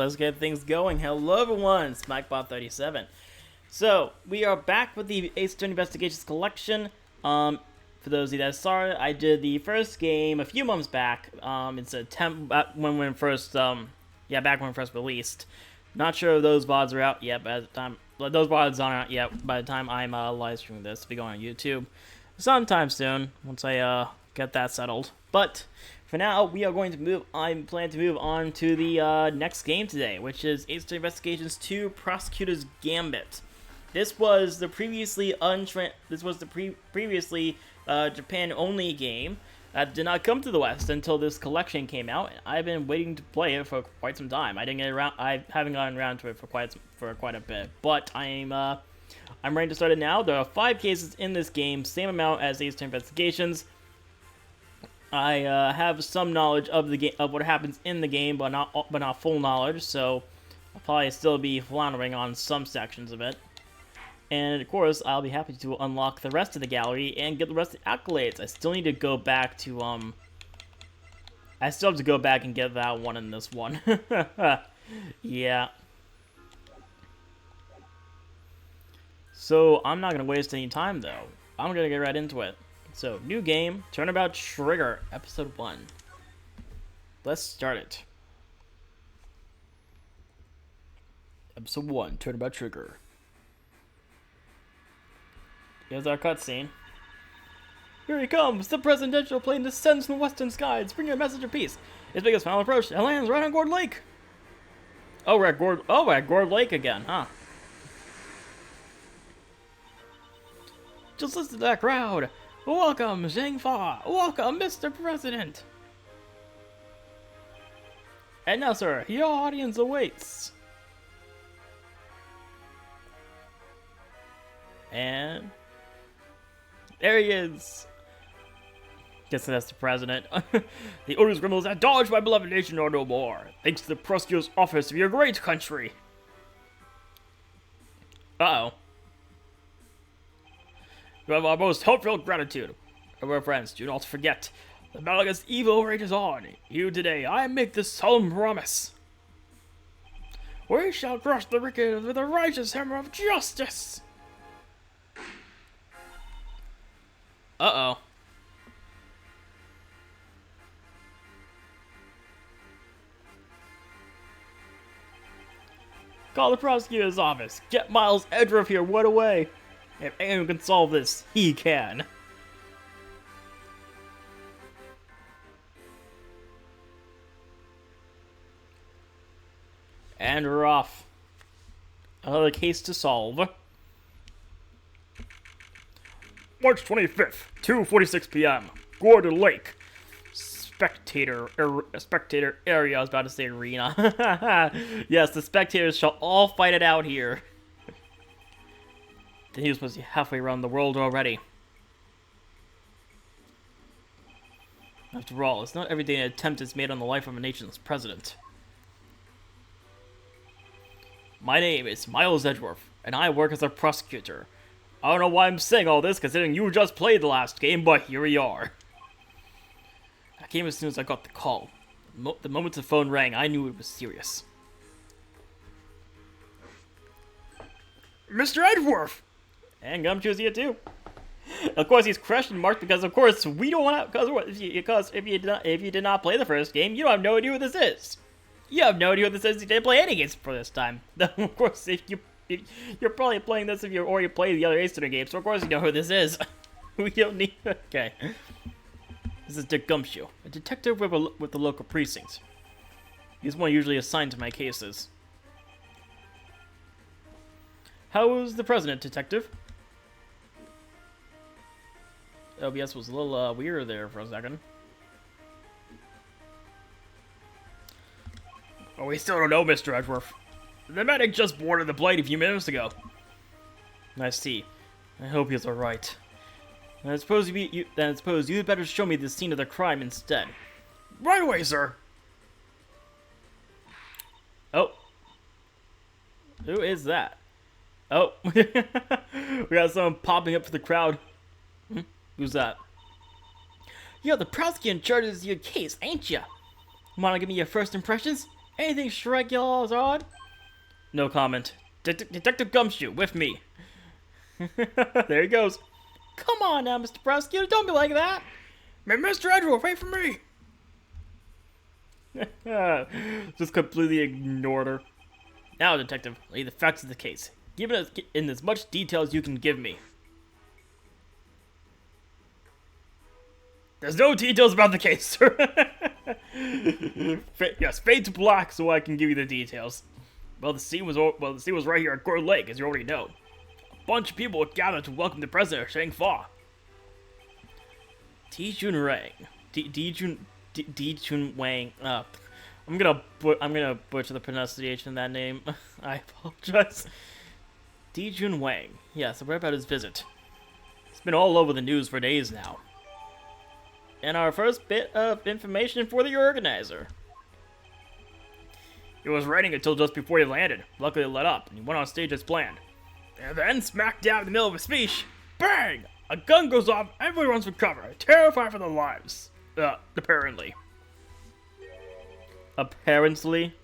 Let's get things going. Hello everyone, SmackBot37. So, we are back with the Ace Investigations collection. For those of you that saw it, I did the first game a few months back. It's a back when it first released. Not sure if those VODs are out yet by the time, those VODs aren't out yet by the time I'm live streaming this. It'll be going on YouTube sometime soon, once I get that settled. But for now, we are going to move. I'm planning to move on to the next game today, which is Ace Investigations 2: Prosecutor's Gambit. This was the previously Japan-only game that did not come to the West until this collection came out. I've been waiting to play it for quite some time. I haven't gotten around to it for quite a bit, but I'm ready to start it now. There are 5 cases in this game, same amount as Ace Investigations. I have some knowledge of the game, of what happens in the game, but not full knowledge. So I'll probably still be floundering on some sections of it. And of course, I'll be happy to unlock the rest of the gallery and get the rest of the accolades. I still need to go back to I still have to go back and get that one in this one. Yeah. So I'm not gonna waste any time though. I'm gonna get right into it. So, new game, Turnabout Trigger, Episode 1. Let's start it. Episode 1, Turnabout Trigger. Here's our cutscene. Here he comes! The presidential plane descends from the western skies, bringing a message of peace. Its biggest final approach, and lands right on Gord Lake! Oh, we're at Gord Lake again, huh? Just listen to that crowd! Welcome, Zhang Fa! Welcome, Mr. President! And now, sir, your audience awaits! And there he is! Guess that's the president. The odious criminals that dodged my beloved nation are no more, thanks to the prosecutor's office of your great country! Uh-oh. You have our most heartfelt gratitude. Our friends, do not forget, the battle against evil rages on. You today, I make this solemn promise. We shall crush the wicked with a righteous hammer of justice. Uh-oh. Call the prosecutor's office. Get Miles Edgeworth here right away. If anyone can solve this, he can. And we're off. Another case to solve. March 25th, 2:46 p.m. Gordon Lake. Spectator area. I was about to say arena. Yes, the spectators shall all fight it out here. The news must be halfway around the world already. After all, it's not every day an attempt is made on the life of a nation's president. My name is Miles Edgeworth, and I work as a prosecutor. I don't know why I'm saying all this, considering you just played the last game, but here we are. I came as soon as I got the call. The moment the phone rang, I knew it was serious. Mr. Edgeworth! And Gumshoe's here too. Of course, he's question marked because, of course, we don't want to. Because if you did not play the first game, you don't have no idea what this is. You have no idea what this is. You didn't play any games for this time. Of course, if you're probably playing this if you already played the other Ace Turner games, so of course you know who this is. We don't need. Okay. This is Dick Gumshoe, a detective with the local precinct. He's one usually assigned to my cases. How is the president, detective? OBS was a little weird there for a second. Oh, we still don't know, Mr. Edgeworth. The medic just boarded the plane a few minutes ago. I see. I hope he's alright. I suppose you'd better show me the scene of the crime instead. Right away, sir! Oh. Who is that? Oh. We got someone popping up for the crowd. Who's that? You're the prosecutor in charge of your case, ain't ya? Wanna give me your first impressions? Anything strike y'all as odd? No comment. Detective Gumshoe, with me. There he goes. Come on now, Mr. Prosecutor, don't be like that. Mr. Edgeworth, wait for me. Just completely ignored her. Now, Detective, lay the facts of the case. Give it in as much detail as you can give me. There's no details about the case, sir. Yes, fade to black so I can give you the details. Well, the scene was right here at Court Lake, as you already know. A bunch of people would gather to welcome the president of Shang Fa. Dijun Wang. I'm gonna butcher the pronunciation of that name. I apologize. Dijun Wang. Yes, we're about his visit. It's been all over the news for days now. And our first bit of information for the organizer. It was raining until just before he landed. Luckily, it let up, and he went on stage as planned. And then, smack dab in the middle of a speech, bang! A gun goes off, everyone runs for cover, terrified for their lives. Apparently. Apparently?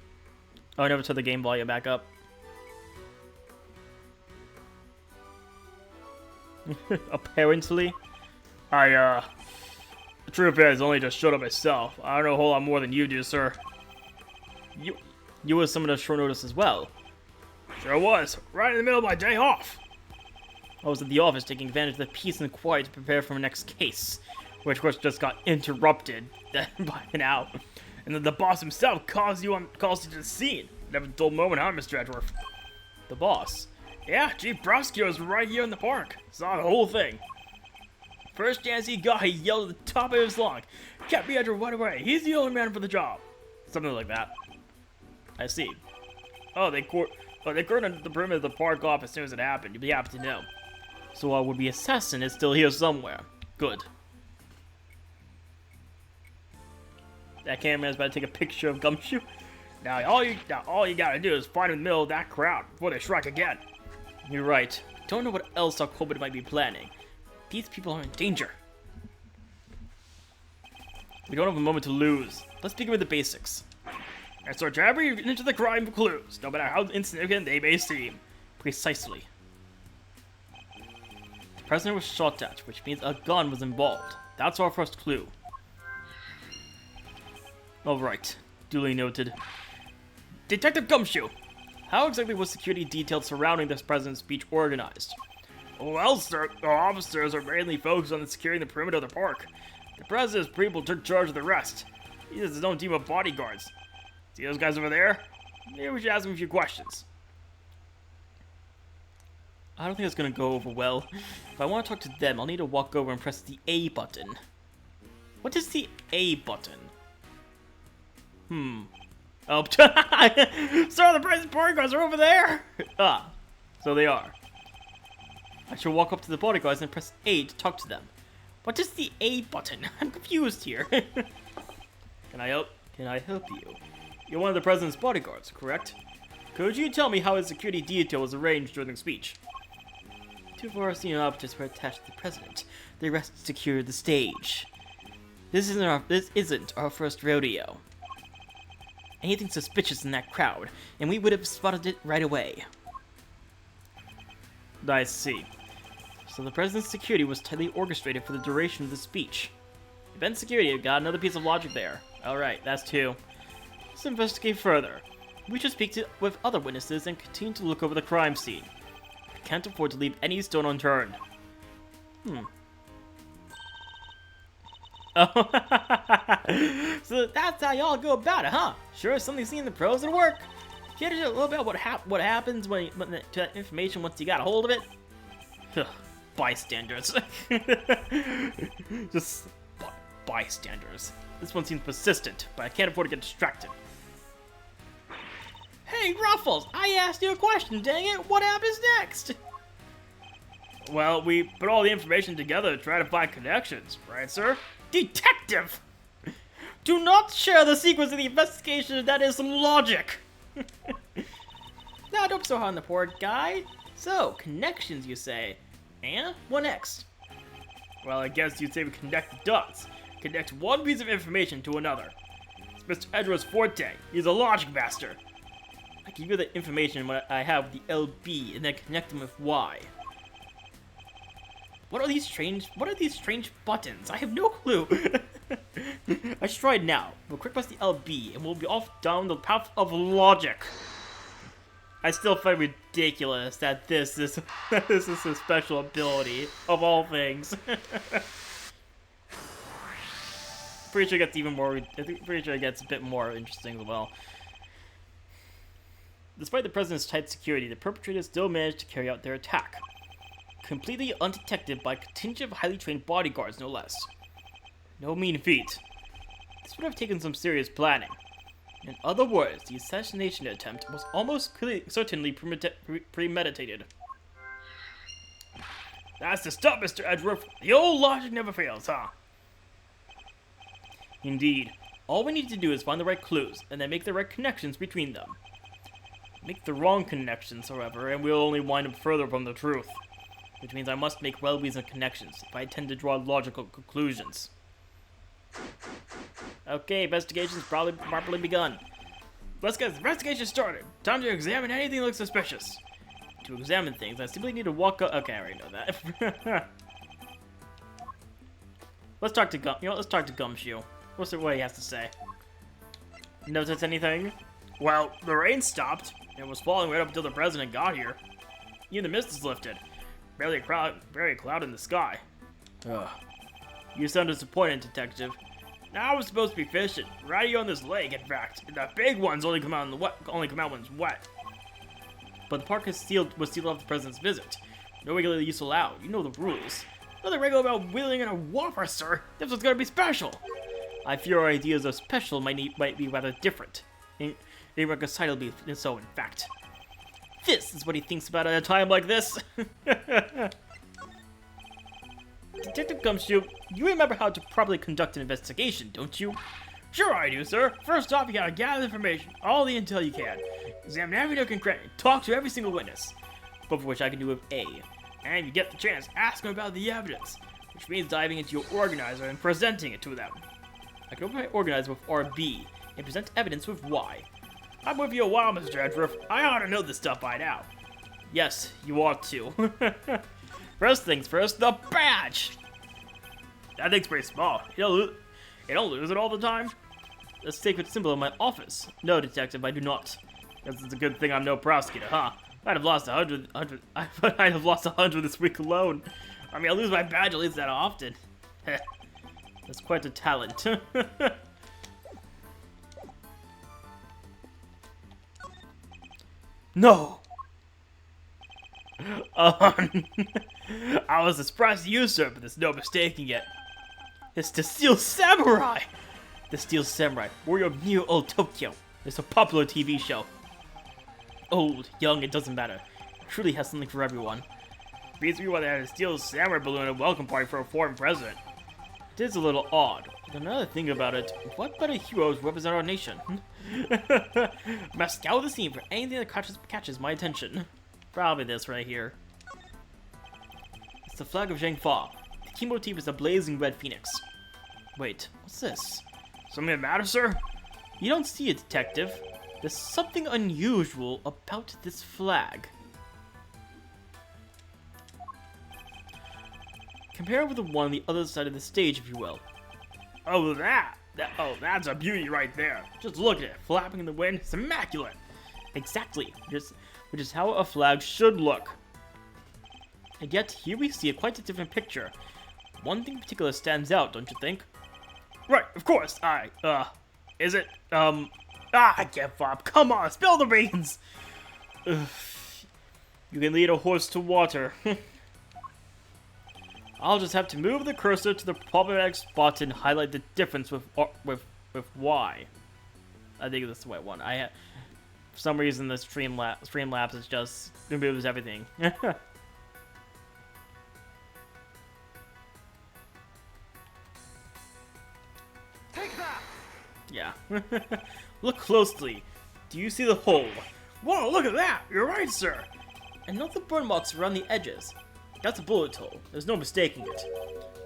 Oh, I never turned the game volume back up. Apparently? The truth is, I only just showed up myself. I don't know a whole lot more than you do, sir. You were someone on short notice as well. Sure was. Right in the middle of my day off. I was at the office taking advantage of the peace and quiet to prepare for my next case, which of course just got interrupted by now. And then the boss himself calls you to the scene. Never a dull moment, huh, Mr. Edgeworth? The boss? Yeah, Chief Prosecutor was right here in the park. Saw the whole thing. First chance he got, he yelled at the top of his lung. Captain Edgeworth right away. He's the only man for the job. Something like that. I see. Oh, they cordoned the perimeter of the park off as soon as it happened. You'd be happy to know. So our would-be assassin is still here somewhere. Good. That cameraman's about to take a picture of Gumshoe. Now all you gotta do is find him in the middle of that crowd before they strike again. You're right. Don't know what else our culprit might be planning. These people are in danger. We don't have a moment to lose. Let's begin with the basics. And search every inch of the crime for clues, no matter how insignificant they may seem. Precisely. The president was shot at, which means a gun was involved. That's our first clue. Alright, duly noted. Detective Gumshoe! How exactly was security detail surrounding this president's speech organized? Well, sir, our officers are mainly focused on securing the perimeter of the park. The president's people took charge of the rest. He has his own team of bodyguards. See those guys over there? Maybe we should ask them a few questions. I don't think it's gonna go over well. If I want to talk to them, I'll need to walk over and press the A button. What is the A button? Oh, sir, the president's bodyguards are over there! Ah, so they are. I should walk up to the bodyguards and press A to talk to them. What is the A button? I'm confused here. Can I help you? You're one of the president's bodyguards, correct? Could you tell me how his security detail was arranged during the speech? Two of our senior officers were attached to the president. The rest secured the stage. This isn't our first rodeo. Anything suspicious in that crowd, and we would have spotted it right away. I see. So the president's security was tightly orchestrated for the duration of the speech. Event security got another piece of logic there. Alright, that's two. Let's investigate further. We should speak with other witnesses and continue to look over the crime scene. We can't afford to leave any stone unturned. Oh, so that's how y'all go about it, huh? Sure, something seen in the pros and work. Can you tell a little bit about what happens when to that information once you got a hold of it? Ugh, bystanders. Just bystanders. This one seems persistent, but I can't afford to get distracted. Hey, Ruffles! I asked you a question, dang it! What happens next? Well, we put all the information together to try to find connections, right, sir? Detective! Do not share the secrets of the investigation, that is some logic! Now, don't be so hard on the poor guy. So, connections, you say? And what next? Well, I guess you'd say we connect the dots. Connect one piece of information to another. It's Mr. Edgeworth's forte. He's a logic master. I give you the information what I have with the LB and then connect them with Y. What are these strange buttons? I have no clue. I should try it now. We'll quick press the LB and we'll be off down the path of logic. I still find ridiculous that this is a special ability of all things. Pretty sure it gets even more. Pretty sure it gets a bit more interesting as well. Despite the president's tight security, the perpetrators still managed to carry out their attack, completely undetected by a contingent of highly trained bodyguards, no less. No mean feat. This would have taken some serious planning. In other words, the assassination attempt was almost certainly premeditated. That's the stuff, Mr. Edgeworth. The old logic never fails, huh? Indeed. All we need to do is find the right clues, and then make the right connections between them. Make the wrong connections, however, and we'll only wind up further from the truth. Which means I must make well-reasoned connections if I intend to draw logical conclusions. Okay, investigation's probably properly begun. Let's get the investigation started. Time to examine anything that looks suspicious. To examine things, I simply need to walk up. Okay, I already know that. Let's talk to let's talk to Gumshoe. What's what he has to say? Notice anything? Well, the rain stopped. It was falling right up until the president got here. Even the mist is lifted. Barely a cloud in the sky. Ugh. You sound disappointed, detective. Now I was supposed to be fishing, right here on this lake, in fact. And the big ones only come out when it's wet. But the park was sealed off the president's visit. No regular use allowed. You know the rules. Nothing regular about wheeling in a whopper, sir. This one's gonna be special. I fear our ideas of special might be rather different. Irreconcilably so, in fact. This is what he thinks about at a time like this. Detective Gumshoe, you remember how to properly conduct an investigation, don't you? Sure I do, sir. First off, you gotta gather information, all the intel you can. Examine every nook and cranny, talk to every single witness. Both of which I can do with A. And you get the chance, ask them about the evidence. Which means diving into your organizer and presenting it to them. I can open my organizer with RB, and present evidence with Y. I'm with you a while, Mr. Edgeworth. I ought to know this stuff by now. Yes, you ought to. First things first, the badge! That thing's pretty small. You don't lose it all the time? The sacred symbol in my office. No, detective, I do not. Guess it's a good thing I'm no prosecutor, huh? I'd have lost 100 this week alone. I mean, I lose my badge at least that often. That's quite a talent. No! I was surprised you, sir, but there's no mistaking it. It's the Steel Samurai! The Steel Samurai, warrior of New Old Tokyo. It's a popular TV show. Old, young, it doesn't matter. It truly has something for everyone. Beats me why they had a Steel Samurai balloon at a welcome party for a foreign president. It is a little odd. But another thing about it, what better heroes represent our nation? Must scour the scene for anything that catches my attention. Probably this right here. It's the flag of Zhangfa. The key motif is a blazing red phoenix. Wait, what's this? Something that matters, sir? You don't see it, detective. There's something unusual about this flag. Compare it with the one on the other side of the stage, if you will. Oh, that's a beauty right there. Just look at it, flapping in the wind. It's immaculate. Exactly, which is how a flag should look. And yet, here we see quite a different picture. One thing in particular stands out, don't you think? Right, of course. Is it, I can't flop. Come on, spill the beans. Ugh. You can lead a horse to water. I'll just have to move the cursor to the problematic spot and highlight the difference with Y. I think that's the right one. For some reason, the Streamlabs is just removes everything. Take that! Yeah. Look closely. Do you see the hole? Whoa, look at that! You're right, sir! And note the burn marks around the edges. That's a bullet hole. There's no mistaking it.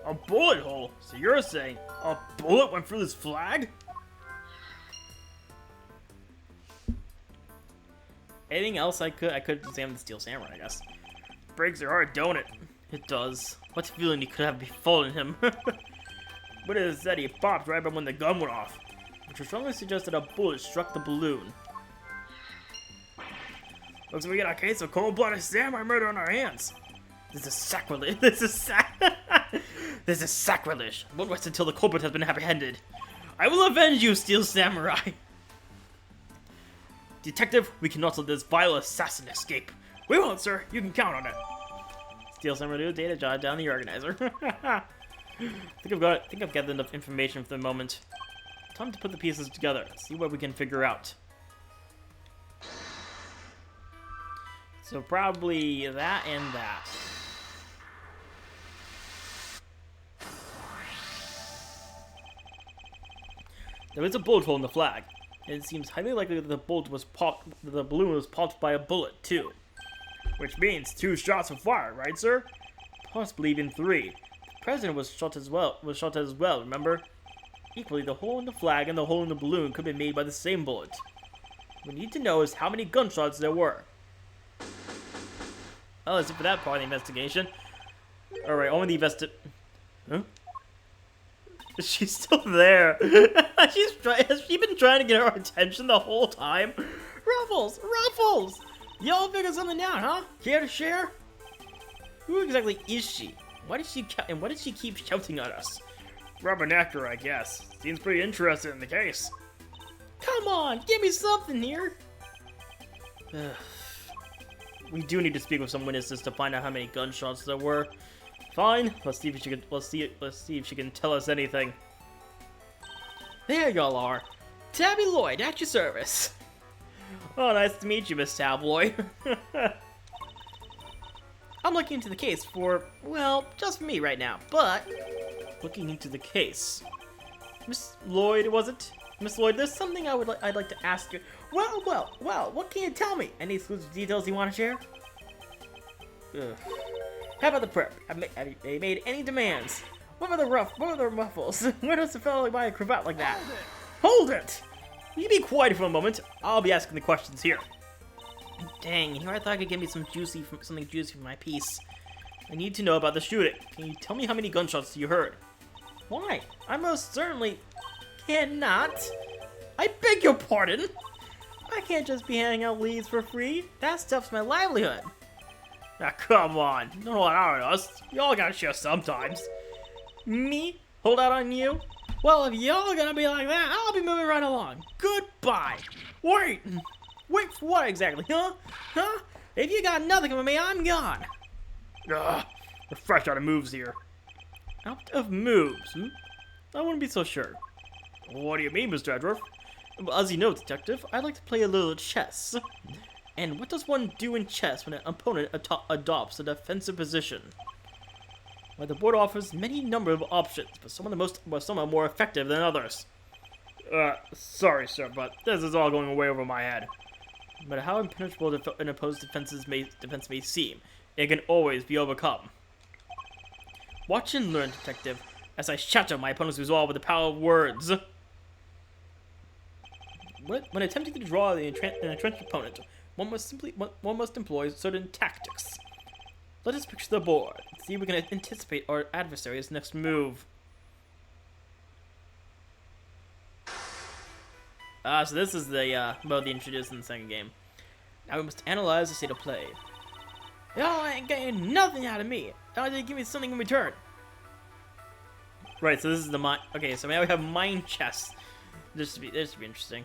A bullet hole? So you're saying a bullet went through this flag? Anything else I could examine the Steel Samurai, I guess. Breaks your heart, don't it? It does. What feeling could have befallen him? What is that? He popped right when the gun went off, which would strongly suggest that a bullet struck the balloon. Looks like we got a case of cold-blooded samurai murder on our hands. This is sacrilege. This is sacrilege. Won't rest until the culprit has been apprehended. I will avenge you, Steel Samurai. Detective, we cannot let this vile assassin escape. We won't, sir. You can count on it. Steel Samurai data jot down the organizer. I think I've gathered enough information for the moment. Time to put the pieces together. See what we can figure out. So probably that and that. There is a bullet hole in the flag, and it seems highly likely that the balloon was popped by a bullet too. Which means 2 shots were fired, right, sir? Possibly even 3. The president was shot as well. Remember? Equally, the hole in the flag and the hole in the balloon could be made by the same bullet. What we need to know is how many gunshots there were. Well, that's it for that part of the investigation. Alright, on with the Huh? She's still there. Has she been trying to get our attention the whole time? Ruffles! Ruffles! Y'all figured something out, huh? Care to share? Who exactly is she? Why did she keep shouting at us? Rubbernecker, I guess. Seems pretty interested in the case. Come on, give me something here. We do need to speak with some witnesses to find out how many gunshots there were. Fine, let's see if she can tell us anything. There y'all are. Tabby Lloyd, at your service. Oh, nice to meet you, Miss Tabloid. I'm looking into the case for, well, just for me right now, but... Looking into the case. Miss Lloyd, was it? Miss Lloyd, there's something I'd like to ask you. Well, what can you tell me? Any exclusive details you want to share? Ugh. How about the prep? Have they made any demands? What were the ruffles? Where does the fellow buy a cravat like that? Hold it! Will you be quiet for a moment? I'll be asking the questions here. Dang, here I thought I could get me something juicy from my piece. I need to know about the shooting. Can you tell me how many gunshots you heard? Why? I most certainly cannot. I beg your pardon? I can't just be handing out leads for free. That stuff's my livelihood. Now come on, don't hold out on us. Y'all gotta share sometimes. Me? Hold out on you? Well, if y'all gonna be like that, I'll be moving right along. Goodbye. Wait for what exactly, huh? Huh? If you got nothing for me, I'm gone. Ugh, we're fresh out of moves here. Out of moves? I wouldn't be so sure. What do you mean, Mr. Edgeworth? Well, as you know, Detective, I like to play a little chess. And what does one do in chess when an opponent adopts a defensive position? Well, the board offers many number of options, but some are more effective than others. Sorry, sir, but this is all going way over my head. No matter how impenetrable an opposed defense may seem, it can always be overcome. Watch and learn, Detective, as I shatter my opponent's resolve with the power of words. When attempting to draw an entrenched opponent, one must employ certain tactics. Let us picture the board and see if we can anticipate our adversary's next move. So this is the mode they introduced in the second game. Now we must analyze the state of play. Y'all ain't getting nothing out of me. Y'all didn't give me something in return. Right, so this is the mind. Okay, so now we have mind chess. This should be interesting.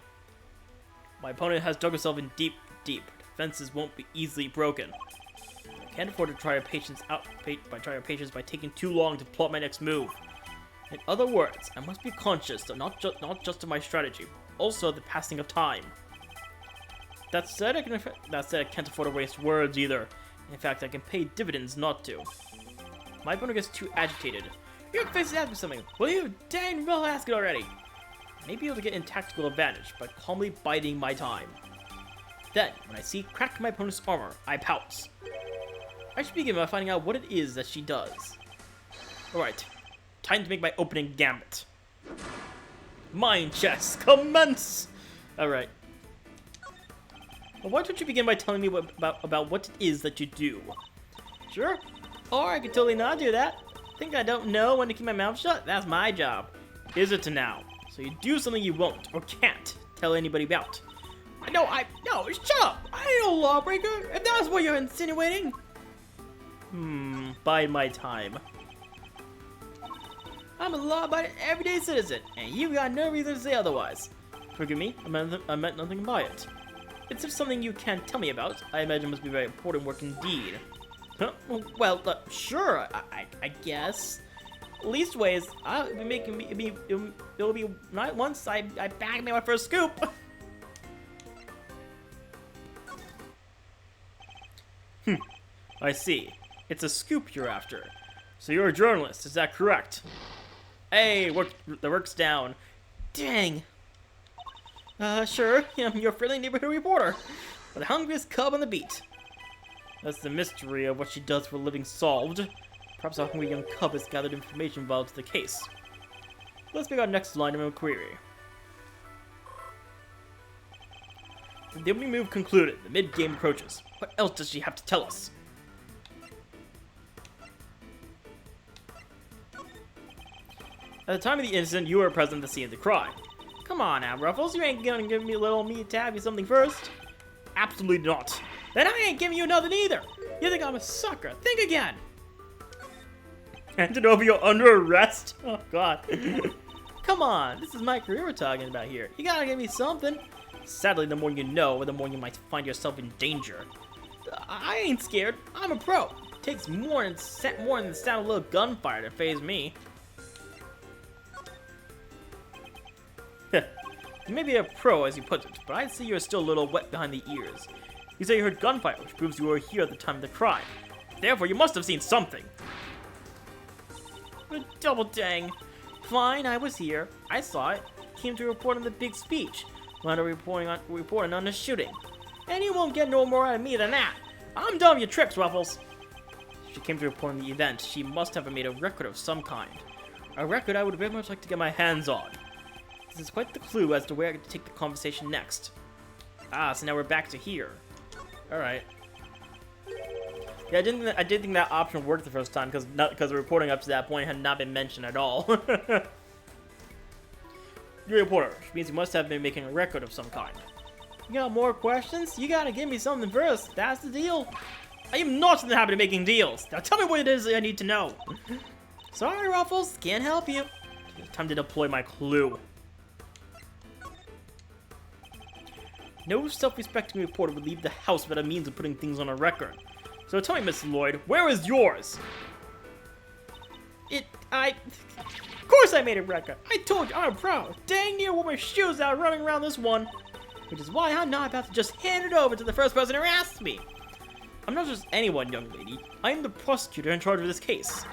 My opponent has dug himself in deep. Defenses won't be easily broken. I can't afford to try our patience by taking too long to plot my next move. In other words, I must be conscious of not just of my strategy, also the passing of time. That said, I can't afford to waste words either. In fact, I can pay dividends not to. My opponent gets too agitated. You're facing ask me something. Will you? Dang, well, ask it already. I may be able to get in tactical advantage by calmly biding my time. Then, when I see crack in my opponent's armor, I pounce. I should begin by finding out what it is that she does. Alright, time to make my opening gambit. Mind chess, commence! Alright. Well, why don't you begin by telling me about what it is that you do? Sure. Or I could totally not do that. Think I don't know when to keep my mouth shut? That's my job. Is it to now? So you do something you won't or can't tell anybody about. No, shut up! I ain't no lawbreaker, if that's what you're insinuating. Bide my time. I'm a law-abiding everyday citizen, and you got no reason to say otherwise. Forgive me, I meant nothing by it. It's just something you can't tell me about. I imagine it must be very important work indeed. Huh? Well, sure, I guess. Leastways, I'll be making me. It'll be not once I bag me my first scoop. I see. It's a scoop you're after. So you're a journalist, is that correct? Hey, the work's down. Dang. Sure, I'm your friendly neighborhood reporter. The hungriest cub on the beat. That's the mystery of what she does for a living solved. Perhaps our hungry young cub has gathered information involved to the case. Let's make our next line of inquiry. The opening move concluded. The mid-game approaches. What else does she have to tell us? At the time of the incident, you were present at the scene of the crime. Come on now, Ruffles, you ain't gonna give me a little me to tap you something first? Absolutely not. Then I ain't giving you nothing either. You think I'm a sucker? Think again. Handed over, you're under arrest? Oh, God. Come on, this is my career we're talking about here. You gotta give me something. Sadly, the more you know, the more you might find yourself in danger. I ain't scared. I'm a pro. It takes more than the sound of a little gunfire to faze me. You may be a pro, as you put it, but I see you're still a little wet behind the ears. You say you heard gunfire, which proves you were here at the time of the crime. Therefore, you must have seen something. Double dang. Fine, I was here. I saw it. Came to report on the big speech. Wound up reporting on the shooting. And you won't get no more out of me than that. I'm done with your tricks, Ruffles. She came to report on the event. She must have made a record of some kind. A record I would very much like to get my hands on. This is quite the clue as to where I can take the conversation next. Ah, so now we're back to here. Alright. Yeah, I did think that option worked the first time, because the reporting up to that point had not been mentioned at all. You're a reporter, which means you must have been making a record of some kind. You got more questions? You gotta give me something first. That's the deal. I am not in the habit of making deals. Now tell me what it is I need to know. Sorry, Ruffles. Can't help you. Time to deploy my clue. No self-respecting reporter would leave the house without a means of putting things on a record. So tell me, Miss Lloyd, where is yours? Of course I made a record. I told you, I'm a pro. Dang near wore my shoes out running around this one. Which is why I'm not about to just hand it over to the first person who asks me. I'm not just anyone, young lady. I am the prosecutor in charge of this case.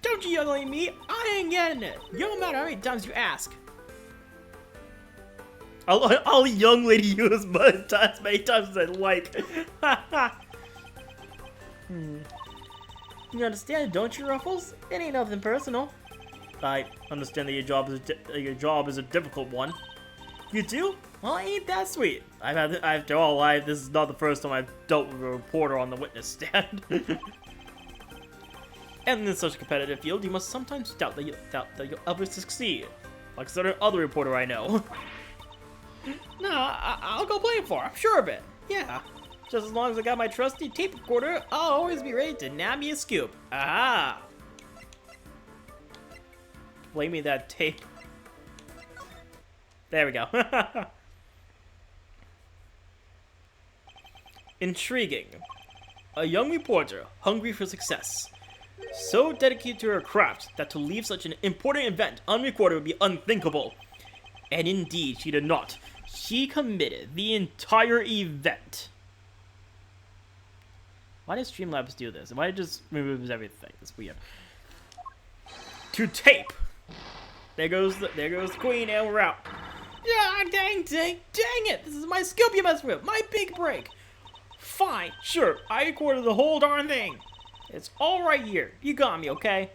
Don't you yell at me. I ain't getting it. No matter how many times you ask. I'll young lady you as many times as I like. You understand, don't you, Ruffles? It ain't nothing personal. I understand that your job is a difficult one. You do? Well, ain't that sweet. After all, this is not the first time I've dealt with a reporter on the witness stand. And in such a competitive field, you must sometimes doubt that you'll ever succeed. Like a certain other reporter I know. No, I'll go play for. I'm sure of it. Yeah. Just as long as I got my trusty tape recorder, I'll always be ready to nab me a scoop. Aha! Play me that tape. There we go. Intriguing. A young reporter, hungry for success. So dedicated to her craft that to leave such an important event unrecorded would be unthinkable. And indeed, she did not. She committed the entire event. Why does Streamlabs do this? Why it just removes everything? It's weird. To tape. There goes the queen, and we're out. Yeah, dang it! This is my scoop you messed with. My big break. Fine, sure. I recorded the whole darn thing. It's all right here. You got me, okay?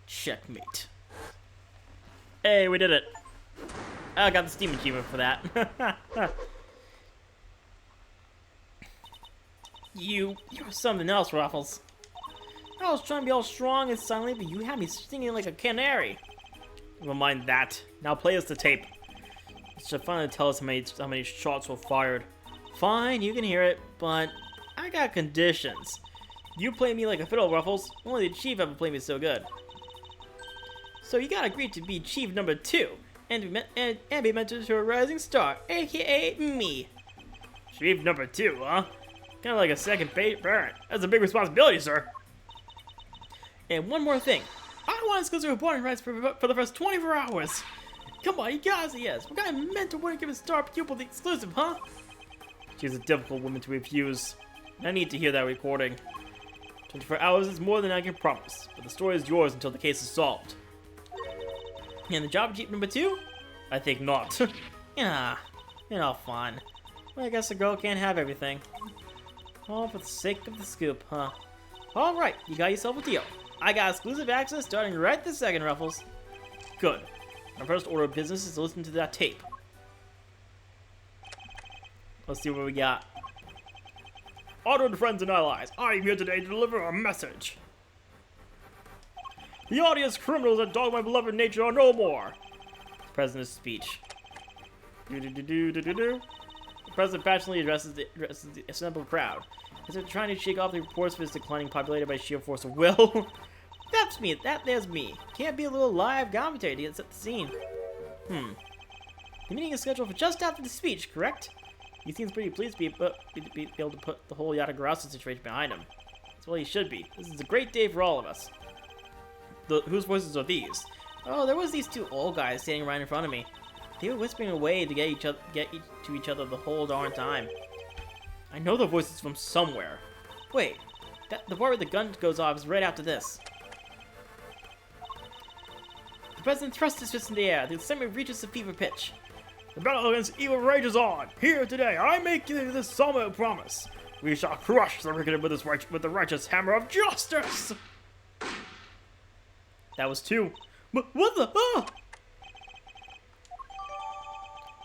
Checkmate. Hey, we did it. I got the Steam achievement for that. You're something else, Ruffles. I was trying to be all strong and silent, but you had me singing like a canary. Never mind that. Now play us the tape. It should finally tell us how many shots were fired. Fine, you can hear it, but I got conditions. You play me like a fiddle, Ruffles. Only the Chief ever played me so good. So you gotta agree to be Chief number 2, and be mentored to a rising star, aka me. Chief number 2, huh? Kinda like a second parent. That's a big responsibility, sir. And one more thing. I want exclusive reporting rights for the first 24 hours. Come on, you guys, yes. What kind of mentor wouldn't give a star pupil the exclusive, huh? She's a difficult woman to refuse. I need to hear that recording. 24 hours is more than I can promise, but the story is yours until the case is solved. And the job Chief number 2? I think not. Yeah, you're all fun. Well, I guess a girl can't have everything. All for the sake of the scoop, huh? Alright, you got yourself a deal. I got exclusive access starting right this second, Ruffles. Good. Our first order of business is to listen to that tape. Let's see what we got. Honored friends and allies, I am here today to deliver a message. The odious criminals that dog my beloved nature are no more. The President's speech. The President passionately addresses the assembled crowd. As they're trying to shake off the reports of his declining populated by sheer force of will. That's me. There's me. Can't be a little live commentary to get set the scene. The meeting is scheduled for just after the speech, correct? He seems pretty pleased to be able to put the whole Yatagarasu situation behind him. That's what he should be. This is a great day for all of us. Whose voices are these? Oh, there was these 2 old guys standing right in front of me. They were whispering away to get to each other the whole darn time. I know the voices from somewhere. Wait, the part where the gun goes off is right after this. The President thrusts his fist in the air. The excitement reaches a fever pitch. The battle against evil rages on. Here today, I make you this solemn promise. We shall crush the wicked with the righteous hammer of justice. That was 2. But what the? Ah!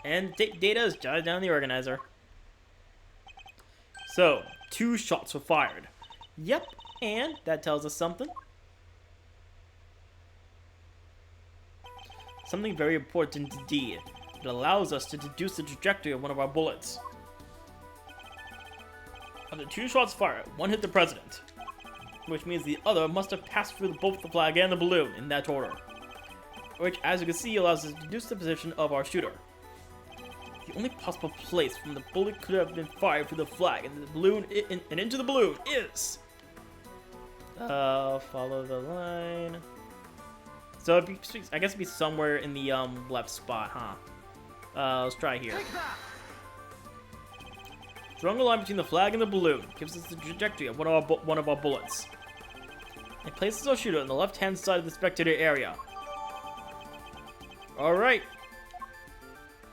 And Data is jotted down the organizer. So, 2 shots were fired. Yep, and that tells us something. Something very important indeed. It allows us to deduce the trajectory of one of our bullets. Of the 2 shots fired, 1 hit the President, which means the other must have passed through both the flag and the balloon in that order. Which, as you can see, allows us to deduce the position of our shooter. The only possible place from the bullet could have been fired through the flag and the balloon and into the balloon is. Follow the line. So I guess it'd be somewhere in the left spot, huh? Let's try here. Drawing a line between the flag and the balloon gives us the trajectory of one of our bullets. It places our shooter on the left-hand side of the spectator area. All right.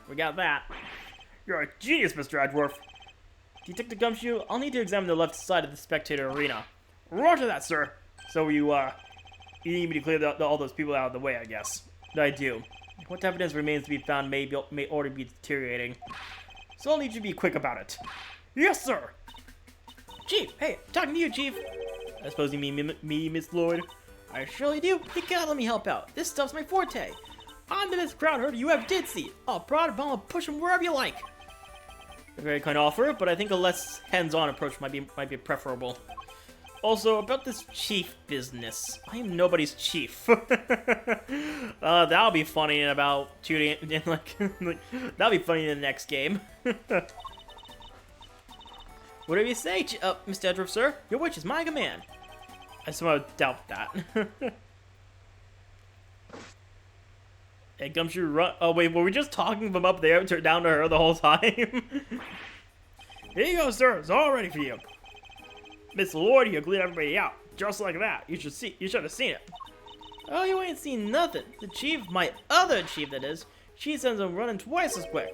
We got that. You're a genius, Mr. Edgeworth. Detective Gumshoe, I'll need to examine the left side of the spectator arena. Roger that, sir. So you need me to clear all those people out of the way, I guess. I do. What evidence remains to be found may already be deteriorating. So I'll need you to be quick about it. Yes, sir. Chief, hey, talking to you, Chief. I suppose you mean me, Miss Lloyd? I surely do. You gotta let me help out. This stuff's my forte. I'm the best crowd herder you ever did see. I'll prod and I'll push him wherever you like. A very kind offer, but I think a less hands-on approach might be preferable. Also, about this chief business. I am nobody's chief. That'll be funny in about that'll be funny in the next game. Whatever you say, Mr. Edgeworth, sir. Your wish is my command. I somehow doubt that. Hey, Gumshoe, run. Oh, wait, were we just talking from up there down to her the whole time? Here you go, sir. It's all ready for you. Miss Lloyd here cleared everybody out. Just like that. You should have seen it. Oh, you ain't seen nothing. The chief, my other chief that is, she sends him running twice as quick.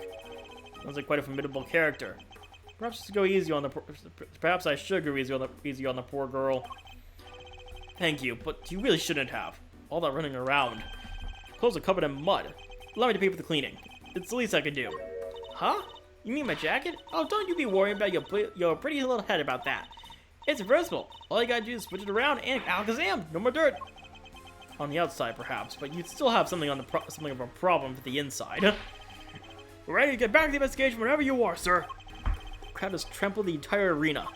Sounds like quite a formidable character. Perhaps I should go easy on the poor girl. Thank you, but you really shouldn't have. All that running around. Clothes are covered in mud. Allow me to pay for the cleaning. It's the least I can do. Huh? You mean my jacket? Oh, don't you be worrying about your pretty little head about that. It's reversible. All you gotta do is switch it around and alakazam, no more dirt. On the outside, perhaps, but you'd still have something something of a problem with the inside. We're ready to get back to the investigation whenever you are, sir. The crowd has trampled the entire arena.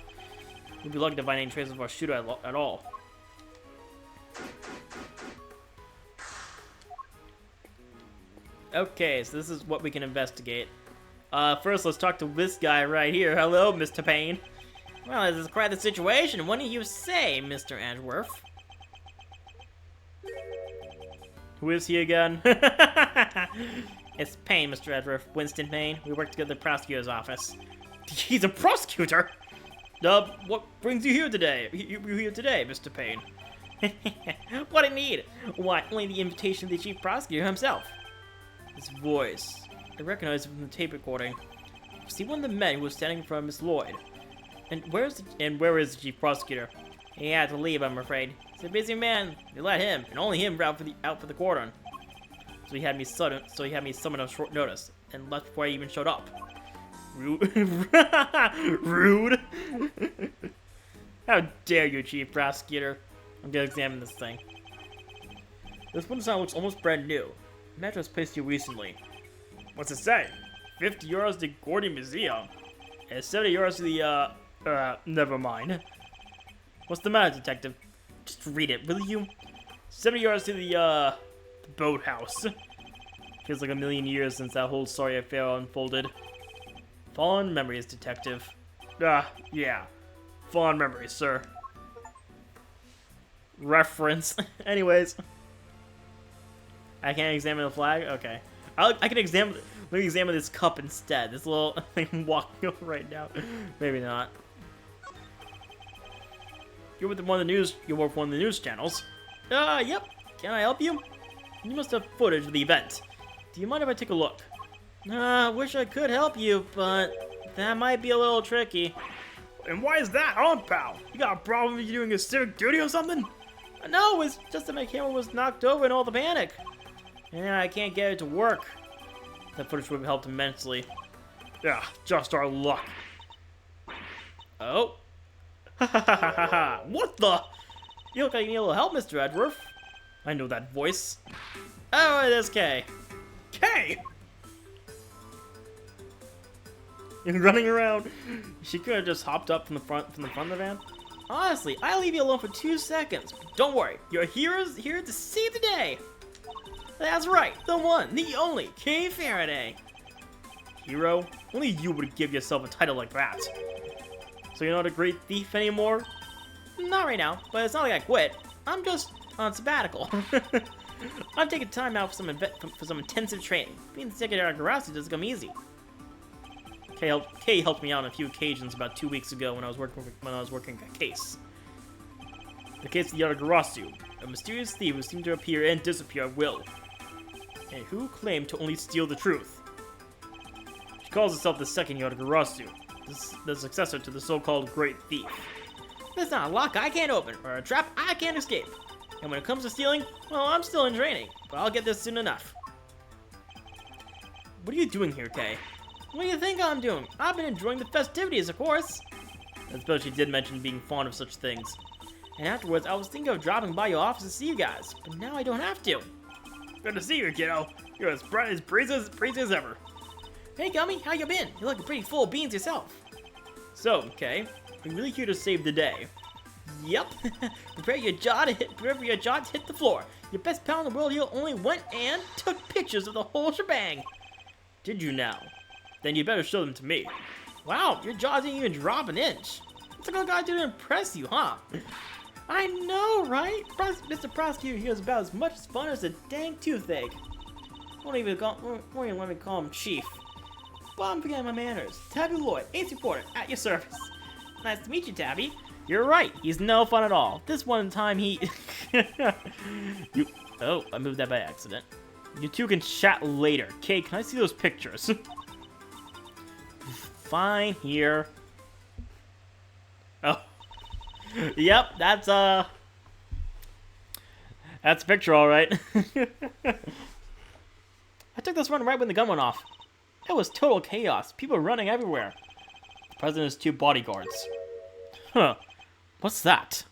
We'd be lucky to find any traces of our shooter at all. Okay, so this is what we can investigate. First, let's talk to this guy right here. Hello, Mr. Payne. Well, this is quite the situation. What do you say, Mr. Edgeworth? Who is he again? It's Payne, Mr. Edgeworth. Winston Payne. We work together at the prosecutor's office. He's a prosecutor? What brings you here today? You here today, Mr. Payne? What I need? Why, only the invitation of the chief prosecutor himself. His voice. I recognize it from the tape recording. See one of the men who was standing in front of Miss Lloyd. And where is the chief prosecutor? He had to leave, I'm afraid. He's a busy man. They let him, and only him, out for the cordon. So he had me summoned on short notice, and left before I even showed up. Rude. Rude. How dare you, chief prosecutor? I'm gonna examine this thing. This one design looks almost brand new. Imagine it was placed here recently. What's it say? 50 euros to Gordy Museum. And 70 euros to the, never mind. What's the matter, detective? Just read it, will you? 70 euros to the boathouse. Feels like a million years since that whole sorry affair unfolded. Fond memories, detective. Yeah. Fond memories, sir. Reference. Anyways. I can't examine the flag? Okay. I can examine... Let me examine this cup instead. This little thing I'm walking over right now. Maybe not. You're with one of the news... You work for one of the news channels. Yep. Can I help you? You must have footage of the event. Do you mind if I take a look? Wish I could help you, but... That might be a little tricky. And why is that, huh, pal? You got a problem with you doing a civic duty or something? No, it's just that my camera was knocked over in all the panic. And I can't get it to work. That footage would have helped immensely. Yeah, just our luck. Oh. What the? You look like you need a little help, Mr. Edgeworth. I know that voice. Oh, it is Kay. Kay! You're running around. She could have just hopped up from the front of the van. Honestly, I'll leave you alone for 2 seconds. Don't worry, your hero's here to save the day. That's right, the one, the only, Kay Faraday. Hero? Only you would give yourself a title like that. So you're not a great thief anymore? Not right now, but it's not like I quit. I'm just on sabbatical. I'm taking time out for some intensive training. Being the secretary of Garasi doesn't come easy. Kay helped me out on a few occasions about 2 weeks ago when I was working a case. The case of Yatagarasu, a mysterious thief who seemed to appear and disappear at will, and who claimed to only steal the truth. She calls herself the second Yatagarasu, the successor to the so-called Great Thief. That's not a lock I can't open, or a trap I can't escape. And when it comes to stealing, well, I'm still in training, but I'll get this soon enough. What are you doing here, Kay? What do you think I'm doing? I've been enjoying the festivities, of course. I suppose she did mention being fond of such things. And afterwards, I was thinking of dropping by your office to see you guys, but now I don't have to. Good to see you, kiddo. You're as bright as ever. Hey, Gummy, how you been? You're looking pretty full of beans yourself. So, Kay, we're really here to save the day. Yep. Prepare your jaw to hit the floor. Your best pal in the world here only went and took pictures of the whole shebang. Did you now? Then you better show them to me. Wow, your jaw didn't even drop an inch. What's a good guy do to impress you, huh? I know, right? Mr. Prosecutor here is about as much fun as a dang toothache. Won't even let me call him Chief. Well, I'm forgetting my manners. Tabby Lloyd, Ace Reporter, at your service. Nice to meet you, Tabby. You're right, he's no fun at all. This one time he... Oh, I moved that by accident. You two can chat later. Kay, can I see those pictures? Fine, here. Oh. Yep, that's a picture, alright. I took this run right when the gun went off. It was total chaos. People running everywhere. The president's 2 bodyguards. Huh. What's that?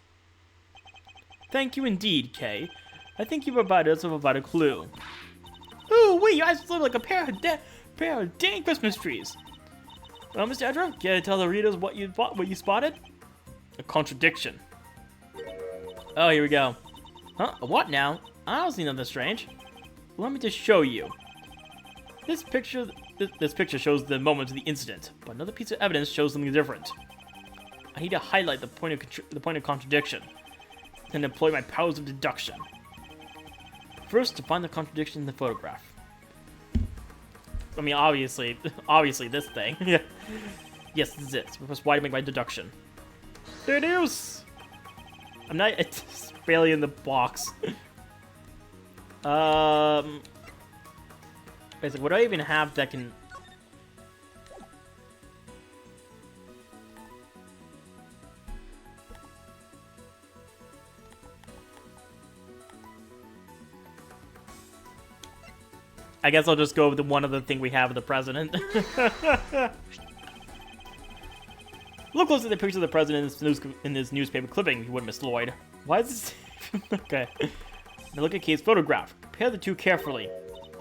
Thank you indeed, Kay. I think you provided us with a clue. Ooh, wait, you guys look like a pair of dang Christmas trees. Well, Mr. Edgeworth, can you tell the readers what you spotted? A contradiction. Oh, here we go. Huh? What now? I don't see nothing strange. Let me just show you. This picture shows the moment of the incident, but another piece of evidence shows something different. I need to highlight the point of contradiction, and employ my powers of deduction. First, to find the contradiction in the photograph. I mean, obviously this thing. Yes, this is it. Press Y to make my deduction. There it is. I'm not. It's barely in the box. Basically, what do I even have that can? I guess I'll just go with the one other thing we have of the president. Look closely at the picture of the president in this newspaper clipping, if you would, Miss Lloyd. Why is this? Okay. Now look at Kay's photograph. Compare the two carefully.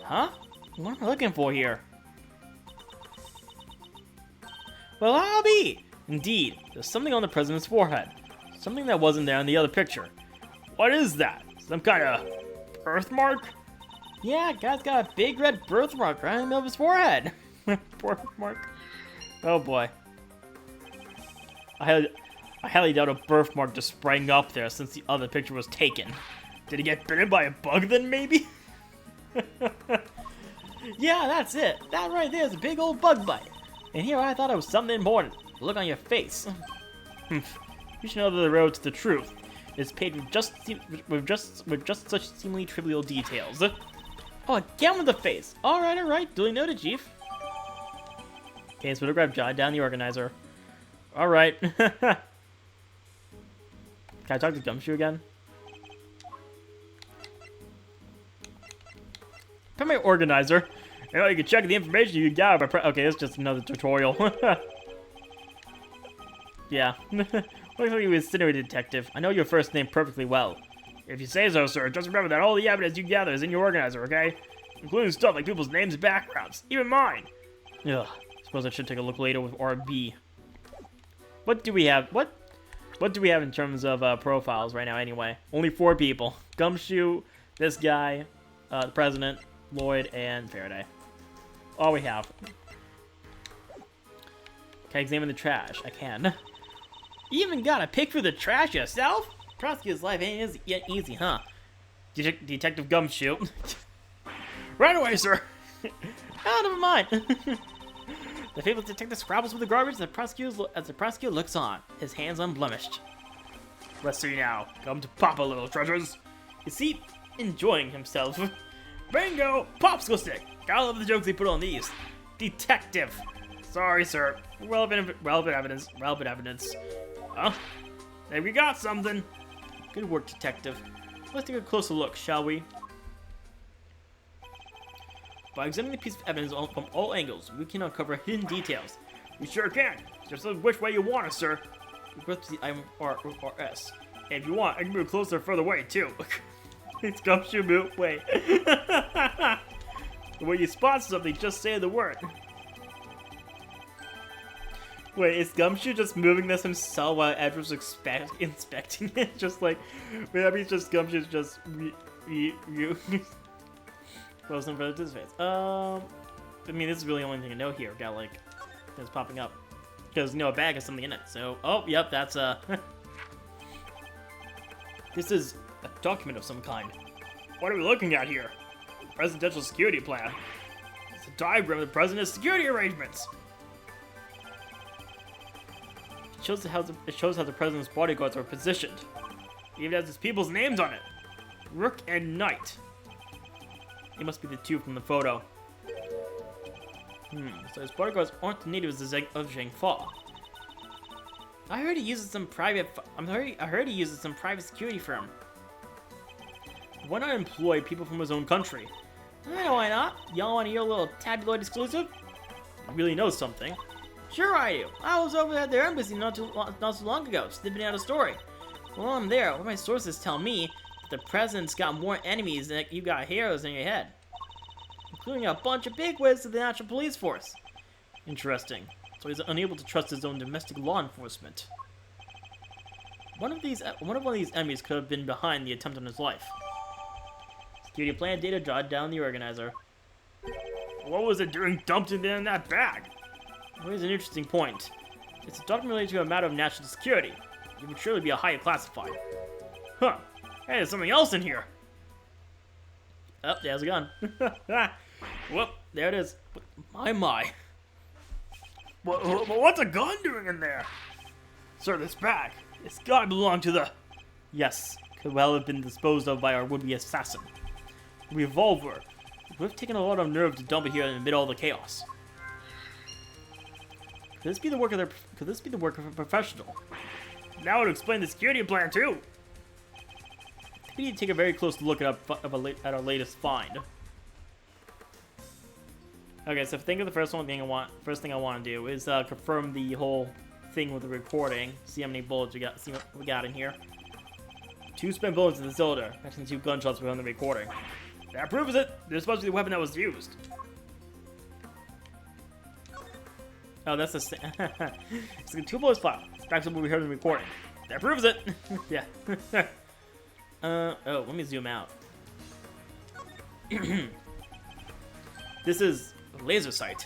Huh? What am I looking for here? Well, I'll be. Indeed, there's something on the president's forehead. Something that wasn't there in the other picture. What is that? Some kind of birthmark? Yeah, guy's got a big red birthmark right in the middle of his forehead. Birthmark. Oh boy. I highly doubt a birthmark just sprang up there since the other picture was taken. Did he get bitten by a bug then, maybe? Yeah, that's it. That right there is a big old bug bite. And here I thought it was something important. The look on your face. You should know that the road to the truth is paved with just such seemingly trivial details. Oh, again with the face. All right. Duly noted, Chief. Okay, so photograph jotted down the organizer. All right. Can I talk to Gumshoe again? From my organizer. You know, you can check the information you got by okay, it's just another tutorial. Yeah. Looks like you incinerated detective. I know your first name perfectly well. If you say so, sir, just remember that all the evidence you gather is in your organizer, okay? Including stuff like people's names and backgrounds. Even mine. Ugh. Suppose I should take a look later with RB. What do we have? What do we have in terms of profiles right now anyway? Only 4 people. Gumshoe, this guy, the president, Lloyd, and Faraday. All we have. Can I examine the trash? I can. You even got a pick for the trash yourself? Prosecutor's life ain't easy, huh? Detective Gumshoe. Right away, sir. Oh, never mind. The fabled detective scrabbles with the garbage as the prosecutor looks on, his hands unblemished. Let's see now. Come to Papa, little treasures. You see, enjoying himself. Bingo! Popsicle stick! Gotta love the jokes they put on these. Detective. Sorry, sir. Relevant evidence. Huh? Hey, we got something. Good work, detective. Let's take a closer look, shall we? By examining the piece of evidence from all angles, we can uncover hidden details. We sure can. Just look which way you want us, sir. We go to the item R or S. And if you want, I can move closer further away, too. It's Gumshoe move. Wait. When you spot something, just say the word. Wait, is Gumshoe just moving this himself while Edgeworth's inspecting it? Just like, wait, that means just Gumshoe's just close in front of his face. I mean, this is really the only thing I know here. Got like, things popping up. Because, you know, a bag has something in it. So, oh, yep, that's this is a document of some kind. What are we looking at here? Presidential security plan. It's a diagram of the president's security arrangements. It shows how the president's bodyguards are positioned. It even has his people's names on it. Rook and Knight. He must be the 2 from the photo. So his bodyguards aren't the natives of Zhangfa. I heard he uses some private. I heard he uses some private security firm. Why not employ people from his own country? I know why not. Y'all want to hear a little tabloid exclusive? You really know something. Sure I do. I was over at their embassy not so long ago, sniffing out a story. While I'm there, what my sources tell me that the president's got more enemies than you got heroes in your head. Including a bunch of bigwigs of the National Police Force. Interesting. So he's unable to trust his own domestic law enforcement. One of these enemies could have been behind the attempt on his life. Security plan data jotted down the organizer. What was it doing dumped in that bag? Well, here's an interesting point. It's a document related to a matter of national security. It would surely be a highly classified. Huh. Hey, there's something else in here. Oh, there's a gun. Whoop, there it is. My. What's a gun doing in there? Sir, this bag. It's gotta belong to the... Yes, could well have been disposed of by our would-be assassin. Revolver. It would have taken a lot of nerve to dump it here in the middle of the chaos. Could this be the work of a professional? That would explain the security plan too. We need to take a very close look at our latest find. Okay, so think of the first thing I want to do is confirm the whole thing with the recording. See how many bullets we got. See what we got in here. 2 spent bullets in the cylinder, matching 2 gunshots were on the recording. That proves it. There's supposed to be the weapon that was used. Oh, that's the it's like 2 bullets flat. It's back to what we heard in the recording. That proves it. Yeah. Oh, let me zoom out. This is a laser sight.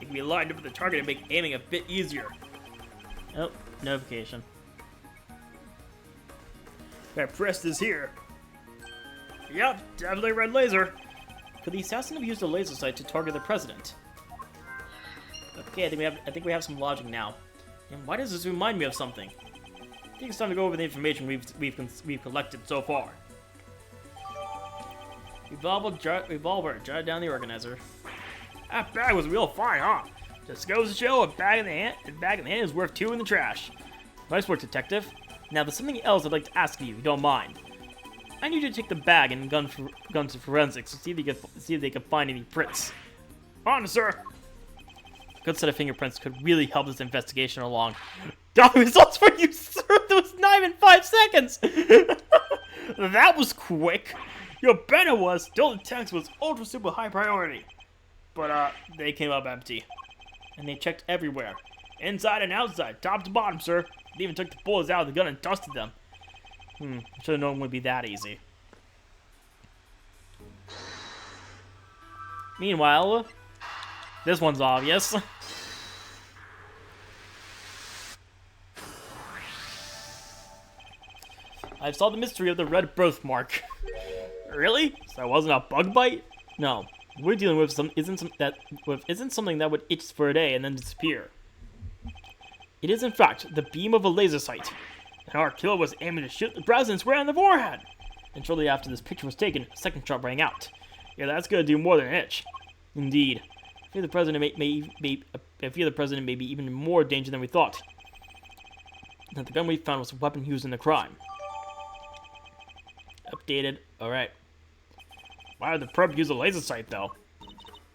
It can be lined up with the target and make aiming a bit easier. Oh, notification. That press this here. Yep, definitely red laser. Could the assassin have used a laser sight to target the president? Okay, I think we have some logic now. And why does this remind me of something? I think it's time to go over the information we've collected so far. Revolver jotted down the organizer. That bag was real fine, huh? Just goes to show a bag in the hand is worth 2 in the trash. Nice work, detective. Now there's something else I'd like to ask you, if you don't mind. I need you to take the bag and gun to forensics to see if they can find any prints. On, sir. A good set of fingerprints could really help this investigation along. Got the results for you, sir! That was not even 5 seconds! That was quick! You bet it was! Still, the text was ultra super high priority. But, they came up empty. And they checked everywhere. Inside and outside, top to bottom, sir. They even took the bullets out of the gun and dusted them. I should have known it would be that easy. Meanwhile, this one's obvious. I've solved the mystery of the red birthmark. Really? So that wasn't a bug bite? No. What we're dealing with isn't something that would itch for a day and then disappear. It is in fact the beam of a laser sight. And our killer was aiming to shoot the president square on the forehead. And shortly after this picture was taken, a second shot rang out. Yeah, that's gonna do more than an itch. Indeed. I fear the president may be even more danger than we thought. That the gun we found was a weapon used in the crime. Updated. Alright. Why would the perp use a laser sight, though?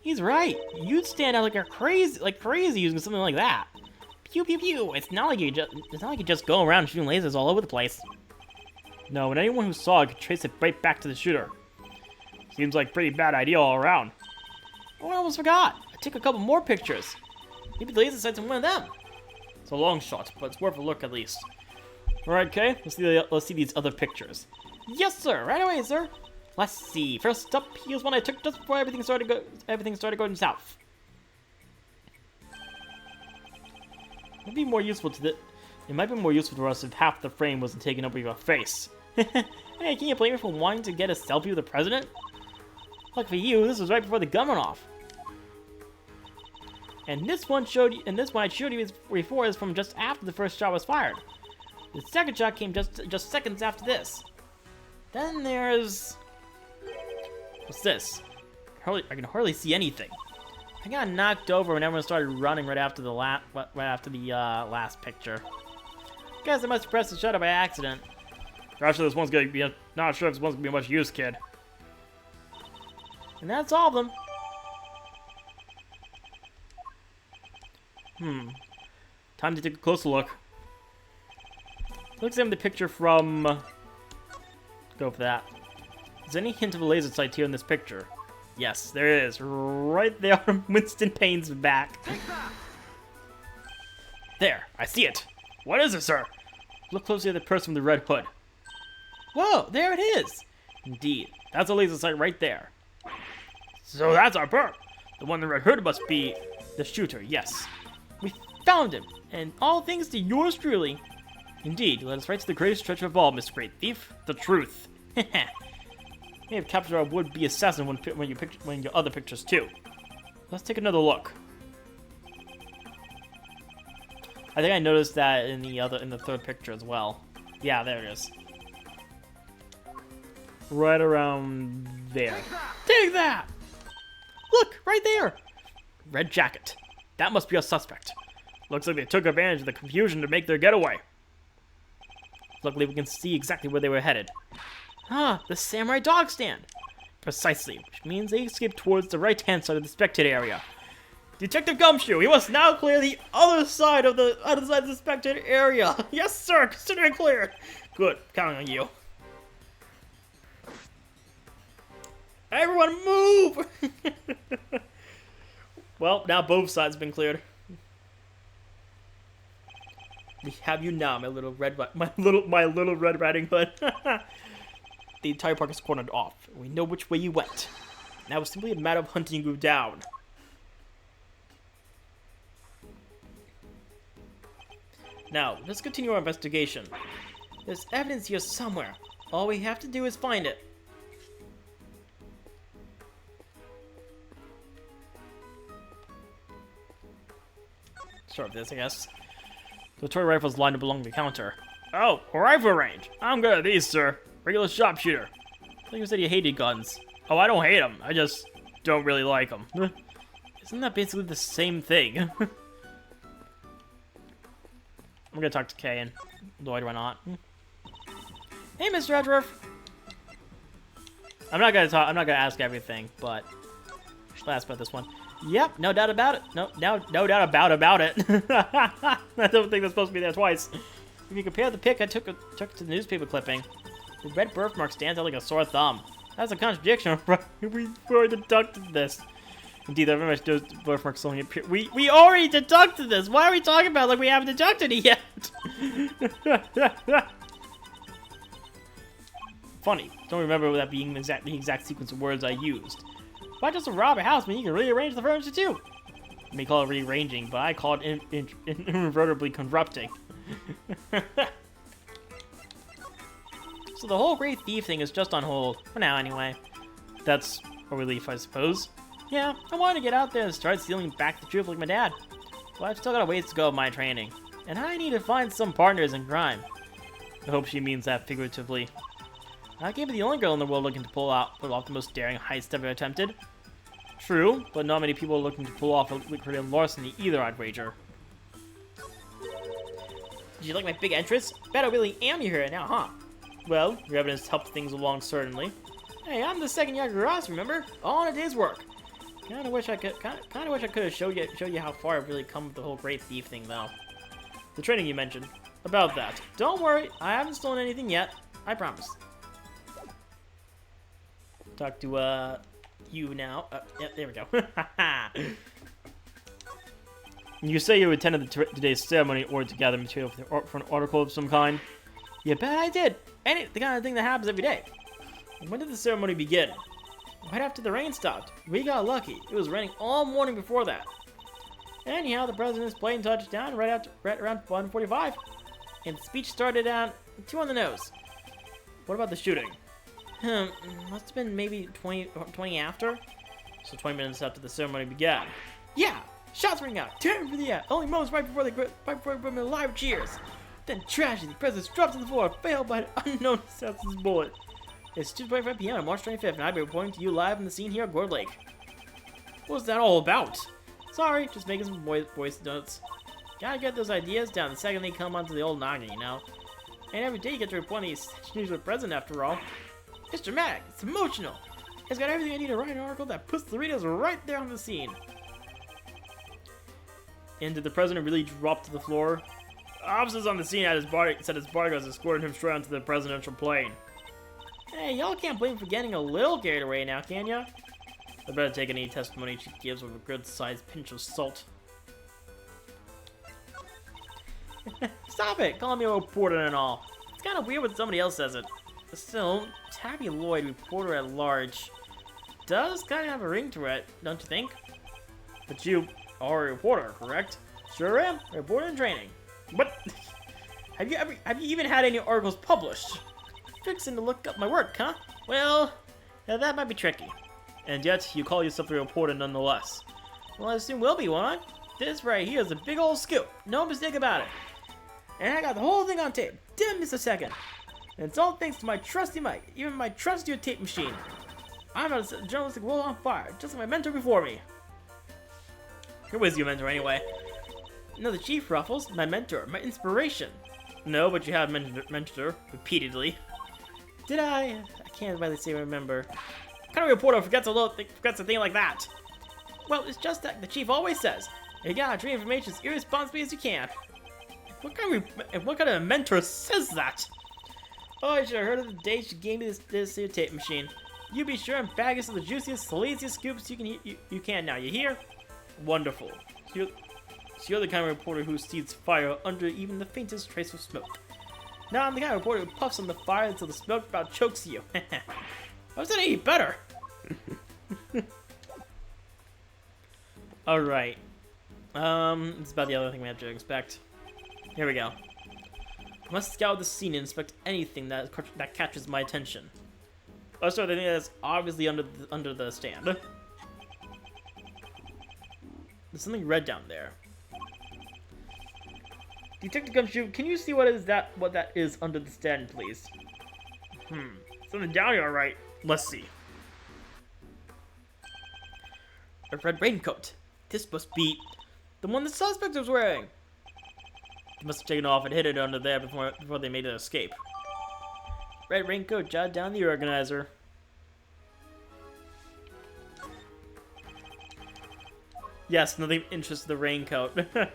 He's right. You'd stand out like crazy using something like that. Pew pew pew. It's not like you just go around shooting lasers all over the place. No, and anyone who saw it could trace it right back to the shooter. Seems like a pretty bad idea all around. Oh, I almost forgot. I took a couple more pictures. Maybe the laser sight's in one of them. It's a long shot, but it's worth a look at least. Alright, Kay. Let's see these other pictures. Yes, sir. Right away, sir. Let's see. First up, here's one I took just before everything started going south. It might be more useful to us if half the frame wasn't taken up with your face. Hey, can you blame me for wanting to get a selfie with the president? Lucky for you, this was right before the gun went off. And this one I showed you before is from just after the first shot was fired. The second shot came just seconds after this. Then there's... What's this? I can hardly see anything. I got knocked over when everyone started running right after the last picture. Guess I must have pressed the shutter by accident. Not sure if this one's gonna be much use, kid. And that's all of them. Time to take a closer look. Let's examine the picture from... Go for that. Is there any hint of a laser sight here in this picture? Yes, there is. Right there on Winston Payne's back. Take that! There, I see it. What is it, sir? Look closely at the person with the red hood. Whoa, there it is. Indeed, that's a laser sight right there. So that's our bird. The one in the red hood must be the shooter, yes. We found him, and all thanks to yours truly. Indeed, you led us right to the greatest treasure of all, Mr. Great Thief, the truth. May have captured our would-be assassin when your other pictures too. Let's take another look. I think I noticed that in the third picture as well. Yeah, there it is. Right around there. Take that! Look, right there! Red jacket. That must be a suspect. Looks like they took advantage of the confusion to make their getaway. Luckily, we can see exactly where they were headed. Ah, the samurai dog stand. Precisely, which means they escaped towards the right-hand side of the spectator area. Detective Gumshoe, he must now clear the other side of the spectator area. Yes, sir. Consider it cleared. Good. Counting on you. Everyone move! Well, now both sides have been cleared. We have you now, my little Red Riding Hood. The entire park is cornered off. We know which way you went. Now it's simply a matter of hunting you down. Now, let's continue our investigation. There's evidence here somewhere. All we have to do is find it. Sure of this, I guess. The toy rifle's lined up along the counter. Oh, a rifle range. I'm good at these, sir. Regular sharpshooter. I think you said you hated guns. Oh, I don't hate them. I just don't really like them. Isn't that basically the same thing? I'm gonna talk to Kay and Lloyd, why not? Hey, Mr. Edgeworth. I'm not gonna ask everything, but I'll ask about this one. Yep, no doubt about it. No doubt about it. I don't think that's supposed to be there twice. If you compare the pic I took to the newspaper clipping, the red birthmark stands out like a sore thumb. That's a contradiction. We already deducted this. Indeed, I very much those birthmarks only appear. We already deducted this. Why are we talking about it like we haven't deducted it yet? Funny. Don't remember that being the exact sequence of words I used. Why just rob a house when you can rearrange the furniture too? You may call it rearranging, but I call it invertibly corrupting. So the whole Great Thief thing is just on hold. For now, anyway. That's a relief, I suppose. Yeah, I want to get out there and start stealing back the truth like my dad. But I've still got a ways to go with my training. And I need to find some partners in crime. I hope she means that figuratively. I can't be the only girl in the world looking to pull off the most daring heist ever attempted. True, but not many people are looking to pull off a lucrative larceny either, I'd wager. Did you like my big entrance? Bet I really am here now, huh? Well, your evidence helped things along, certainly. Hey, I'm the second Yager Ross, remember? All in a day's work. Kinda wish I could have showed you how far I've really come with the whole Great Thief thing, though. The training you mentioned. About that. Don't worry, I haven't stolen anything yet. I promise. Talk to, you now. Yeah, there we go. You say you attended today's ceremony or to gather material for an article of some kind? Yeah, bet I did. And it's the kind of thing that happens every day. When did the ceremony begin? Right after the rain stopped. We got lucky. It was raining all morning before that. Anyhow, the president's plane touched down right around 1:45. And the speech started at 2 on the nose. What about the shooting? Must have been maybe 20 after. So 20 minutes after the ceremony began. Yeah! Shots ring out, tearing through the air, only moments right before the live cheers. Then tragedy, the president dropped to the floor, failed by an unknown assassin's bullet. It's 2:25 p.m. on March 25th, and I'll be reporting to you live on the scene here at Gourd Lake. What was that all about? Sorry, just making some voice notes. Gotta get those ideas down the second they come onto the old noggin, you know? And every day you get to report these news to the president, after all. It's dramatic, it's emotional. It's got everything I need to write an article that puts the readers right there on the scene. And did the president really drop to the floor? Officers on the scene said his bodyguards escorted him straight onto the presidential plane. Hey, y'all can't blame him for getting a little carried away now, can ya? I better take any testimony she gives with a good-sized pinch of salt. Stop it! Call me a reporter and all. It's kind of weird when somebody else says it. But still, Tabby Lloyd, reporter at large, does kind of have a ring to it, don't you think? But you are a reporter, correct? Sure am. Reporter in training. What? Have you even had any articles published? Fixing to look up my work, huh? Well, that might be tricky. And yet, you call yourself a reporter nonetheless. Well, I assume we'll be one. This right here is a big old scoop. No mistake about it. And I got the whole thing on tape. Didn't miss a second. And it's all thanks to my trusty mic, even my trustier tape machine. I'm a journalistic world on fire, just like my mentor before me. Who is your mentor anyway? No, the Chief Ruffles, my mentor, my inspiration. No, but you have mentor repeatedly. Did I? I can't really say remember. What kind of reporter forgets a thing like that? Well, it's just that the Chief always says, you gotta treat information as irresponsibly as you can. What kind of mentor says that? Oh, I should have heard of the day she gave me this here tape machine. You be sure and bag us of the juiciest, salaciest scoops you can now. You hear? Wonderful. So you're the kind of reporter who sees fire under even the faintest trace of smoke. Now I'm the kind of reporter who puffs on the fire until the smoke about chokes you. How's that any better? Alright. It's about the other thing we have to expect. Here we go. I must scour the scene and inspect anything that catches my attention. Also, the thing that's obviously under the stand. There's something red down there. Detective Gumshoe, can you see what that is under the stand, please? Something down here, alright. Let's see. A red raincoat. This must be the one the suspect was wearing. They must have taken it off and hid it under there before they made an escape. Red raincoat, jot down the organizer. Yes, nothing interests the raincoat. The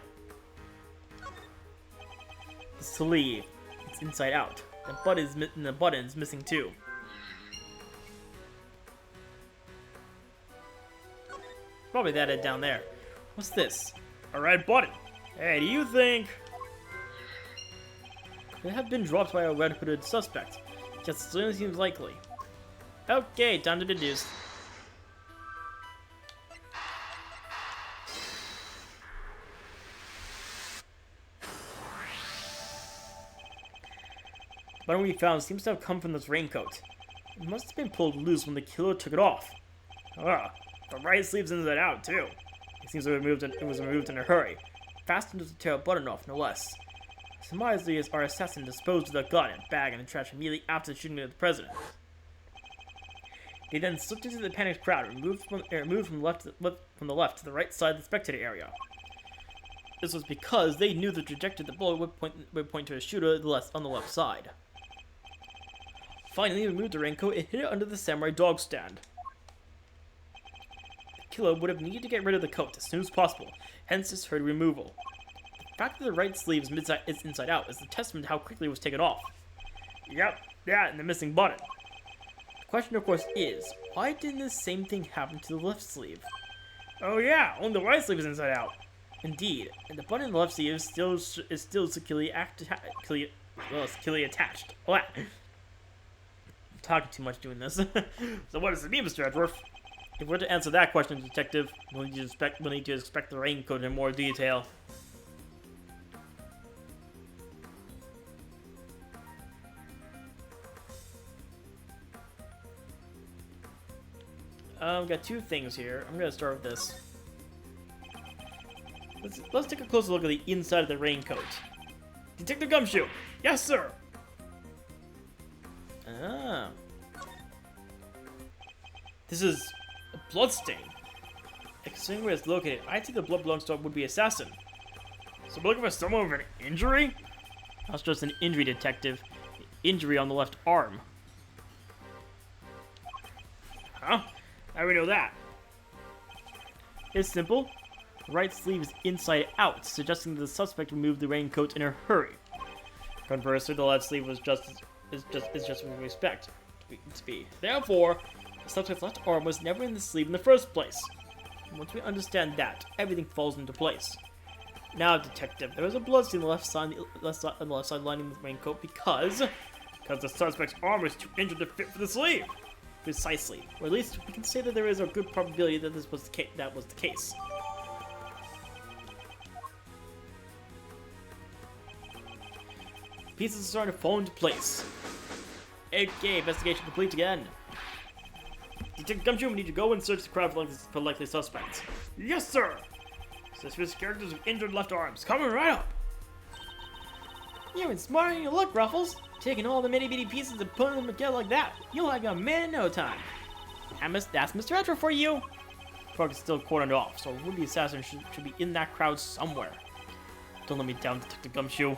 sleeve. It's inside out. The button's missing too. Probably that it down there. What's this? A red button. Hey, do you think they have been dropped by a red-hooded suspect? Just certainly seems likely. Okay, time to deduce. The button we found seems to have come from this raincoat. It must have been pulled loose when the killer took it off. The right sleeve's inside out, too. It seems it was removed in a hurry. Fastened to tear a button off, no less. Surmisingly, our assassin disposed of the gun and bag in the trash immediately after the shooting of the president. They then slipped into the panicked crowd and moved from the left to the right side of the spectator area. This was because they knew the trajectory of the bullet would point to a shooter on the left side. Finally, we removed the raincoat and hid it under the samurai dog stand. The killer would have needed to get rid of the coat as soon as possible, hence this hurried removal. The fact that the right sleeve is inside out is a testament to how quickly it was taken off. Yep, that and the missing button. The question, of course, is, why didn't the same thing happen to the left sleeve? Oh yeah, only the right sleeve is inside out. Indeed, and the button in the left sleeve is still securely attached. What? I'm talking too much doing this. So what does it mean, Mr. Edgeworth? If we're to answer that question, Detective, we'll need to inspect the raincoat in more detail. We've got two things here. I'm gonna start with this. Let's take a closer look at the inside of the raincoat. Detective Gumshoe! Yes, sir! Ah. This is a bloodstain. Considering where it's located, I think the blood belongs to a would-be assassin. So we're looking for someone with an injury? That's just an injury, Detective. Injury on the left arm. Huh? How do we know that? It's simple. The right sleeve is inside out, suggesting that the suspect removed the raincoat in a hurry. Conversely, the left sleeve was just what we expect to be. Therefore, the suspect's left arm was never in the sleeve in the first place. Once we understand that, everything falls into place. Now, detective, there was a blood stain on the left side lining the raincoat because the suspect's arm was too injured to fit for the sleeve. Precisely, or at least we can say that there is a good probability that this was the case. Pieces are starting to fall into place. Okay, investigation complete again. Detective Gumshoe, we need to go and search the crowd for likely suspects. Yes, sir! Suspicious characters with injured left arms, coming right up! You're even smarter than you look, Ruffles! Taking all the itty-bitty pieces and putting them together like that, you'll have a man in no time. That's Mr. Edgeworth for you! Park is still cordoned off, so a would-be assassin should be in that crowd somewhere. Don't let me down, Detective Gumshoe.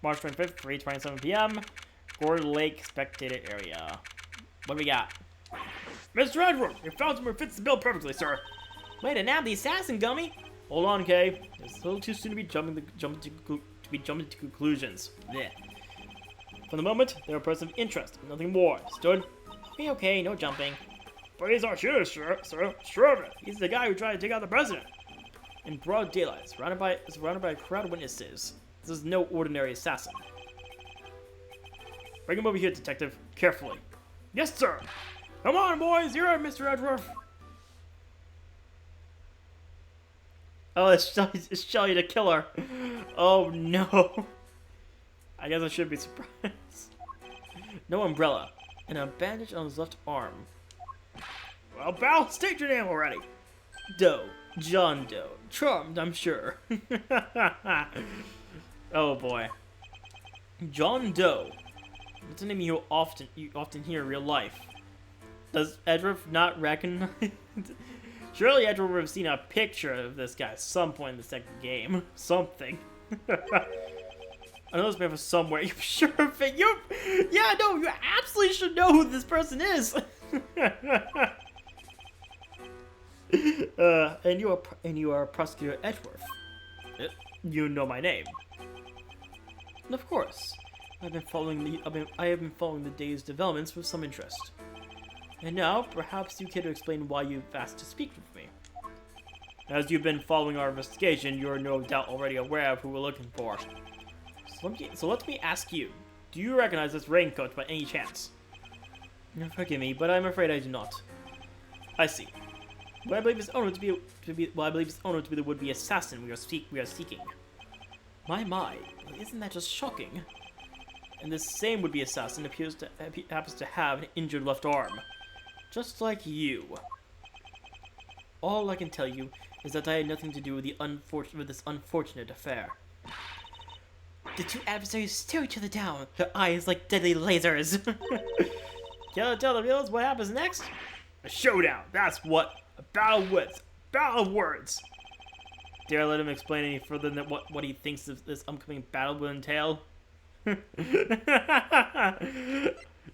March 25th, 3:27 p.m. Gore Lake spectator area. What do we got? Mr. Edgeworth, you found someone who fits the bill perfectly, sir. Way to nab the assassin, Gummy. Hold on, Kay. It's a little too soon to be jumping to conclusions. Blech. For the moment, they're a person of interest, nothing more. Understood? Okay, no jumping. But he's our shooter, sir. Sure. He's the guy who tried to take out the president. In broad daylight, surrounded by a crowd of witnesses. This is no ordinary assassin. Bring him over here, detective. Carefully. Yes, sir. Come on, boys. You're it, Mr. Edgeworth. Oh, it's Shelly the killer. Oh, no. I guess I should be surprised. No umbrella. And a bandage on his left arm. Well, pal, state your name already. Doe. John Doe. Charmed, I'm sure. Oh boy. John Doe. That's a name you often hear in real life. Does Edgeworth not recognize? Surely Edgeworth would have seen a picture of this guy at some point in the second game. Something. I know this man was somewhere. You're sure of it? You absolutely should know who this person is. And you are Prosecutor Edgeworth. You know my name. And of course, I have been following the day's developments with some interest. And now, perhaps you care to explain why you've asked to speak with me. As you've been following our investigation, you are no doubt already aware of who we're looking for. So let me ask you, do you recognize this raincoat by any chance? Forgive me, but I'm afraid I do not. I see. Well, I believe his owner to be the would-be assassin we are seeking. My, isn't that just shocking? And this same would-be assassin happens to have an injured left arm, just like you. All I can tell you is that I had nothing to do with this unfortunate affair. The two adversaries stare each other down, their eyes like deadly lasers. Can I tell the viewers what happens next? A showdown. That's what. A battle of words. Dare I let him explain any further than what he thinks of this upcoming battle will entail?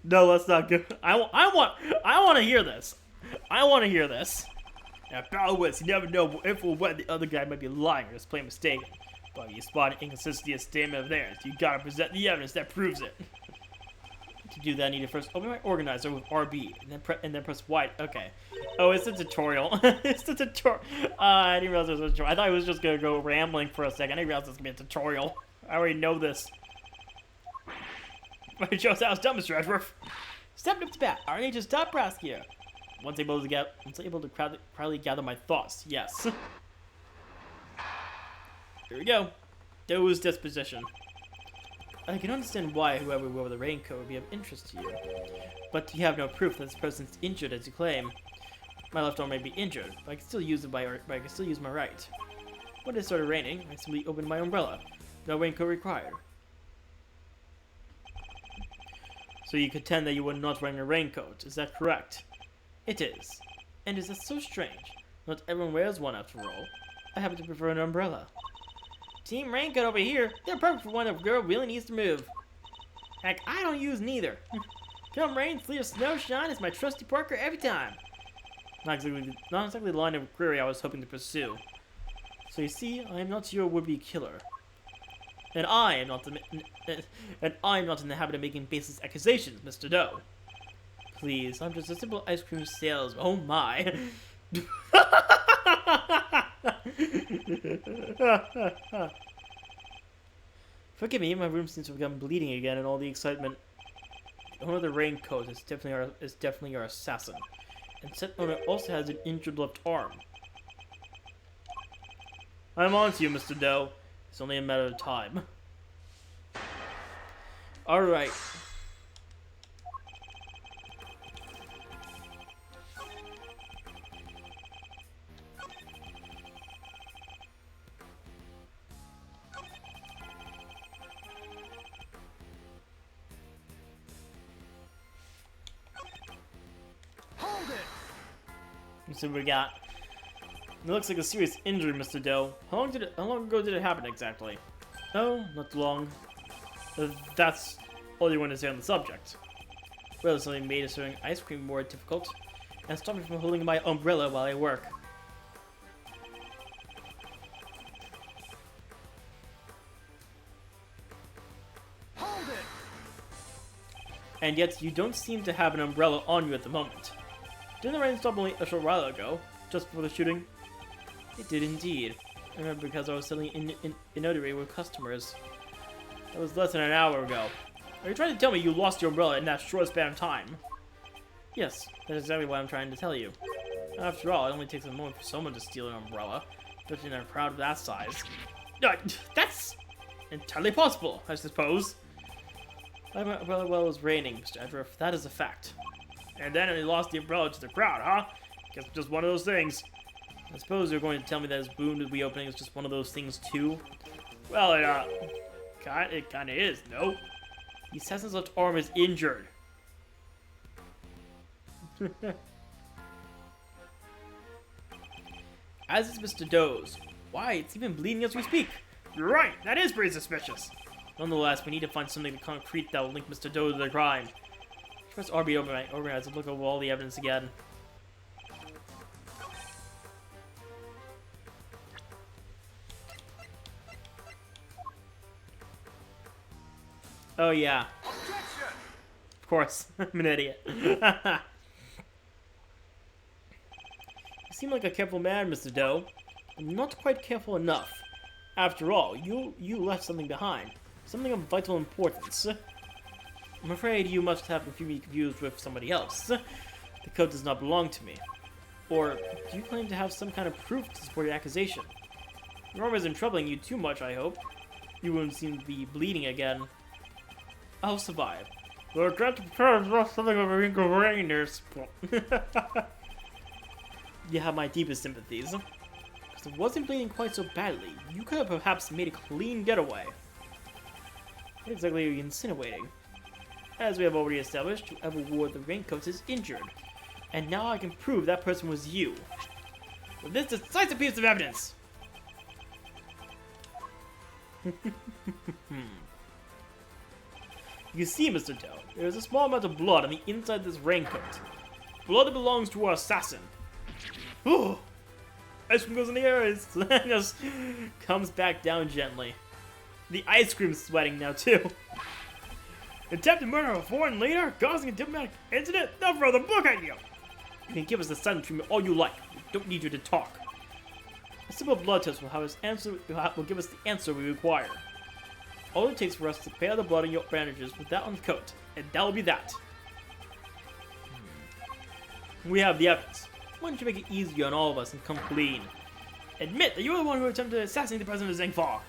No, let's not go. I want to hear this. I want to hear this. Now, battle wits, you never know if or when the other guy might be lying or just plain mistaken. But if you spot an inconsistency in a statement of theirs, you gotta present the evidence that proves it. To do that, I need to first open my organizer with RB, and then press Y. Okay. Oh, it's a tutorial. It's a tutorial. I didn't realize it was a tutorial. I thought I was just gonna go rambling for a second. I didn't realize it was gonna be a tutorial. I already know this. It shows how it's done, Mr. Edgeworth. Step up to bat. I need to stop Prosecutor. Once able to proudly gather my thoughts. Yes. Here we go. Doe's disposition. I can understand why whoever wore the raincoat would be of interest to you, but you have no proof that this person's injured as you claim. My left arm may be injured, but I can still use my right. When it started raining, I simply opened my umbrella. No raincoat required. So you contend that you were not wearing a raincoat, is that correct? It is. And is that so strange? Not everyone wears one after all. I happen to prefer an umbrella. Team Raincoat over here, they're perfect for when a girl really needs to move. Heck, I don't use neither. Come rain, sleet, or snow, shine, it's my trusty Parker every time. Not exactly the line of query I was hoping to pursue. So you see, I am not your would-be killer. And I am not in the habit of making baseless accusations, Mr. Doe. Please, I'm just a simple ice cream salesman. Oh my. Forgive me, my room seems to have begun bleeding again in all the excitement. The owner of the raincoat is definitely our assassin. And said owner also has an injured left arm. I'm on to you, Mr. Doe. It's only a matter of time. Alright. Hold it! Let's see what we got. It looks like a serious injury, Mr. Doe. How long ago did it happen exactly? Oh, not too long. That's all you want to say on the subject. Well, something made serving ice cream more difficult, and stopped me from holding my umbrella while I work. Hold it! And yet, you don't seem to have an umbrella on you at the moment. Didn't the rain stop only a short while ago, just before the shooting? It did indeed. I remember because I was selling in notary with customers. That was less than an hour ago. Are you trying to tell me you lost your umbrella in that short span of time? Yes, that's exactly what I'm trying to tell you. After all, it only takes a moment for someone to steal an umbrella, especially in a crowd of that size. That's entirely possible, I suppose. My umbrella well was raining, Mr. Edgeworth. That is a fact. And then he lost the umbrella to the crowd, huh? Guess it's just one of those things. I suppose you're going to tell me that his wound reopening is just one of those things too? Well, it kinda is, no? The assassin's left arm is injured. As is Mr. Doe's. Why, it's even bleeding as we speak. You're right, that is pretty suspicious. Nonetheless, we need to find something concrete that will link Mr. Doe to the crime. First, RB organize and look over all the evidence again. Oh yeah. Objection! Of course. I'm an idiot. You seem like a careful man, Mr. Doe. Not quite careful enough. After all, you left something behind. Something of vital importance. I'm afraid you must have been confused with somebody else. The coat does not belong to me. Or, do you claim to have some kind of proof to support your accusation? Your arm isn't troubling you too much, I hope. You won't seem to be bleeding again. I'll survive. Well, got to prepare something of a inconvenience. You have my deepest sympathies. Because it wasn't bleeding quite so badly. You could have perhaps made a clean getaway. What exactly are you insinuating? As we have already established, whoever wore the raincoats is injured. And now I can prove that person was you. With this decisive piece of evidence! You see, Mr. Doe, there is a small amount of blood on the inside of this raincoat. Blood that belongs to our assassin. Ooh! Ice cream goes in the air and just comes back down gently. The ice cream's sweating now, too. Attempted murder of a foreign leader, causing a diplomatic incident? They'll throw the book at you! You can give us the silent treatment all you like. We don't need you to talk. A simple blood test will give us the answer we require. All it takes for us to compare the blood on your bandages with that on the coat, and that'll be that. We have the evidence. Why don't you make it easier on all of us and come clean? Admit that you were the one who attempted to assassinate the president of Zengfar.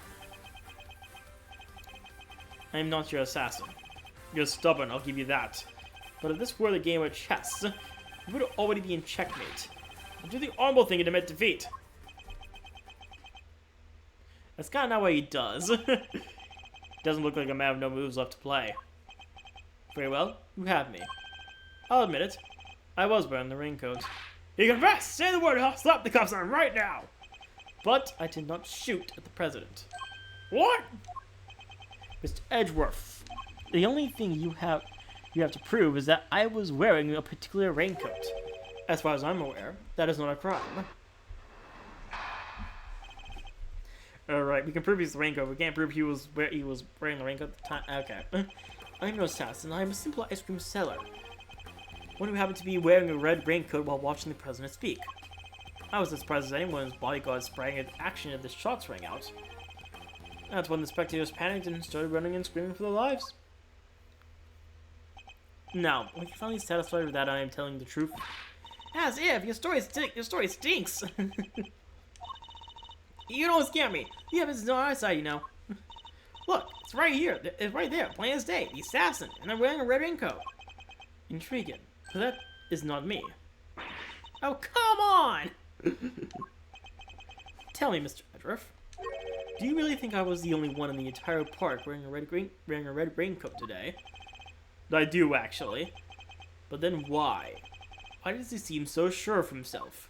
I am not your assassin. You're stubborn, I'll give you that. But if this were the game of chess, you would already be in checkmate. And do the honorable thing and admit defeat. That's kind of not what he does. Doesn't look like a man with no moves left to play. Very well, you have me. I'll admit it. I was wearing the raincoat. You confess! Say the word and I'll slap the cuffs on right now! But I did not shoot at the president. What? Mr. Edgeworth, the only thing you have you have to prove is that I was wearing a particular raincoat. As far as I'm aware, that is not a crime. Alright, we can prove he's the raincoat. We can't prove he was wearing the raincoat at the time. Okay. I'm no assassin. I'm a simple ice cream seller. One who happened to be wearing a red raincoat while watching the president speak. I was as surprised as anyone when his bodyguard sprang into action as the shots rang out. That's when the spectators panicked and started running and screaming for their lives. Now, are you finally satisfied with that I am telling the truth? As if! Your story stinks! You don't scare me! The evidence is on our side, you know. Look, it's right here. It's right there, plain as day. The assassin, and I'm wearing a red raincoat. Intriguing. But that is not me. Oh, come on! Tell me, Mr. Edgeworth. Do you really think I was the only one in the entire park wearing a red raincoat today? I do, actually. But then why? Why does he seem so sure of himself?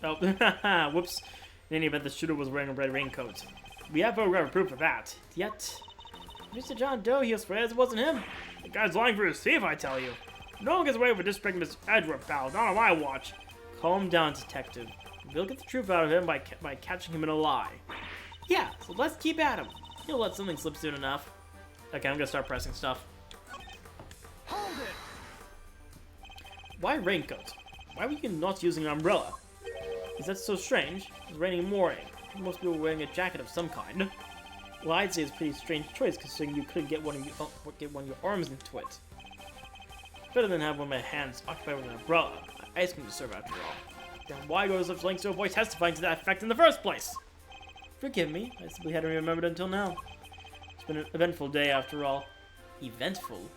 Oh, whoops. In any event, the shooter was wearing a red raincoat. We have photographic proof of that. Yet, Mr. John Doe, he swears it wasn't him. The guy's lying for his teeth, I tell you. No one gets away with disrespecting Mr. Edgeworth, pal. Not on my watch. Calm down, detective. We'll get the truth out of him by catching him in a lie. Yeah, so let's keep at him. He'll let something slip soon enough. Okay, I'm gonna start pressing stuff. Hold it! Why raincoat? Why were you not using an umbrella? Is that so strange? It's raining in morning. Most people are wearing a jacket of some kind. Well, I'd say it's a pretty strange choice considering you couldn't get one of your arms into it. Better than have one of my hands occupied with an umbrella. Ice cream to serve after all. Then why go to such lengths to avoid testifying to that effect in the first place? Forgive me, I simply hadn't remembered until now. It's been an eventful day after all. Eventful?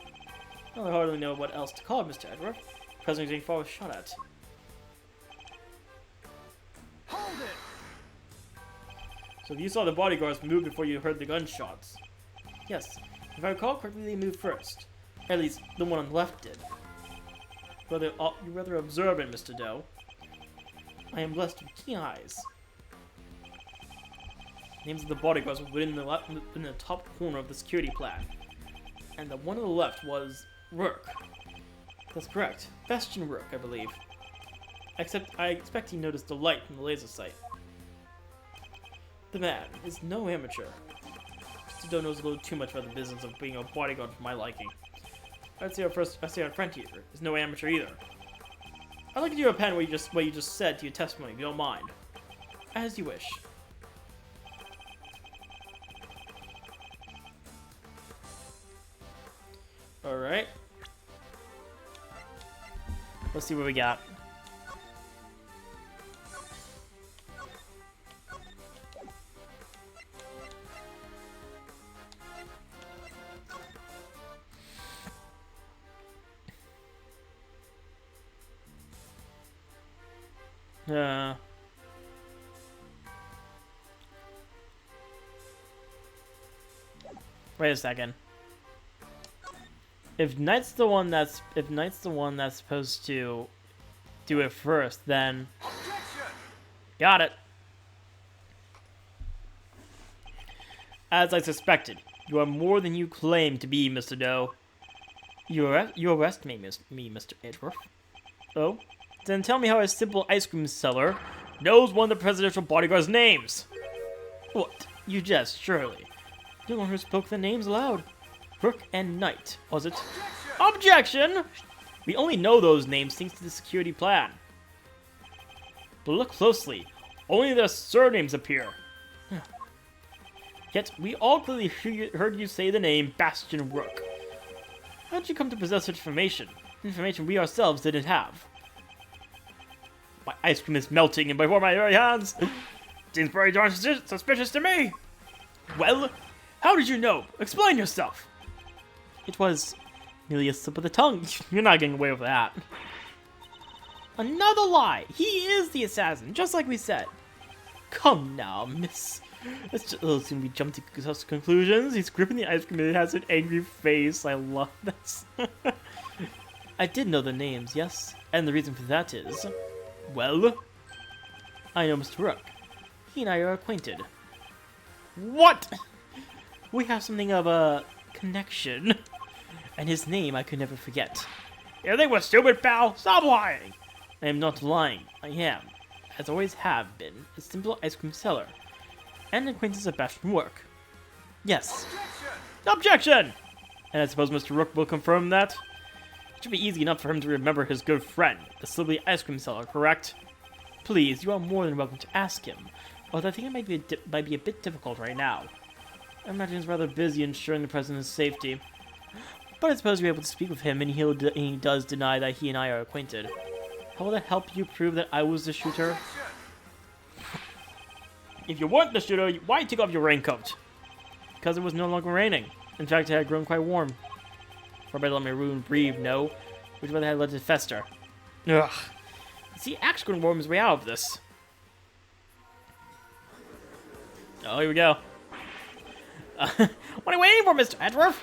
Well, I hardly know what else to call it, Mr. Edgeworth. The president getting far was shot at. Hold it! So if you saw the bodyguards move before you heard the gunshots. Yes, if I recall correctly, they moved first. At least, the one on the left did. You're rather observant, Mr. Doe. I am blessed with keen eyes. Names of the bodyguards were within the top corner of the security plan. And the one on the left was Rourke. That's correct. Bastion Rourke, I believe. Except I expect he noticed the light from the laser sight. The man is no amateur. Mr. Doe knows a little too much about the business of being a bodyguard for my liking. I'd say our friend here is no amateur either. I'd like to do a pen what you just said to your testimony, if you don't mind. As you wish. Alright. Let's see what we got. Wait a second. If Knight's the one that's supposed to do it first, then got it. As I suspected, you are more than you claim to be, Mr. Doe. You arrest me, Mr. Edgeworth. Oh? Then tell me how a simple ice cream seller knows one of the presidential bodyguard's names. What? You jest, surely. You're the one who spoke the names aloud. Rourke and Knight, was it? Objection! We only know those names thanks to the security plan. But look closely. Only their surnames appear. Yet, we all clearly heard you say the name Bastion Rourke. How did you come to possess such information? Information we ourselves didn't have. My ice cream is melting and before my very hands. Seems very darn suspicious to me. Well, how did you know? Explain yourself. It was merely a slip of the tongue. You're not getting away with that. Another lie. He is the assassin, just like we said. Come now, miss. Soon we jump to such conclusions. He's gripping the ice cream and has an angry face. I love this. I did know the names, yes. And the reason for that is... Well... I know Mr. Rook. He and I are acquainted. What? We have something of a connection. And his name I could never forget. You think we're stupid, pal? Stop lying! I am not lying. I am, as always have been, a simple ice cream seller. And an acquaintance of Bastion work. Yes. Objection! And I suppose Mr. Rook will confirm that? It should be easy enough for him to remember his good friend, the silly ice cream seller, correct? Please, you are more than welcome to ask him, although I think it might be a bit difficult right now. I imagine he's rather busy ensuring the president's safety. But I suppose you're able to speak with him, and he does deny that he and I are acquainted. How will that help you prove that I was the shooter? If you weren't the shooter, why take off your raincoat? Because it was no longer raining. In fact, it had grown quite warm. For better let my wound breathe, no. Which rather had let it fester. Ugh. See, actually going to warm his way out of this. Oh, here we go. What are you waiting for, Mr. Edgeworth?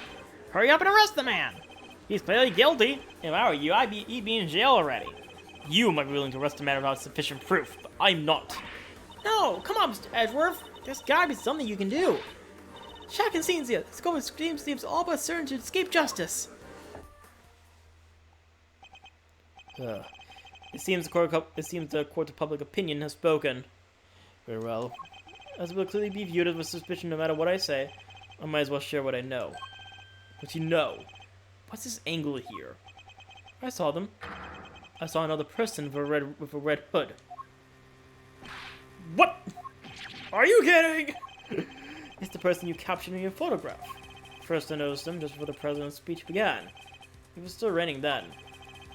Hurry up and arrest the man. He's clearly guilty. If I were you, he'd be in jail already. You might be willing to arrest a man without sufficient proof, but I'm not. No, come on, Mr. Edgeworth. There's gotta be something you can do. Shocking scenes here. This government seems all but certain to escape justice. It seems the court of public opinion has spoken. Very well. As it will clearly be viewed as with suspicion no matter what I say, I might as well share what I know. What you know? What's this angle here? I saw them. I saw another person with a red hood. What? Are you kidding? It's the person you captured in your photograph. First I noticed him just before the president's speech began. It was still raining then.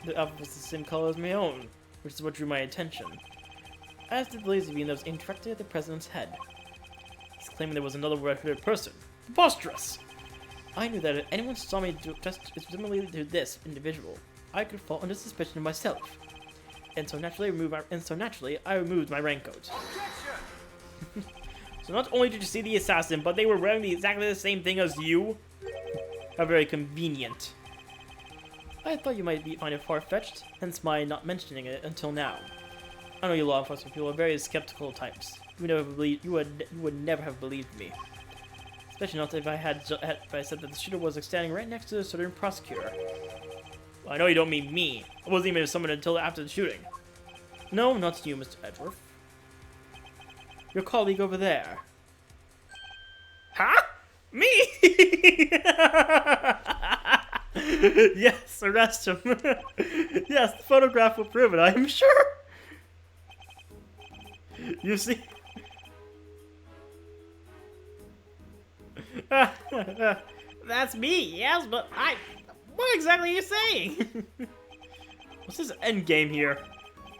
The outfit was the same color as my own, which is what drew my attention. As did the laser beam that was aimed directly at the president's head. He's claiming there was another red-hooded person. Preposterous! I knew that if anyone saw me just similarly to this individual, I could fall under suspicion of myself. And so naturally I removed my raincoat. So not only did you see the assassin, but they were wearing exactly the same thing as you? How very convenient. I thought you might find it far-fetched, hence my not mentioning it until now. I know you law enforcement people are very skeptical types. You would never have believed me. Especially not if I said that the shooter was standing right next to the certain prosecutor. Well, I know you don't mean me. I wasn't even summoned until after the shooting. No, not you, Mr. Edgeworth. Your colleague over there. Huh? Me? Yes, arrest him. Yes, the photograph will prove it, I am sure. You see? That's me, yes, but what exactly are you saying? What's this end game here?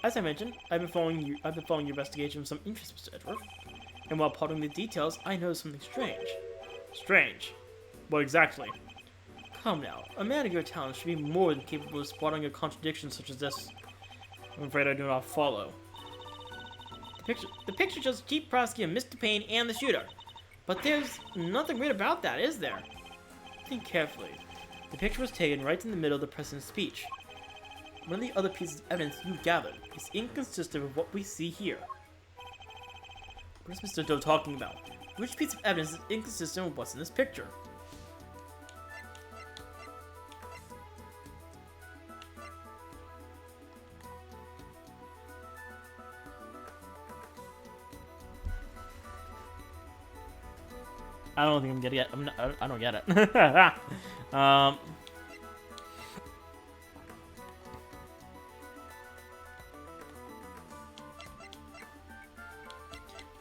As I mentioned, I've been following your investigation with some interest, Mr. Edgeworth. And while pondering the details, I noticed something strange. Strange? What exactly? Come now, a man of your talent should be more than capable of spotting a contradiction such as this. I'm afraid I do not follow. The picture shows Chief Prosecutor Mr. Payne and the shooter. But there's nothing weird about that, is there? Think carefully. The picture was taken right in the middle of the president's speech. One of the other pieces of evidence you gathered is inconsistent with what we see here. What is Mr. Doe talking about? Which piece of evidence is inconsistent with what's in this picture? I don't think I'm gonna get it. I don't get it.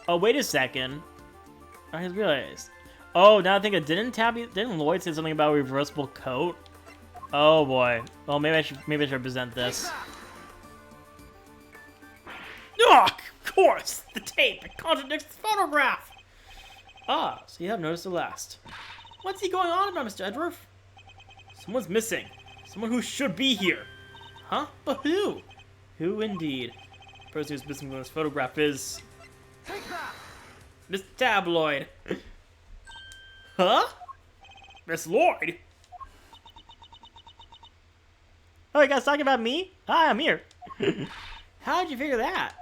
Oh, wait a second. I just realized. Oh, now I think it didn't Lloyd say something about a reversible coat? Oh boy. Well, maybe I should present this. Ugh, of course, the tape. It contradicts the photograph. Ah, so you have noticed the last. What's he going on about, Mr. Edgeworth? Someone's missing. Someone who should be here. Huh? But who? Who indeed? The person who's missing from this photograph is... Take that! Miss Tabloid. Huh? Miss Lloyd? Oh, you guys talking about me? Hi, I'm here. How'd you figure that?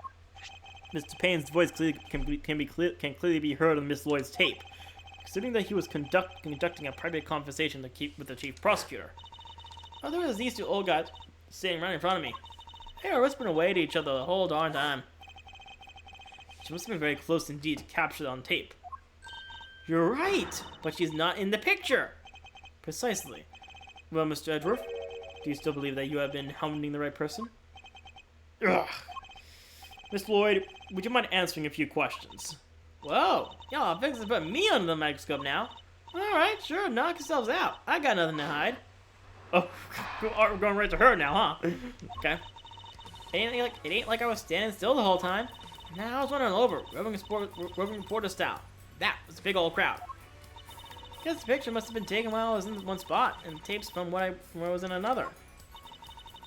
Mr. Payne's voice can clearly be heard on Miss Lloyd's tape, considering that he was conducting a private conversation with the chief prosecutor. Oh, there was these two old guys sitting right in front of me. They were whispering away to each other the whole darn time. She must have been very close indeed to capture it on tape. You're right, but she's not in the picture. Precisely. Well, Mr. Edgeworth, do you still believe that you have been hounding the right person? Ugh. Miss Lloyd, would you mind answering a few questions? Whoa, y'all fix to put me under the microscope now. Alright, sure, knock yourselves out. I got nothing to hide. Oh, we're going right to her now, huh? Okay. It ain't like I was standing still the whole time. Now I was wandering over, roving reporter style. That was a big old crowd. Guess the picture must have been taken while I was in one spot, and tapes from where I was in another.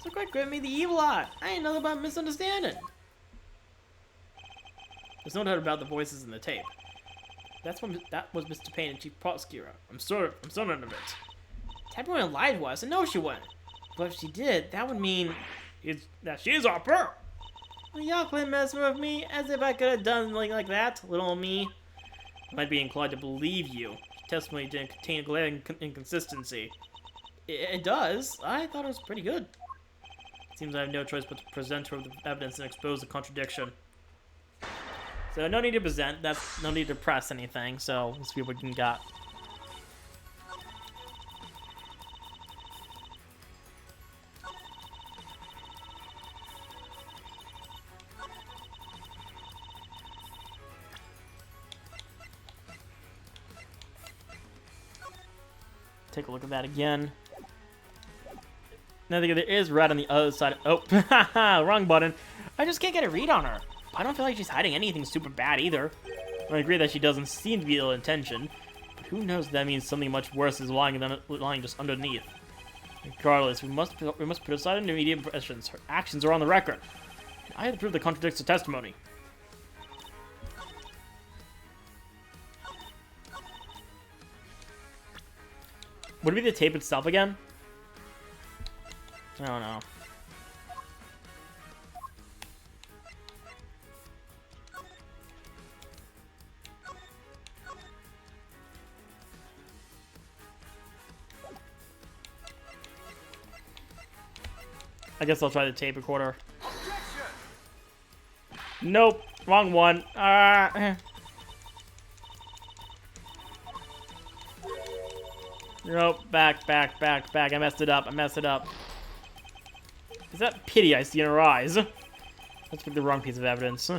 So quite good me the evil eye. I ain't nothing about misunderstanding. There's no doubt about the voices in the tape. That was Mr. Payne and Chief Prosecutor. I'm certain of it. Tabloid lied to us, and no she wouldn't. But if she did, that would mean that she's our pearl. Well, y'all quit messing with me as if I could have done something like that, little me. I might be inclined to believe you. Your testimony didn't contain a glaring inconsistency. It does. I thought it was pretty good. Seems I have no choice but to present her with the evidence and expose the contradiction. So no need to present. That's no need to press anything. So let's see what we can got. Take a look at that again. Now there is red on the other side. Oh, wrong button. I just can't get a read on her. I don't feel like she's hiding anything super bad either. I agree that she doesn't seem to be ill-intentioned, but who knows if that means something much worse is lying just underneath. Regardless, we must put aside any immediate impressions. Her actions are on the record. I have the proof that contradicts her testimony. Would it be the tape itself again? I don't know. I guess I'll try the tape recorder. Nope, wrong one. Nope, back. I messed it up. Is that pity I see in her eyes? Let's pick the wrong piece of evidence.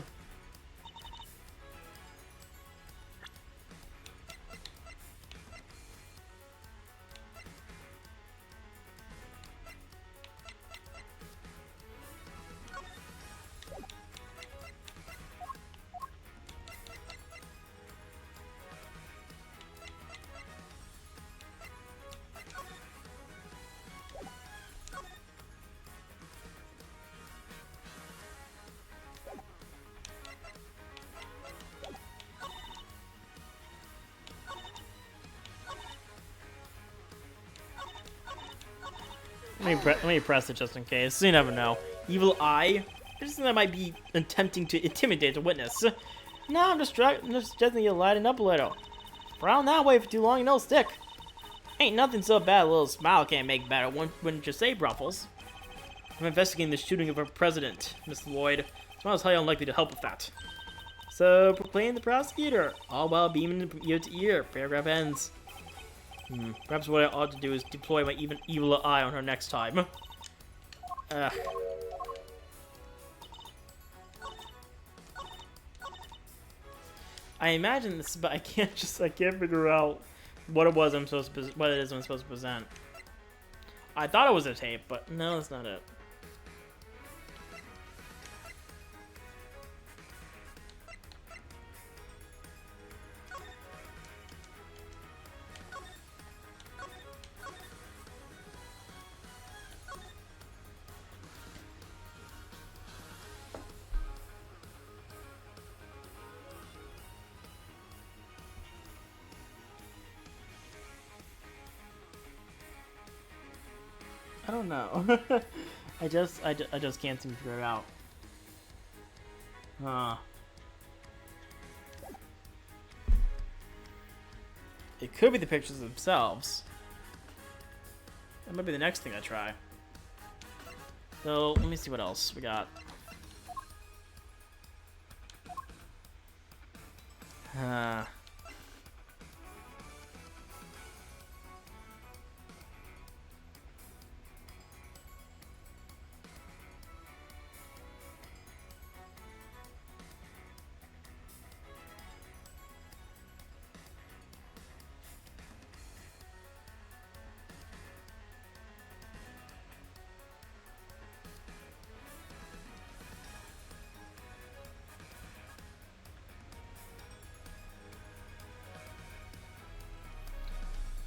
Let me press it just in case. You never know. Evil eye? I just think I might be attempting to intimidate a witness. No, I'm just suggesting you lighten up a little. Frown that way for too long and it'll stick. Ain't nothing so bad a little smile can't make better, wouldn't you say, Bruffles? I'm investigating the shooting of our president, Miss Lloyd. So I was highly unlikely to help with that. So, proclaim the prosecutor. All while beaming from ear to ear. Paragraph ends. Perhaps what I ought to do is deploy my evil eye on her next time. I imagine this, but I can't figure out what it is I'm supposed to present. I thought it was a tape, but no, that's not it. don't know. I just can't seem to figure it out. Huh. It could be the pictures themselves. That might be the next thing I try. So, let me see what else we got.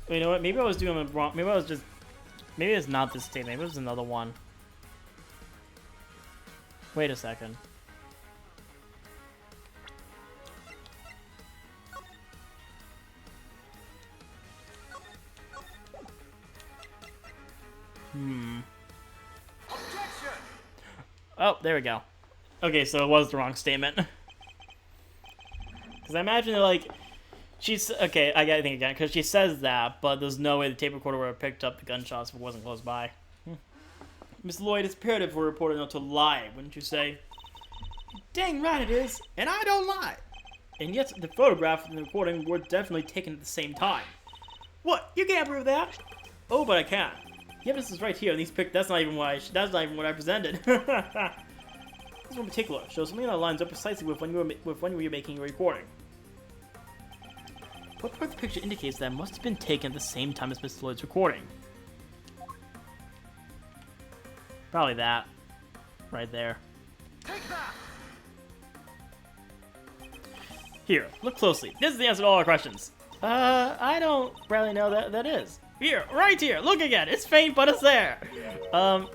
You know what? Maybe I was doing it wrong. Maybe I was just... Maybe it's not this state. Maybe it was another one. Wait a second. Oh, there we go. Okay, so it was the wrong statement. Because I imagine, like... She's okay. I gotta think again because she says that, but there's no way the tape recorder would have picked up the gunshots if it wasn't close by. Miss Lloyd, it's imperative for a reporter not to lie, wouldn't you say? Dang right it is, and I don't lie. And yet the photograph and the recording were definitely taken at the same time. What? You can't prove that? Oh, but I can. The evidence is right here. These that's not even what that's not even what I presented. This one in particular shows something that lines up precisely with when you were making your recording. What part of the picture indicates that it must have been taken at the same time as Mr. Lloyd's recording? Probably that. Right there. Take that. Here, look closely. This is the answer to all our questions. I don't really know that is. Here, right here, look again. It's faint, but it's there.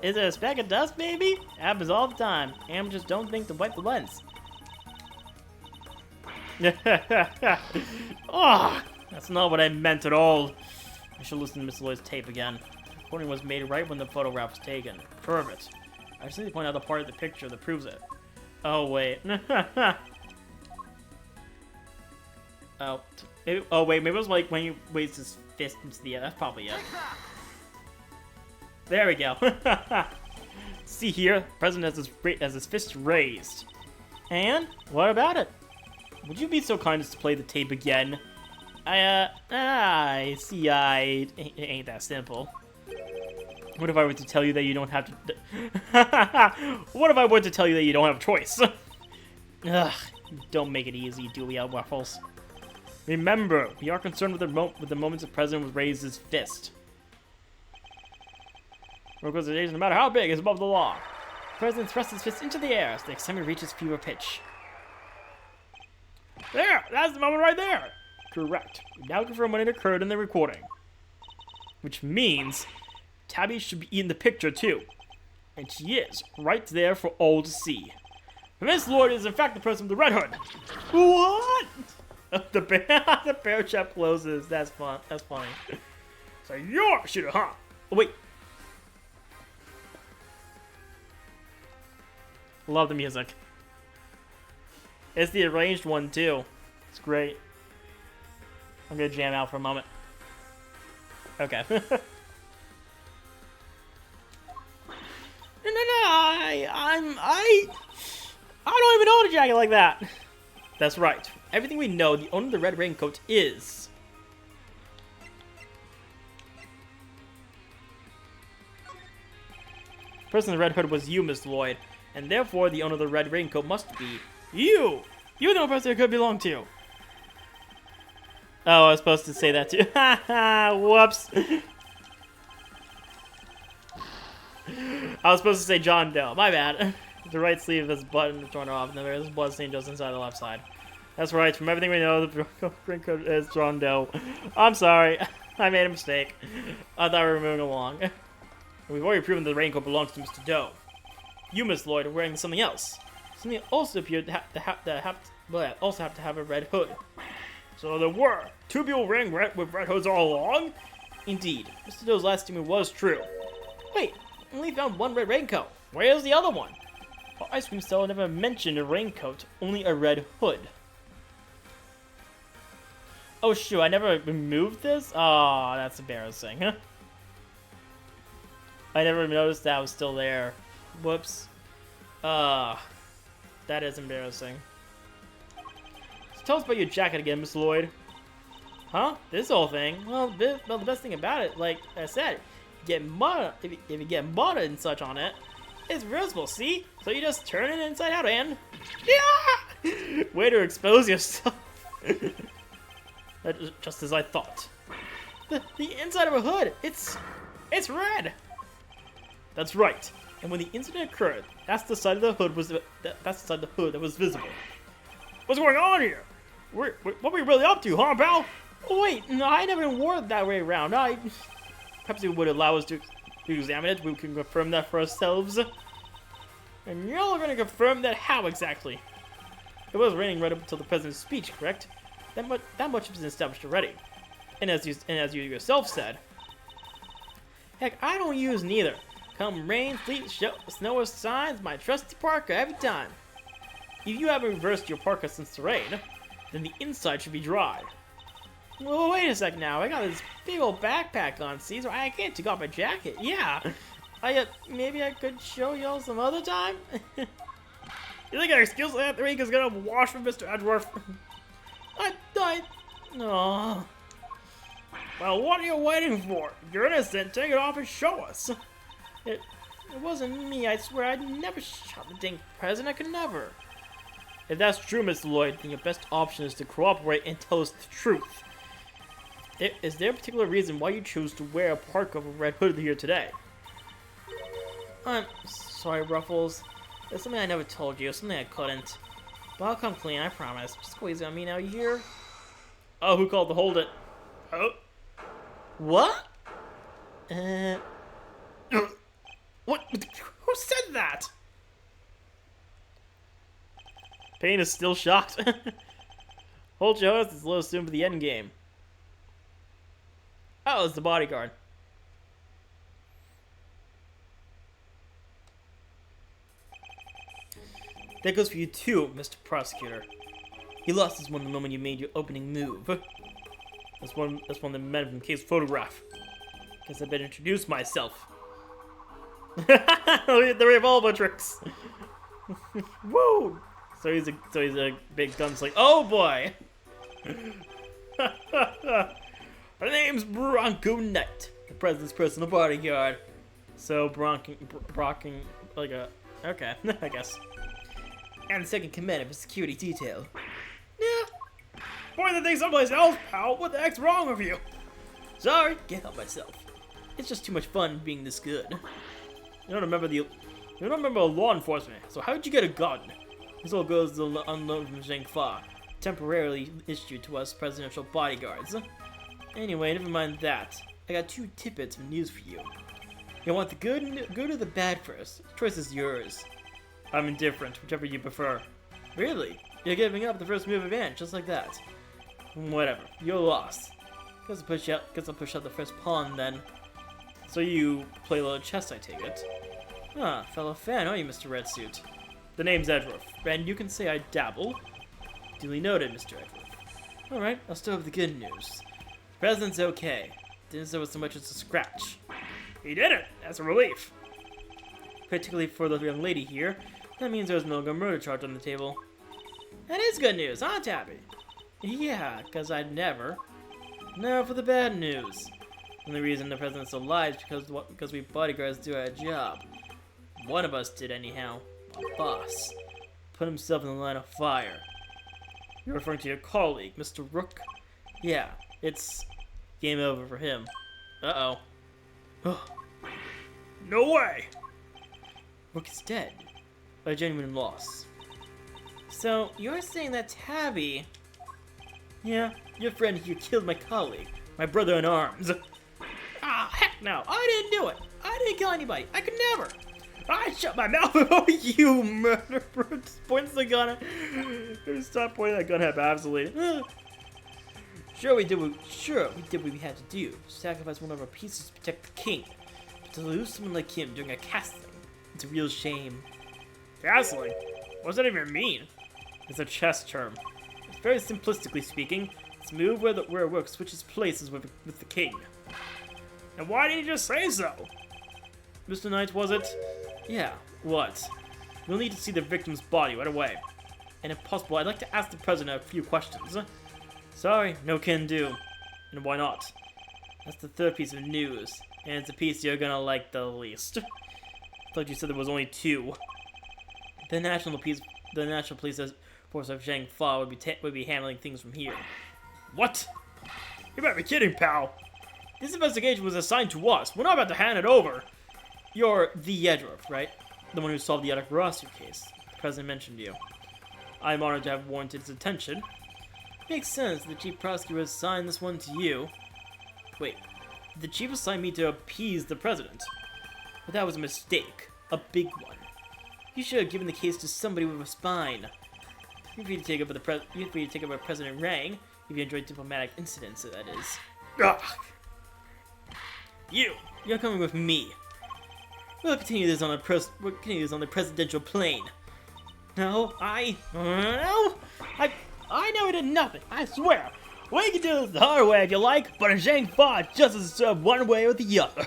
Is it a speck of dust, maybe? Happens all the time. Amateurs don't think to wipe the lens. Oh, that's not what I meant at all. I should listen to Miss Lloyd's tape again. The recording was made right when the photograph was taken. Perfect. I just need to point out the part of the picture that proves it. Oh, wait. Oh. Maybe, oh, wait. Maybe it was like when he raised his fist into the air. That's probably it. There we go. See here? The president has his fist raised. And? What about it? Would you be so kind as to play the tape again? I see, it ain't that simple. What if I were to tell you that you don't have to... What if I were to tell you that you don't have a choice? Ugh, don't make it easy, Julia Waffles. Remember, we are concerned with the moments the president would raise his fist. Representation, no matter how big, is above the law. The president thrusts his fist into the air as the next time he reaches fever pitch. There! That's the moment right there! Correct. We now confirm when it occurred in the recording. Which means Tabby should be in the picture too. And she is, right there for all to see. Miss Lloyd is in fact the person with the red hood. What? The bear trap closes. That's fun. That's funny. So you're a shooter, huh? Oh, wait. Love the music. It's the arranged one, too. It's great. I'm gonna jam out for a moment. Okay. No, I don't even own a jacket like that. That's right. Everything we know, the owner of the red raincoat is... The person in the red hood was you, Miss Lloyd. And therefore, the owner of the red raincoat must be... You! You're the only person it could belong to. Oh, I was supposed to say that too. Haha, whoops. I was supposed to say John Doe. My bad. The right sleeve is button torn off, and there is blood stain just inside the left side. That's right. From everything we know, the raincoat is John Doe. I'm sorry. I made a mistake. I thought we were moving along. We've already proven the raincoat belongs to Mr. Doe. You, Miss Lloyd, are wearing something else. Something also appeared to have to have a red hood. So there were two people wearing with red hoods all along? Indeed. Mr. Doe's last statement was true. Wait, only found one red raincoat. Where's the other one? The ice cream seller never mentioned a raincoat, only a red hood. Oh shoot, I never removed this? Aw, that's embarrassing. I never noticed that was still there. Whoops. That is embarrassing. So tell us about your jacket again, Miss Lloyd. Huh? This whole thing? Well, the best thing about it, like I said, get mud. If you get mud and such on it, it's reversible. See? So you just turn it inside out and yeah! Way to expose yourself. That's just as I thought. The inside of a hood, it's red. That's right. And when the incident occurred, that's the side of the hood that was visible. What's going on here? What were we really up to, huh, pal? Oh wait, no, I never wore it that way around. Perhaps it would allow us to examine it. We can confirm that for ourselves. And you're all gonna confirm that how exactly? It was raining right up until the president's speech, correct? That much has been established already. And as you yourself said, heck, I don't use neither. Come rain, sleet, snow, or signs, my trusty parka every time. If you haven't reversed your parka since the rain, then the inside should be dry. Well, wait a sec now. I got this big old backpack on, see, so I can't take off my jacket. Yeah. Maybe I could show y'all some other time? You think our excuse that the rain is gonna wash from Mr. Edgeworth? No. Well, what are you waiting for? You're innocent. Take it off and show us. It wasn't me. I swear I'd never shot the dang president. I could never. If that's true, Mr. Lloyd, then your best option is to cooperate and tell us the truth. Is there a particular reason why you chose to wear a parka with a red hood here today? I'm sorry, Ruffles. There's something I never told you, something I couldn't. But I'll come clean, I promise. Just go easy on me now, you hear? Oh, who called to hold it? Oh. What? What? Who said that? Payne is still shocked. Hold your horses, low soon for the end game. Oh, it's the bodyguard. That goes for you too, Mr. Prosecutor. He lost his one the moment you made your opening move. That's one of the men from Kay's photograph. Guess I better introduce myself. The revolver tricks. Woo! So he's a big gunslinger. Oh boy! My name's Bronco Knight, the president's personal bodyguard. So Bronking like a okay, I guess. And the second command of a security detail. Yeah. Point the thing someplace else, pal. What the heck's wrong with you? Sorry, can't help myself. It's just too much fun being this good. You don't remember law enforcement, so how'd you get a gun? This all goes to the unknown from Zhang temporarily issued to us presidential bodyguards. Anyway, never mind that. I got two tidbits of news for you. You want the good or the bad first? The choice is yours. I'm indifferent, whichever you prefer. Really? You're giving up the first move advantage, just like that. Whatever, you're lost. Guess I'll push out the first pawn then. So you play a little chess, I take it. Ah, fellow fan, aren't you, Mr. Red Suit? The name's Edgeworth, and you can say I dabble. Duly noted, Mr. Edgeworth. Alright, I'll start with the good news. The president's okay. Didn't so much as a scratch. He did it! That's a relief. Particularly for the young lady here, that means there's no murder charge on the table. That is good news, huh, Tabby? Yeah, because I'd never. Now for the bad news. The only reason the president's alive is because we bodyguards do our job. One of us did anyhow. Our boss. Put himself in the line of fire. You're referring to your colleague, Mr. Rook? Yeah, it's game over for him. Uh-oh. No way! Rook is dead. A genuine loss. So, you're saying that Tabby... Yeah, your friend here killed my colleague, my brother in arms. Ah, heck no, I didn't do it. I didn't kill anybody. I could never. I shut my mouth. Oh, you murderer. Points the gun. Stop pointing that gun haphazardly. Sure, we did what we had to do. Sacrifice one of our pieces to protect the king. But To lose someone like him during a castling, it's a real shame. Castling? What does that even mean? It's a chess term. It's very simplistically speaking, it's a move where a rook switches places with the king. And why didn't you just say so? Mr. Knight, was it? Yeah, what? We'll need to see the victim's body right away. And if possible, I'd like to ask the president a few questions. Sorry, no can do. And why not? That's the third piece of news, and it's a piece you're gonna like the least. I thought you said there was only two. The National Police Force of Zhang would be handling things from here. What? You better be kidding, pal. This investigation was assigned to us. We're not about to hand it over. You're the Edgeworth, right? The one who solved the Attic Roster case. The president mentioned you. I'm honored to have warranted his attention. Makes sense the chief prosecutor assigned this one to you. Wait, the chief assigned me to appease the president. But that was a mistake. A big one. You should have given the case to somebody with a spine. You're free to take over President Rang if you enjoyed diplomatic incidents, that is. Ugh. You're coming with me. We'll continue this on the presidential plane. No, I never did nothing. I swear. We can do this the hard way if you like, but in Zhang Fa, justice is served one way or the other.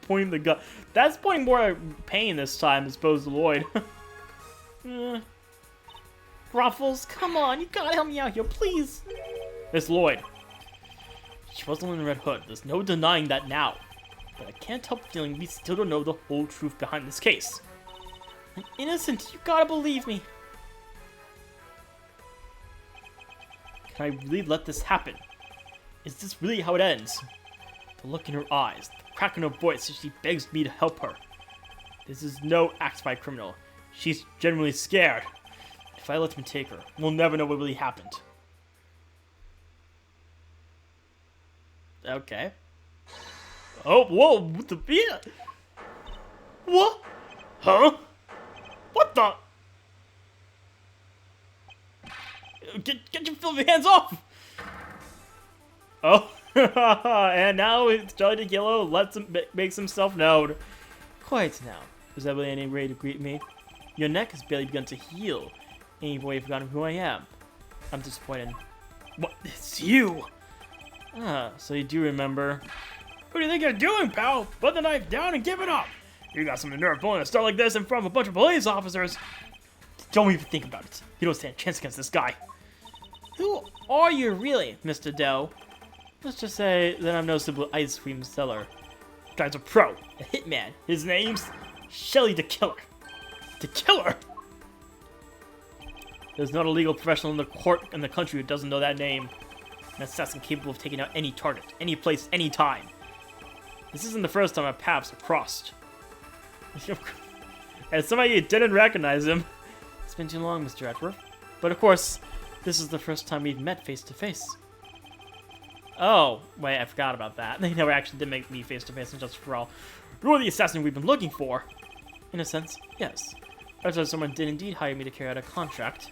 Pointing the gun. That's pointing more at Pain this time as opposed to Lloyd. Ruffles, come on, you gotta help me out here, please. Miss Lloyd. She wasn't in the Red Hood. There's no denying that now. But I can't help feeling we still don't know the whole truth behind this case. I'm innocent. You gotta believe me. Can I really let this happen? Is this really how it ends? The look in her eyes, the crack in her voice as she begs me to help her. This is no act by a criminal. She's genuinely scared. If I let him take her, we'll never know what really happened. Okay. Oh, whoa, what the... Yeah. What? Huh? What the... Get your filthy hands off! Oh, and now Charlie DeGillo makes himself known. Quiet now. Was that really any way to greet me? Your neck has barely begun to heal. And you've already forgotten who I am. I'm disappointed. What? It's you! Ah, so you do remember. What do you think you're doing, pal? Put the knife down and give it up. You got some nerve pulling a stunt like this in front of a bunch of police officers. Don't even think about it. You don't stand a chance against this guy. Who are you really, Mr. Doe? Let's just say that I'm no simple ice cream seller. Guy's a pro. A hitman. His name's Shelly the Killer. The Killer? There's not a legal professional in the country who doesn't know that name. An assassin capable of taking out any target, any place, any time. This isn't the first time our paths have crossed. And somebody didn't recognize him. It's been too long, Mr. Edgeworth. But of course, this is the first time we've met face to face. Oh, wait, I forgot about that. They never actually did make me face to face, and just for all. You're the assassin we've been looking for. In a sense, yes. Also, someone did indeed hire me to carry out a contract,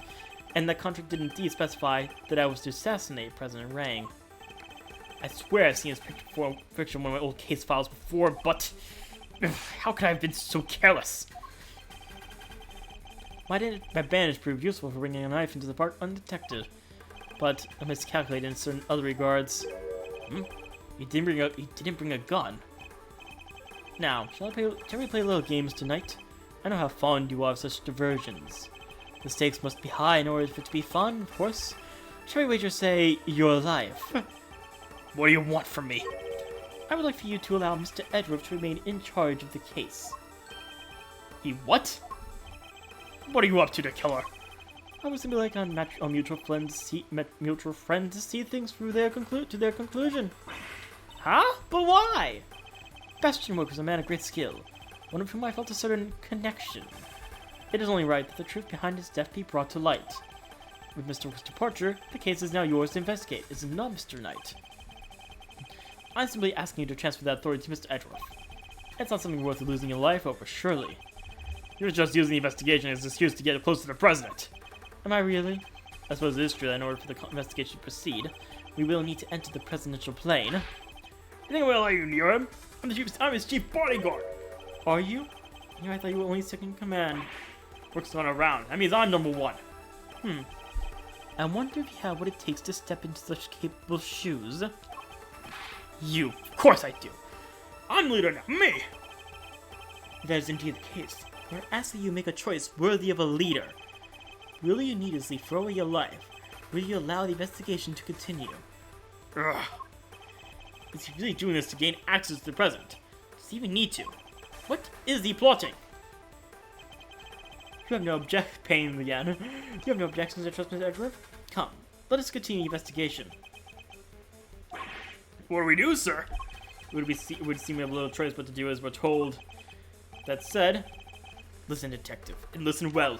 and that contract did indeed specify that I was to assassinate President Rang. I swear I've seen his picture in one of my old case files before, but how could I have been so careless? My bandage proved useful for bringing a knife into the park undetected, but I miscalculated in certain other regards. He didn't bring a gun. Now, shall we play little games tonight? I know how fond you are of such diversions. The stakes must be high in order for it to be fun, of course. Shall we wager, say, your life? What do you want from me? I would like for you to allow Mr. Edgeworth to remain in charge of the case. He what? What are you up to, the killer? I would simply like a mutual friend to see things through to their conclusion. Huh? But why? Bastion Wook was a man of great skill, one of whom I felt a certain connection. It is only right that the truth behind his death be brought to light. With Mr. Wook's departure, the case is now yours to investigate, is it not, Mr. Knight? I'm simply asking you to transfer that authority to Mr. Edgeworth. It's not something worth losing your life over, surely. You're just using the investigation as an excuse to get close to the president. Am I really? I suppose it is true that in order for the investigation to proceed, we will need to enter the presidential plane. You think I'm gonna let you near him? I'm his chief bodyguard. Are you? Yeah, I thought you were only second in command. Rook's not around. That means I'm number 1. I wonder if you have what it takes to step into such capable shoes. You. Of course I do. I'm leader now. Me. If that is indeed the case, we're asking you to make a choice worthy of a leader. Will you needlessly throw away your life? Will you allow the investigation to continue? Ugh. Is he really doing this to gain access to the president? Does he even need to? What is he plotting? You have no pain again. You have no objections to trust Mr. Edgeworth? Come, let us continue the investigation. What do we do, sir? It would seem we have little choice but to do as we're told. That said, listen, detective, and listen well.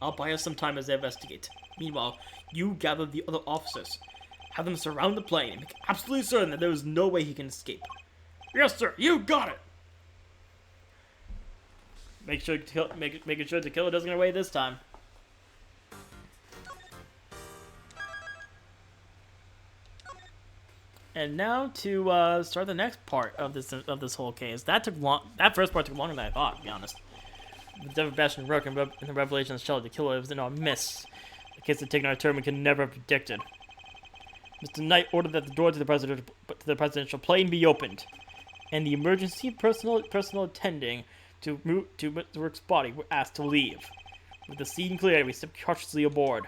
I'll buy us some time as they investigate. Meanwhile, you gather the other officers. Have them surround the plane and make absolutely certain that there is no way he can escape. Yes, sir. You got it. Making sure the killer doesn't get away this time. And now to start the next part of this whole case. That first part took longer than I thought, to be honest. The death of Bastion Rook and the revelation of Shelley the killer was in our midst. The case had taken our turn we could never have predicted. Mr. Knight ordered that the door to the presidential plane be opened, and the emergency personnel attending to Mr. Rook's body were asked to leave. With the scene cleared, we stepped cautiously aboard.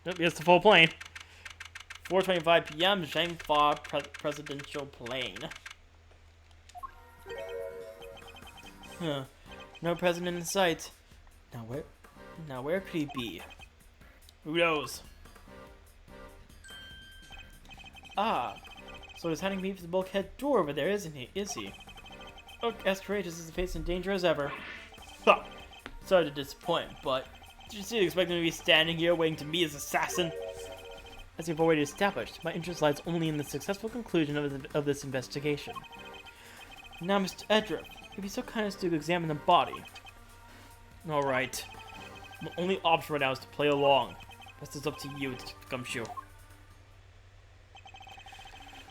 Nope, here's the full plane. 4:25 p.m. Zhangfa presidential plane. Huh. No president in sight. Now where could he be? Who knows? Ah, so he's heading me for the bulkhead door over there, isn't he? Is he? Look, as courageous as the face in danger as ever. Ha! Sorry to disappoint, but did you still expect him to be standing here waiting to meet his assassin? As you've already established, my interest lies only in the successful conclusion of this investigation. Now, Mr. Edgeworth, if you're so kind as to examine the body. Alright. The only option right now is to play along. Rest is up to you, Gumshoe.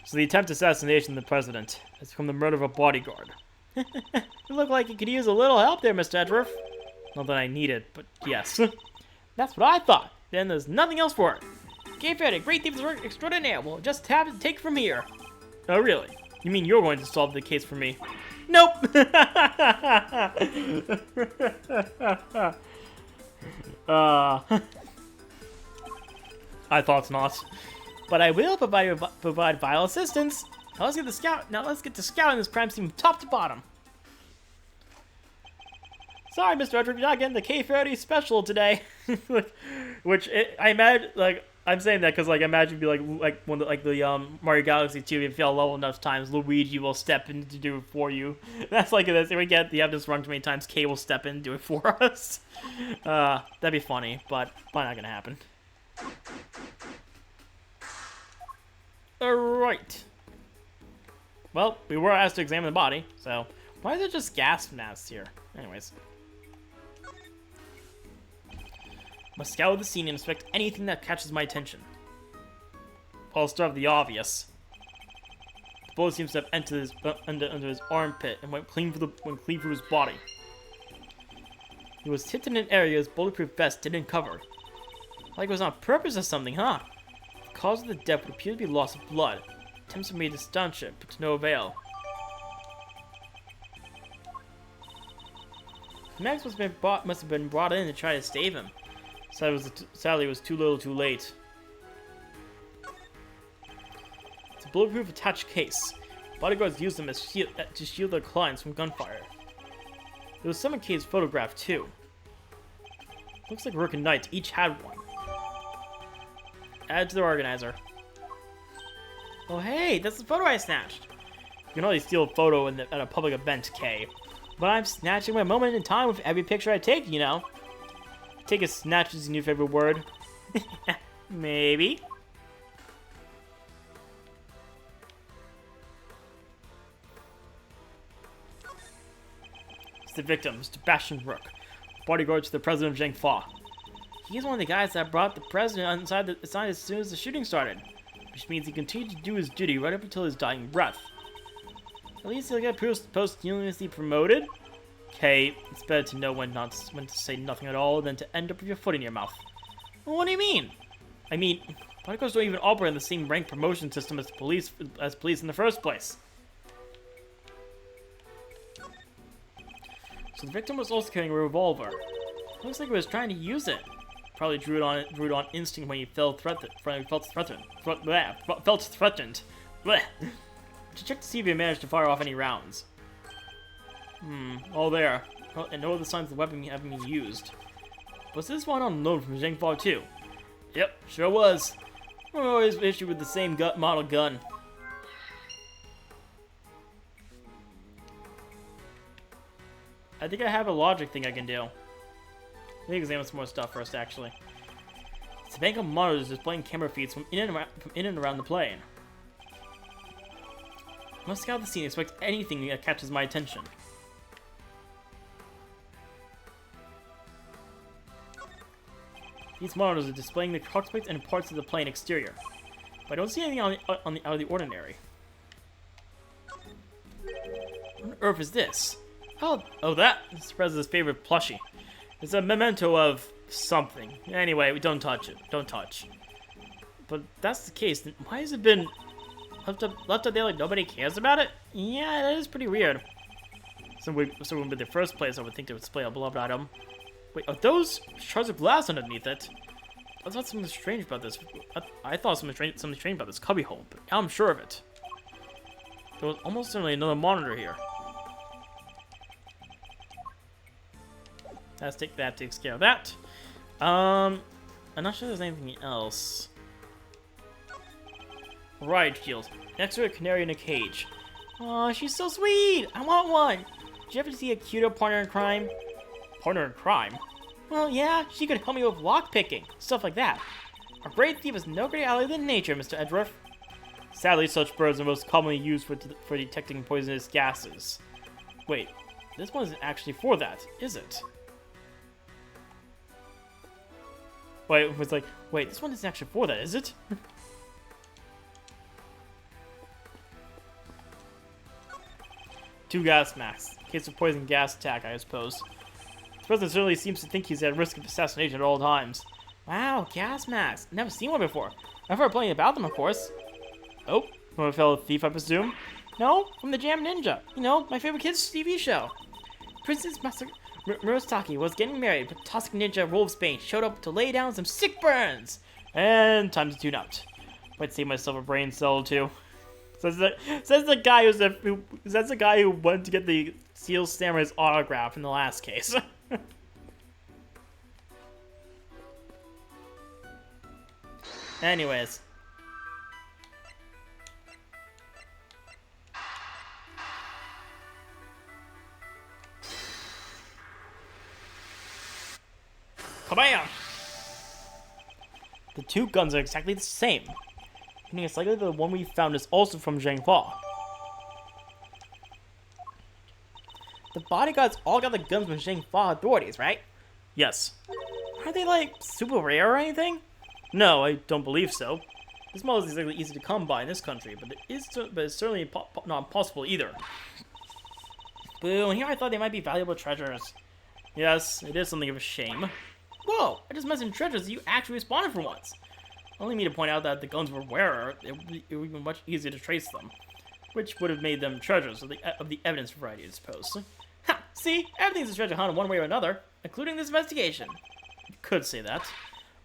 So the attempted assassination of the president has become the murder of a bodyguard. You look like you could use a little help there, Mr. Edgeworth. Not that I need it, but yes. That's what I thought. Then there's nothing else for it. Cape Verde, great thieves work extraordinaire. We'll just have to take from here. Oh, really? You mean you're going to solve the case for me? Nope! I thought not. But I will provide vital assistance. Now let's get to scouting this crime scene from top to bottom. Sorry, Mr. Edgeworth, you're not getting the K30 special today. I imagine, like, I'm saying that because, like, I imagine it'd be like the Mario Galaxy 2. If you fail level enough times, Luigi will step in to do it for you. That's like this. If we get the evidence wrong too many times, K will step in and do it for us. That'd be funny, but probably not gonna happen. Alright. Well, we were asked to examine the body, so why is it just gas masks here? Anyways. Must scour the scene and inspect anything that catches my attention. I'll start with the obvious. The bullet seems to have entered under his armpit and went clean through his body. He was hit in an area his bulletproof vest didn't cover. Like it was on purpose or something, huh? The cause of the death would appear to be loss of blood. Attempts were made to staunch it, but to no avail. Max must have been brought in to try to save him. Sadly, it was too little too late. It's a bulletproof attached case. Bodyguards use them to shield their clients from gunfire. There was some in Kay's photograph, too. Looks like Rook and Knight each had one. Add to the organizer. Oh hey, that's the photo I snatched! You can only steal a photo at a public event, Kay. But I'm snatching my moment in time with every picture I take, you know. Take a snatch is your favorite word. Maybe. It's the victim, Mr. Bastion Rook, bodyguard to the president of Zhangfa. He's one of the guys that brought the president inside as soon as the shooting started. which means he continued to do his duty right up until his dying breath. At least he'll get posthumously promoted. Okay, it's better to know when to say nothing at all than to end up with your foot in your mouth. Well, what do you mean? I mean, bodyguards don't even operate in the same rank promotion system as police in the first place. So the victim was also carrying a revolver. Looks like he was trying to use it. Probably drew it on instinct when he felt threatened. Felt threatened. Blech. To check to see if he managed to fire off any rounds. All there. Oh, and no other signs of the weapon having been used. Was this one on loan from Zheng Fa too? Yep, sure was. We're always issued with the same model gun. I think I have a logic thing I can do. Let me examine some more stuff first, actually. It's a bank of monitors displaying camera feeds from in and around the plane. I must scout the scene and expect anything that catches my attention. These monitors are displaying the cockpit and parts of the plane exterior, but I don't see anything out of the ordinary. What on earth is this? Oh, that is Prez's favorite plushie. It's a memento of something. Anyway, we don't touch it. Don't touch. But if that's the case, then why has it been left up there like nobody cares about it? Yeah, that is pretty weird. So when in the first place, I would think they would display a beloved item. Wait, are those shards of glass underneath it? I thought something strange about this. I thought something strange about this cubbyhole, but now I'm sure of it. There was almost certainly another monitor here. That takes care of that. I'm not sure there's anything else. Right, Shield. Next to a canary in a cage. Aw, she's so sweet! I want one! Did you ever see a cuter partner in crime? Partner in crime? Well, yeah, she could help me with lockpicking, stuff like that. A great thief is no greater ally than nature, Mr. Edgeworth. Sadly, such birds are most commonly used for detecting poisonous gases. Wait, this one isn't actually for that, is it? Wait, it was like, wait, this one isn't actually for that, is it? Two gas masks. In case of poison gas attack, I suppose. This president certainly seems to think he's at risk of assassination at all times. Wow, gas masks. Never seen one before. I've heard plenty about them, of course. Oh, from a fellow thief, I presume? No, from the Jam Ninja. You know, my favorite kids' TV show. Princess Murastaki was getting married, but Toxic Ninja Wolfsbane showed up to lay down some sick burns. And time to tune out. Might save myself a brain cell or two. Says the guy who went to get the Steel Samurai's autograph in the last case. Anyways. Kabam! The two guns are exactly the same. Meaning it's likely the one we found is also from Zheng Fa. The bodyguards all got the guns from Zheng Fa authorities, right? Yes. Are they, like, super rare or anything? No, I don't believe so. This model is exactly easy to come by in this country, but it's certainly not impossible either. Boo, and here I thought they might be valuable treasures. Yes, it is something of a shame. Whoa, I just mentioned treasures that you actually responded for once. Only me to point out that the guns were rarer, it would be much easier to trace them. Which would have made them treasures of the evidence variety, I suppose. Ha! See? Everything's a treasure hunt in one way or another, including this investigation. You could say that.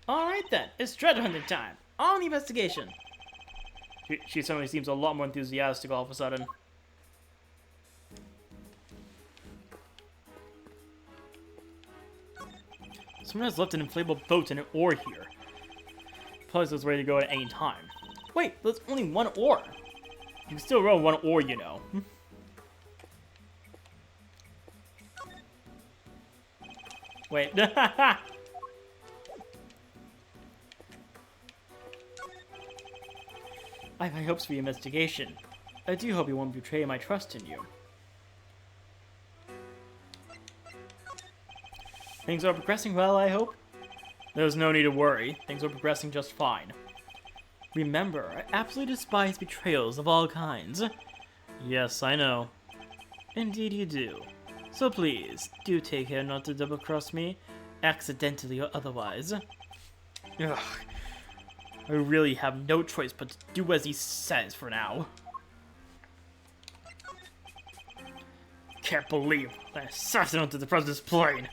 Alright then, it's treasure hunting time. On the investigation. She certainly seems a lot more enthusiastic all of a sudden. Someone has left an inflatable boat and an oar here. Probably is ready to go at any time. Wait, there's only one oar. You can still row one oar, you know. Wait. I have high hopes for your investigation. I do hope you won't betray my trust in you. Things are progressing well, I hope? There's no need to worry. Things are progressing just fine. Remember, I absolutely despise betrayals of all kinds. Yes, I know. Indeed you do. So please, do take care not to double-cross me, accidentally or otherwise. Ugh. I really have no choice but to do as he says for now. Can't believe I assassinated the president's plane.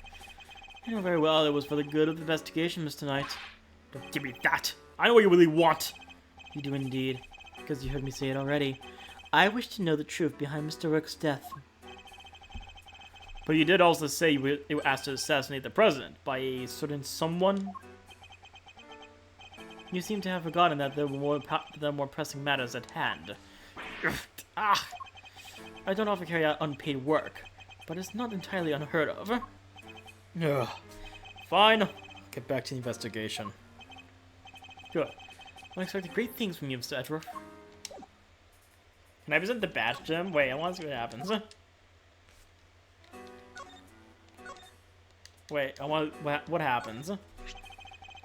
I know very well it was for the good of the investigation, Mr. Knight. Don't give me that. I know what you really want. You do indeed, because you heard me say it already. I wish to know the truth behind Mr. Rook's death. But you did also say you were asked to assassinate the president by a certain someone. You seem to have forgotten that there were more pressing matters at hand. I don't often carry out unpaid work, but it's not entirely unheard of. Ugh. Fine. I'll get back to the investigation. Good. I expect great things from you, Mr. Edgeworth. Can I visit the badge gym? Wait, I want to see what happens. Wait, I want what happens?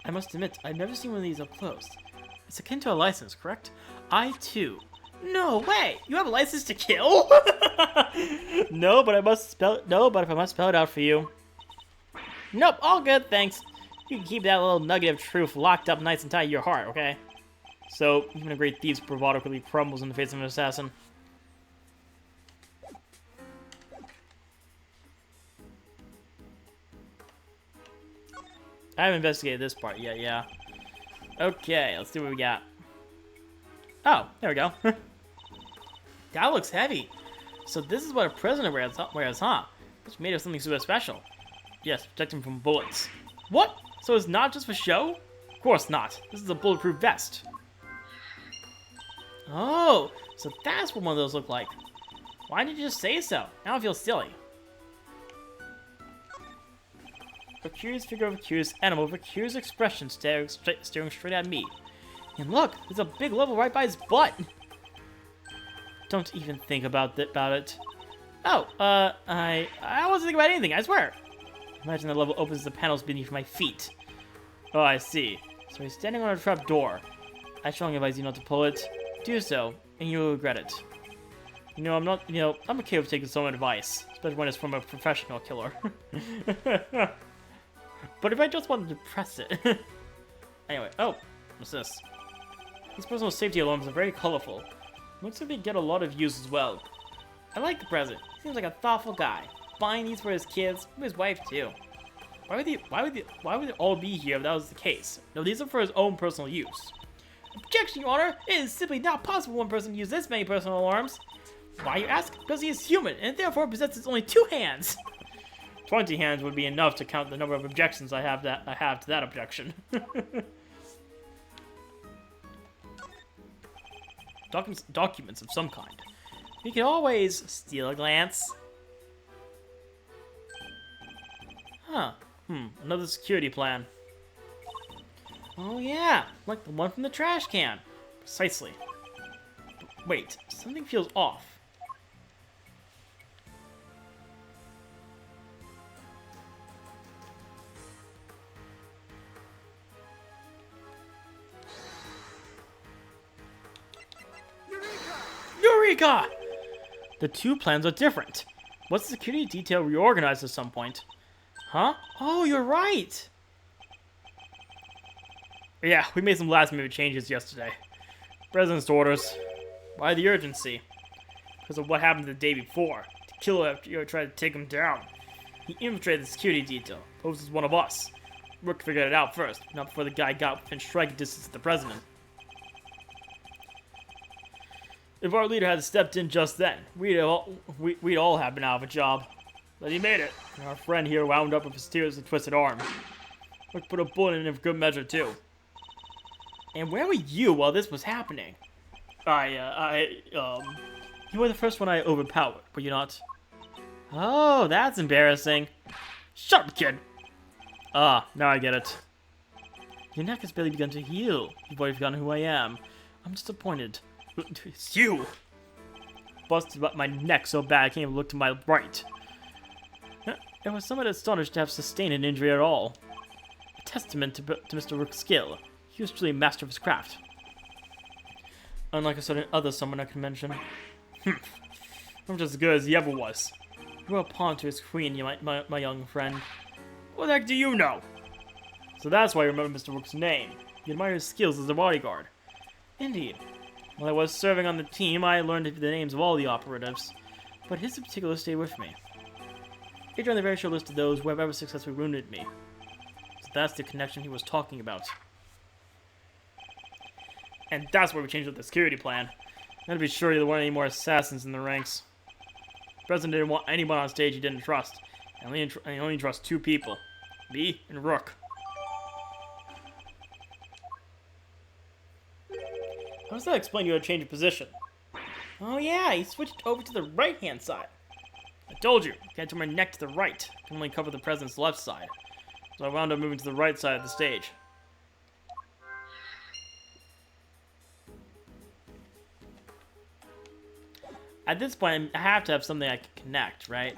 I must admit, I've never seen one of these up close. It's akin to a license, correct? I too. No way! You have a license to kill? No, but if I must spell it out for you. Nope, all good, thanks. You can keep that little nugget of truth locked up nice and tight in your heart, okay? So, even a great thief's bravado quickly crumbles in the face of an assassin. I haven't investigated this part yet, yeah. Okay, let's see what we got. Oh, there we go. That looks heavy. So this is what a prisoner wears, huh? It's made of something super special. Yes, protect him from bullets. What? So it's not just for show? Of course not. This is a bulletproof vest. Oh, so that's what one of those look like. Why didn't you just say so? Now I feel silly. A curious figure of a curious animal with a curious expression staring straight at me. And look, there's a big level right by his butt. Don't even think about it. Oh, I wasn't thinking about anything, I swear. Imagine the level opens the panels beneath my feet. Oh, I see. So he's standing on a trap door. I strongly advise you not to pull it. Do so, and you'll regret it. I'm okay with taking some advice, especially when it's from a professional killer. But if I just wanted to press it... Anyway, oh, what's this? These personal safety alarms are very colorful. Looks like they get a lot of use as well. I like the president. He seems like a thoughtful guy. Buying these for his kids, for his wife too. Why would they all be here if that was the case? No, these are for his own personal use. Objection, Your Honor! It is simply not possible for one person to use this many personal alarms. Why, you ask? Because he is human, and therefore possesses only 2 hands. 20 hands would be enough to count the number of objections I have to that objection. Documents of some kind. We can always steal a glance. Huh. Another security plan. Oh yeah, like the one from the trash can. Precisely. But wait, something feels off. Eureka! The 2 plans are different. What's the security detail reorganized at some point? Huh? Oh, you're right! Yeah, we made some last-minute changes yesterday. President's orders. Why the urgency? Because of what happened the day before. The killer after you tried to take him down. He infiltrated the security detail. Poses one of us. Rook figured it out first, not before the guy got within striking distance of the president. If our leader had stepped in just then, we'd all have been out of a job. But he made it, and our friend here wound up with a mysteriously twisted arm. Rook put a bullet in it for good measure, too. And where were you while this was happening? You were the first one I overpowered, were you not? Oh, that's embarrassing. Shut up, kid! Ah, now I get it. Your neck has barely begun to heal. You've already forgotten who I am. I'm disappointed. It's you! Busted up my neck so bad I can't even look to my right. I was somewhat astonished to have sustained an injury at all. A testament to Mr. Rook's skill. He was truly a master of his craft. unlike a certain other someone I can mention. I'm just as good as he ever was. You are a pawn to his queen, my young friend. What the heck do you know? So that's why you remember Mr. Rook's name. You admire his skills as a bodyguard. Indeed. While I was serving on the team, I learned the names of all the operatives, but his in particular stayed with me. He joined the very short list of those who have ever successfully wounded me. So that's the connection he was talking about. And that's why we changed up the security plan. I had to be sure there weren't any more assassins in the ranks. The president didn't want anyone on stage he didn't trust. And he only trusts 2 people. Me and Rook. How does that explain you had a change of position? Oh yeah, he switched over to the right-hand side. I told you, I can't turn my neck to the right. I can only cover the president's left side. So I wound up moving to the right side of the stage. At this point, I have to have something I can connect, right?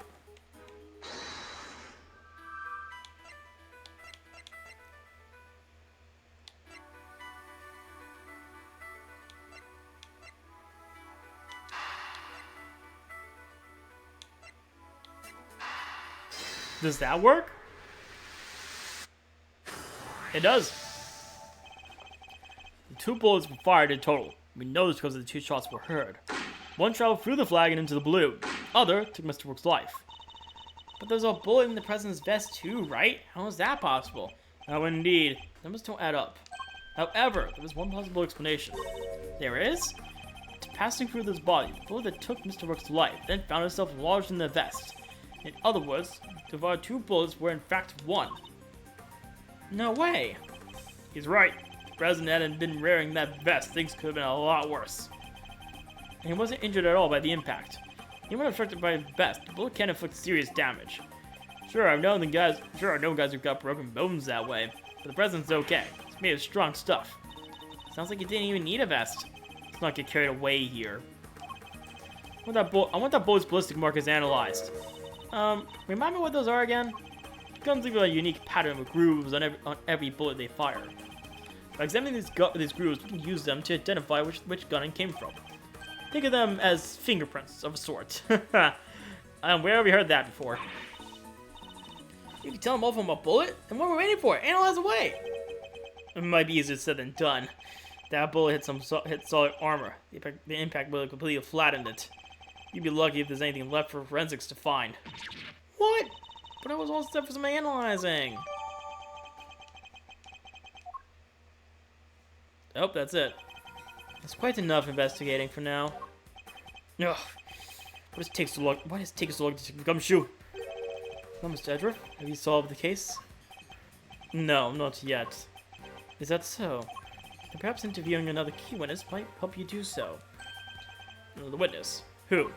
Does that work? It does. The 2 bullets were fired in total. We know this because the 2 shots were heard. One traveled through the flag and into the blue. Other took Mr. Rook's life. But there's a bullet in the president's vest too, right? How is that possible? Oh, indeed. Numbers don't add up. However, there is one possible explanation. There is? Passing through this body, the bullet that took Mr. Rook's life then found itself lodged in the vest. In other words, the our 2 bullets were in fact 1. No way. He's right. If the president hadn't been wearing that vest, things could have been a lot worse. And he wasn't injured at all by the impact. Even when affected by his vest, the bullet can inflict serious damage. Sure, I've known guys who got broken bones that way, but the president's okay. It's made of strong stuff. Sounds like he didn't even need a vest. Let's not get carried away here. I want that bullet's ballistic markers analyzed. Remind me what those are again? Guns leave a unique pattern with grooves on every bullet they fire. By examining these grooves, we can use them to identify which gun it came from. Think of them as fingerprints of a sort. Where have we heard that before? You can tell them all from a bullet? And what we're waiting for? Analyze away! It might be easier said than done. That bullet hit solid armor. The impact would have completely flattened it. You'd be lucky if there's anything left for forensics to find. What? But I was all set for some analyzing. Oh, that's it. That's quite enough investigating for now. Ugh. Why does it take so long to gumshoe? Well, Mr. Edgeworth, have you solved the case? No, not yet. Is that so? And perhaps interviewing another key witness might help you do so. The witness? Who?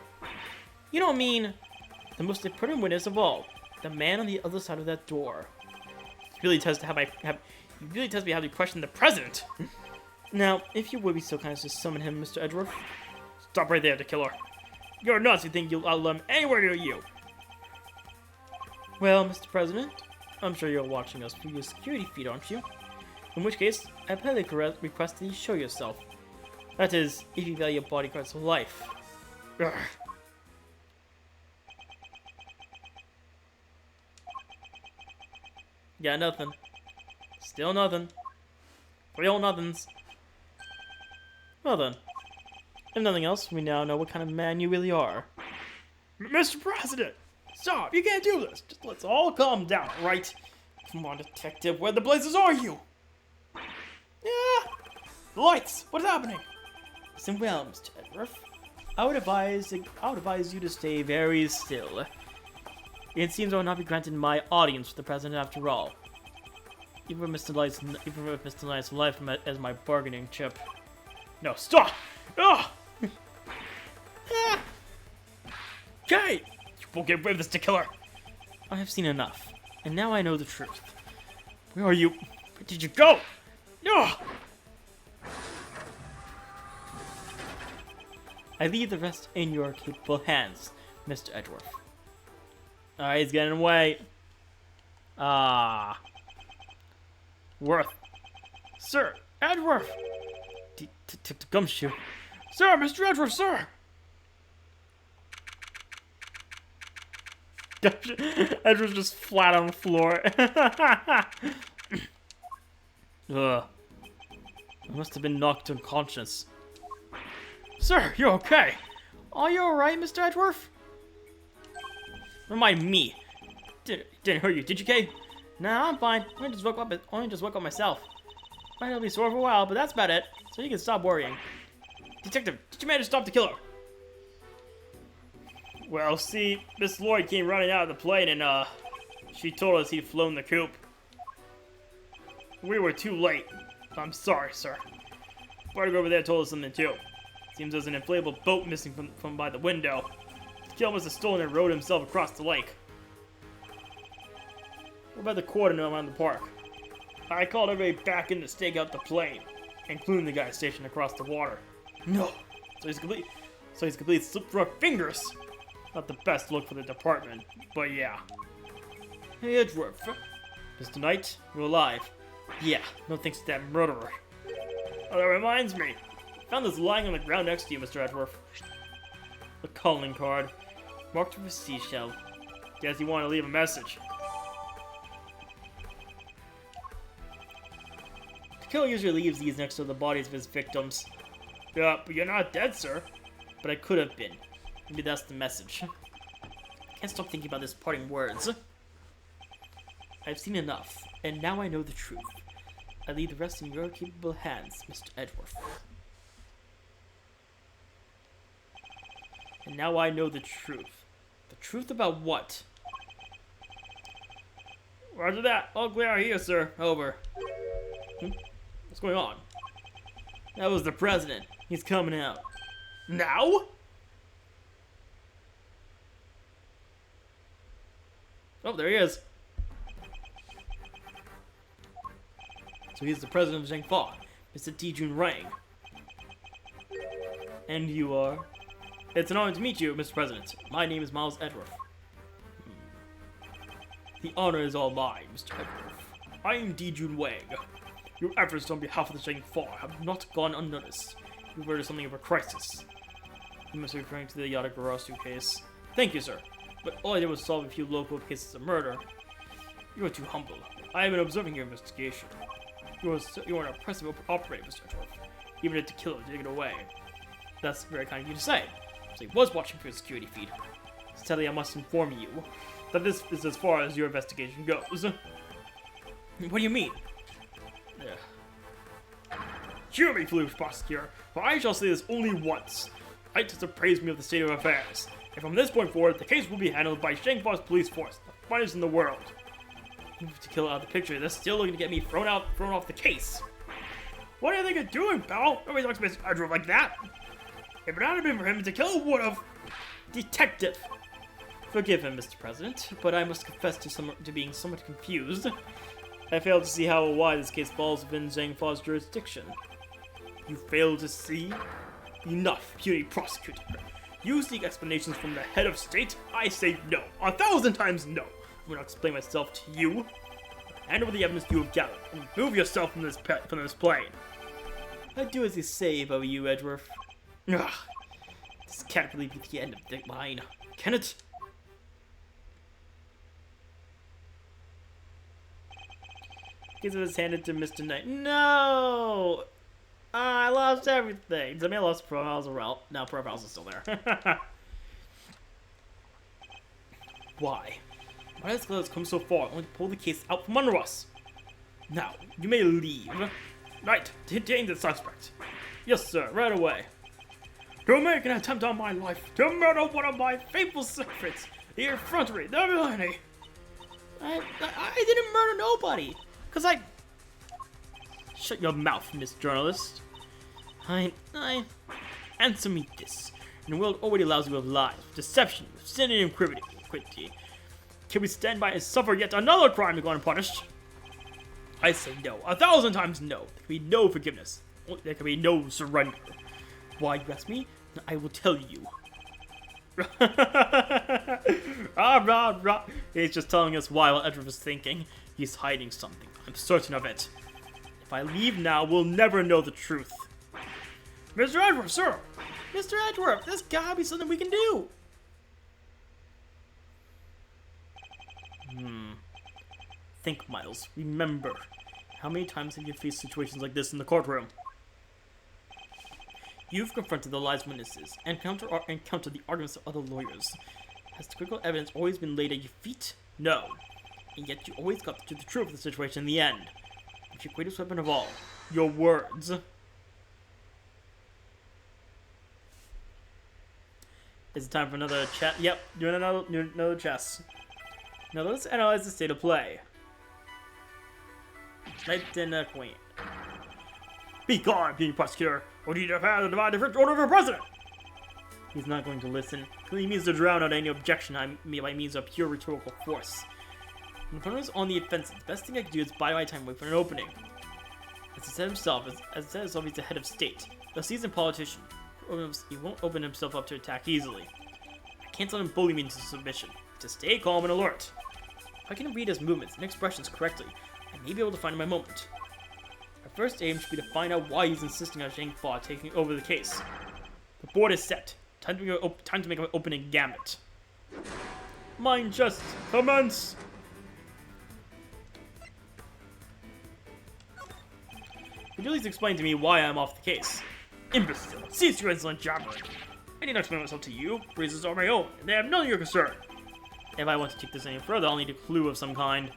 You don't mean the most important witness of all, the man on the other side of that door. It really tests me how to question the president. Now, if you would be so kind as to summon him, Mr. Edgeworth. Stop right there, the killer. You're nuts. You think you'll outlive him anywhere near you? Well, Mr. President, I'm sure you're watching us through your security feed, aren't you? In which case, I politely request that you show yourself. That is, if you value your bodyguard's life. Ugh. Got nothing. Still nothing. Real nothings. Well then, if nothing else, we now know what kind of man you really are. Mr. President! Stop! You can't do this! Just let's all calm down, right? Come on, detective, where the blazes are you? Yeah! The lights! What's happening? Listen well, Mr. Edgeworth. I would advise you to stay very still. It seems I will not be granted my audience with the president after all. Even with Mr. Knight's life as my bargaining chip. No, stop! Ugh! Okay! You won't get rid of this, the killer! I have seen enough, and now I know the truth. Where are you? Where did you go? Ugh! I leave the rest in your capable hands, Mr. Edgeworth. Alright, he's getting away. Worth. Sir, Edgeworth! Gumshoe. Sir, Mr. Edgeworth, sir! Edgeworth's just flat on the floor. Ugh. I must have been knocked unconscious. Sir, you're okay. Are you alright, Mr. Edgeworth? Remind me. Didn't hurt you, did you, Kay? Nah, I'm fine. I only just woke up myself. Might not be sore for a while, but that's about it. So you can stop worrying. Detective, did you manage to stop the killer? Well, see, Miss Lloyd came running out of the plane and, she told us he'd flown the coop. We were too late. I'm sorry, sir. Bartek over there told us something too. Seems there's an inflatable boat missing from by the window. The killer must have stolen it and rowed himself across the lake. What about the cordon around the park? I called everybody back in to stake out the plane, including the guy stationed across the water. No. So he's completely slipped through our fingers. Not the best look for the department, but yeah. Hey, Edgeworth. Mr. Knight, you're alive. Yeah, no thanks to that murderer. Oh, that reminds me. I found this lying on the ground next to you, Mr. Edgeworth. A calling card, marked with a seashell. Guess you want to leave a message. The killer usually leaves these next to the bodies of his victims. Yeah, but you're not dead, sir. But I could have been. Maybe that's the message. Can't stop thinking about his parting words. I've seen enough, and now I know the truth. I leave the rest in your capable hands, Mr. Edgeworth. And now I know the truth. The truth about what? Roger that. All clear here, sir. Over. What's going on? That was the president. He's coming out. Now? Oh, there he is. So he's the president of Zhengfa, Mr. Dijun Rang. And you are? It's an honor to meet you, Mr. President. My name is Miles Edgeworth. The honor is all mine, Mr. Edgeworth. I am Dijun Wang. Your efforts on behalf of the Zhengfa have not gone unnoticed. You've heard of something of a crisis. You must be referring to the Yatagarasu case. Thank you, sir. But all I did was solve a few local cases of murder. You are too humble. I have been observing your investigation. You are an impressive operator, Mr. Edgeworth. Even if the killer did get away. That's very kind of you to say. So he was watching for your security feed. Sadly, I must inform you that this is as far as your investigation goes. What do you mean? Hear me, foolish prosecutor, for I shall say this only once. I just appraised me of the state of affairs, and from this point forward, the case will be handled by Zhengfa's police force, the finest in the world. To kill out of the picture, they're still looking to get me thrown off the case. What do you think you're doing, pal? Nobody talks to Mr. Edgeworth like that. If it hadn't been for him, the killer would have. Detective. Forgive him, Mr. President, but I must confess to being somewhat confused. I fail to see how or why this case falls within Zhengfa's jurisdiction. You fail to see? Enough, puny prosecutor. You seek explanations from the head of state? I say no. 1,000 times no. I'm going to explain myself to you. Hand over the evidence you have gathered, and remove yourself from this plane. I'd do as you say if I were you, Edgeworth. Ugh. This can't really be the end of the line, can it? Case was handed to Mr. Knight. No! I lost everything. I mean, I lost profiles as well. Now profiles is still there. Why? Why has Gladys come so far only to pull the case out from under us? Now, you may leave. Right, detain the suspect. Yes, sir, right away. To make an attempt on my life, to murder one of my faithful servants, the effrontery, the villainy. I didn't murder nobody. Cause I... Shut your mouth, Miss Journalist. Answer me this. In a world already allows you of lies, deception, sin and iniquity. Can we stand by and suffer yet another crime to go unpunished? I say no. 1,000 times no. There can be no forgiveness. There can be no surrender. Why, you ask me? I will tell you. He's just telling us why while Edgeworth is thinking. He's hiding something. I'm certain of it. If I leave now, we'll never know the truth. Mr. Edgeworth, sir! Mr. Edgeworth, there's gotta be something we can do! Think, Miles. Remember. How many times have you faced situations like this in the courtroom? You've confronted the lies of witnesses and encountered the arguments of other lawyers. Has the critical evidence always been laid at your feet? No. And yet you always got to the truth of the situation in the end. It's your greatest weapon of all. Your words. Is it time for another chat? Yep, doing another chess. Now let's analyze the state of play. Knight and queen. Be gone, being prosecutor, or do you defend the divine different order of a president? He's not going to listen. He means to drown out any objection by means of pure rhetorical force. When the opponent is on the offensive, the best thing I can do is buy my time, wait for an opening. As he said himself, he's the head of state. A seasoned politician. He won't open himself up to attack easily. I can't let him bully me into submission. To stay calm and alert. If I can read his movements and expressions correctly, I may be able to find my moment. Our first aim should be to find out why he's insisting on Zhang Fa taking over the case. The board is set. Time to make an opening gambit. Mind just commence! Could you please explain to me why I'm off the case? Imbecile! Cease your insolent jabbering! I need not explain myself to you. Reasons are my own, and they have none of your concern. If I want to take this any further, I'll need a clue of some kind.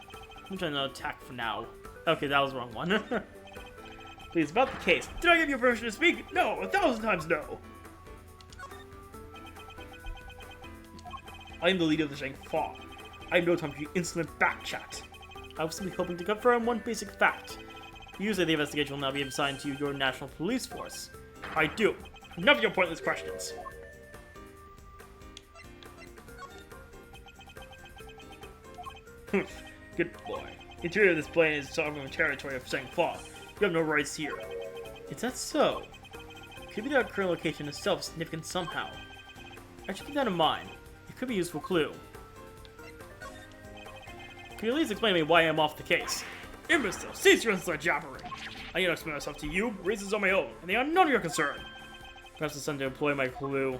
I'm trying to attack for now. Okay, that was the wrong one. Please, about the case. Did I give you permission to speak? No, 1,000 times no! I am the leader of the Zhang Fa. I have no time for your insolent backchat. I was simply hoping to confirm one basic fact. Usually the investigation will now be assigned to your national police force. I do. Enough of your pointless questions. Good boy. The interior of this plane is sovereign territory of Zhang Fa. You have no rights here. Is that so? Could be that our current location itself significant somehow. I should keep that in mind. It could be a useful clue. Could you at least explain to me why I'm off the case? Imbecile! Cease your insolent jabbering! I need to explain myself to you. Reasons on my own, and they are none of your concern. Perhaps it's time to employ my clue.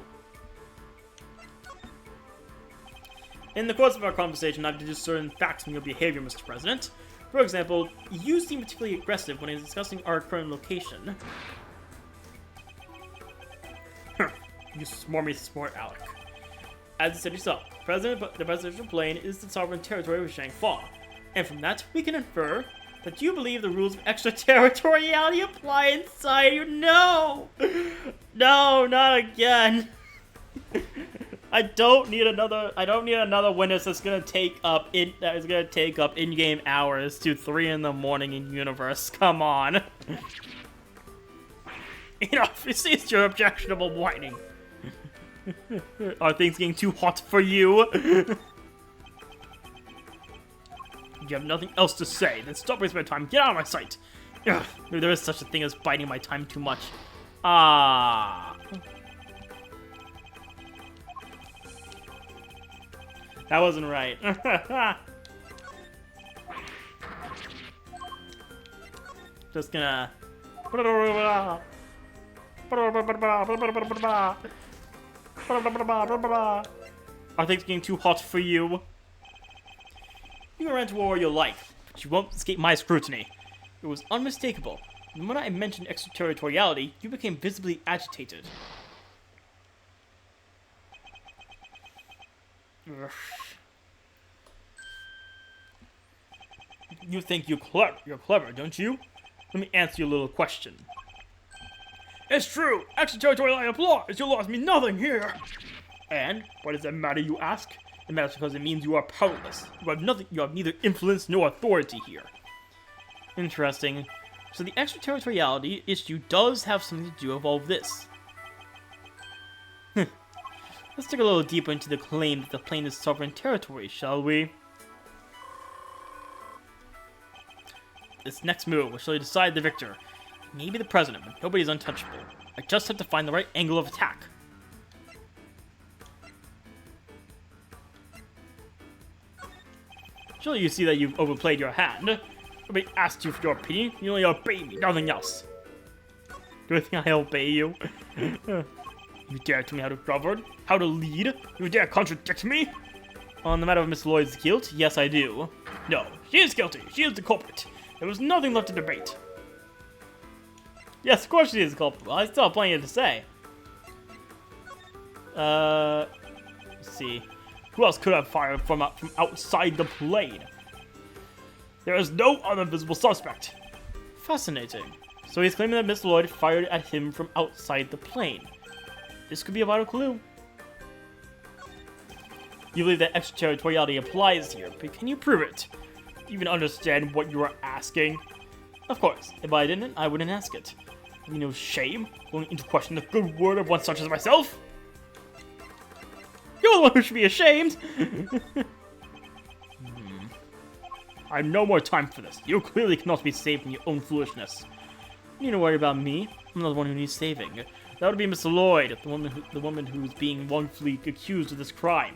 In the course of our conversation, I've deduced certain facts from your behavior, Mr. President. For example, you seem particularly aggressive when discussing our current location. You smarmy smart aleck. As you said yourself, the presidential plane is the sovereign territory of Zhang Fa. And from that, we can infer that you believe the rules of extraterritoriality apply inside you. No! No, not again. I don't need another witness that's gonna take up in-game hours to 3 in the morning in universe. Come on. Enough, cease your objectionable whining. Are things getting too hot for you? You have nothing else to say, then stop wasting my time. Get out of my sight. Ugh, maybe there is such a thing as biting my time too much. Ah. That wasn't right. Just gonna... Are things getting too hot for you? You can run to war you like, but you won't escape my scrutiny. It was unmistakable. The moment I mentioned extraterritoriality, you became visibly agitated. You think you're clever, don't you? Let me answer your little question. It's true! Extraterritoriality applies! Your laws mean nothing here! And, why does that matter, you ask? It matters because it means you are powerless. You have neither influence nor authority here. Interesting. So the extraterritoriality issue does have something to do with all of this. Let's dig a little deeper into the claim that the plane is sovereign territory, shall we? This next move will surely decide the victor. Maybe the president, but nobody's untouchable. I just have to find the right angle of attack. Surely you see that you've overplayed your hand. Nobody asked you for your opinion. You only obey me, nothing else. Do you think I obey you? You dare tell me how to govern? How to lead? You dare contradict me? On the matter of Miss Lloyd's guilt, yes I do. No, she is guilty. She is the culprit. There was nothing left to debate. Yes, of course she is the culprit. I still have plenty to say. Let's see. Who else could have fired from outside the plane? There is no other visible suspect. Fascinating. So he's claiming that Miss Lloyd fired at him from outside the plane. This could be a vital clue. You believe that extraterritoriality applies here, but can you prove it? Do you even understand what you are asking? Of course, if I didn't, I wouldn't ask it. Have you no shame going into question the good word of one such as myself? You're the one who should be ashamed! I have no more time for this. You clearly cannot be saved from your own foolishness. You need to worry about me. I'm not the one who needs saving. That would be Miss Lloyd, the woman who's being wrongfully accused of this crime.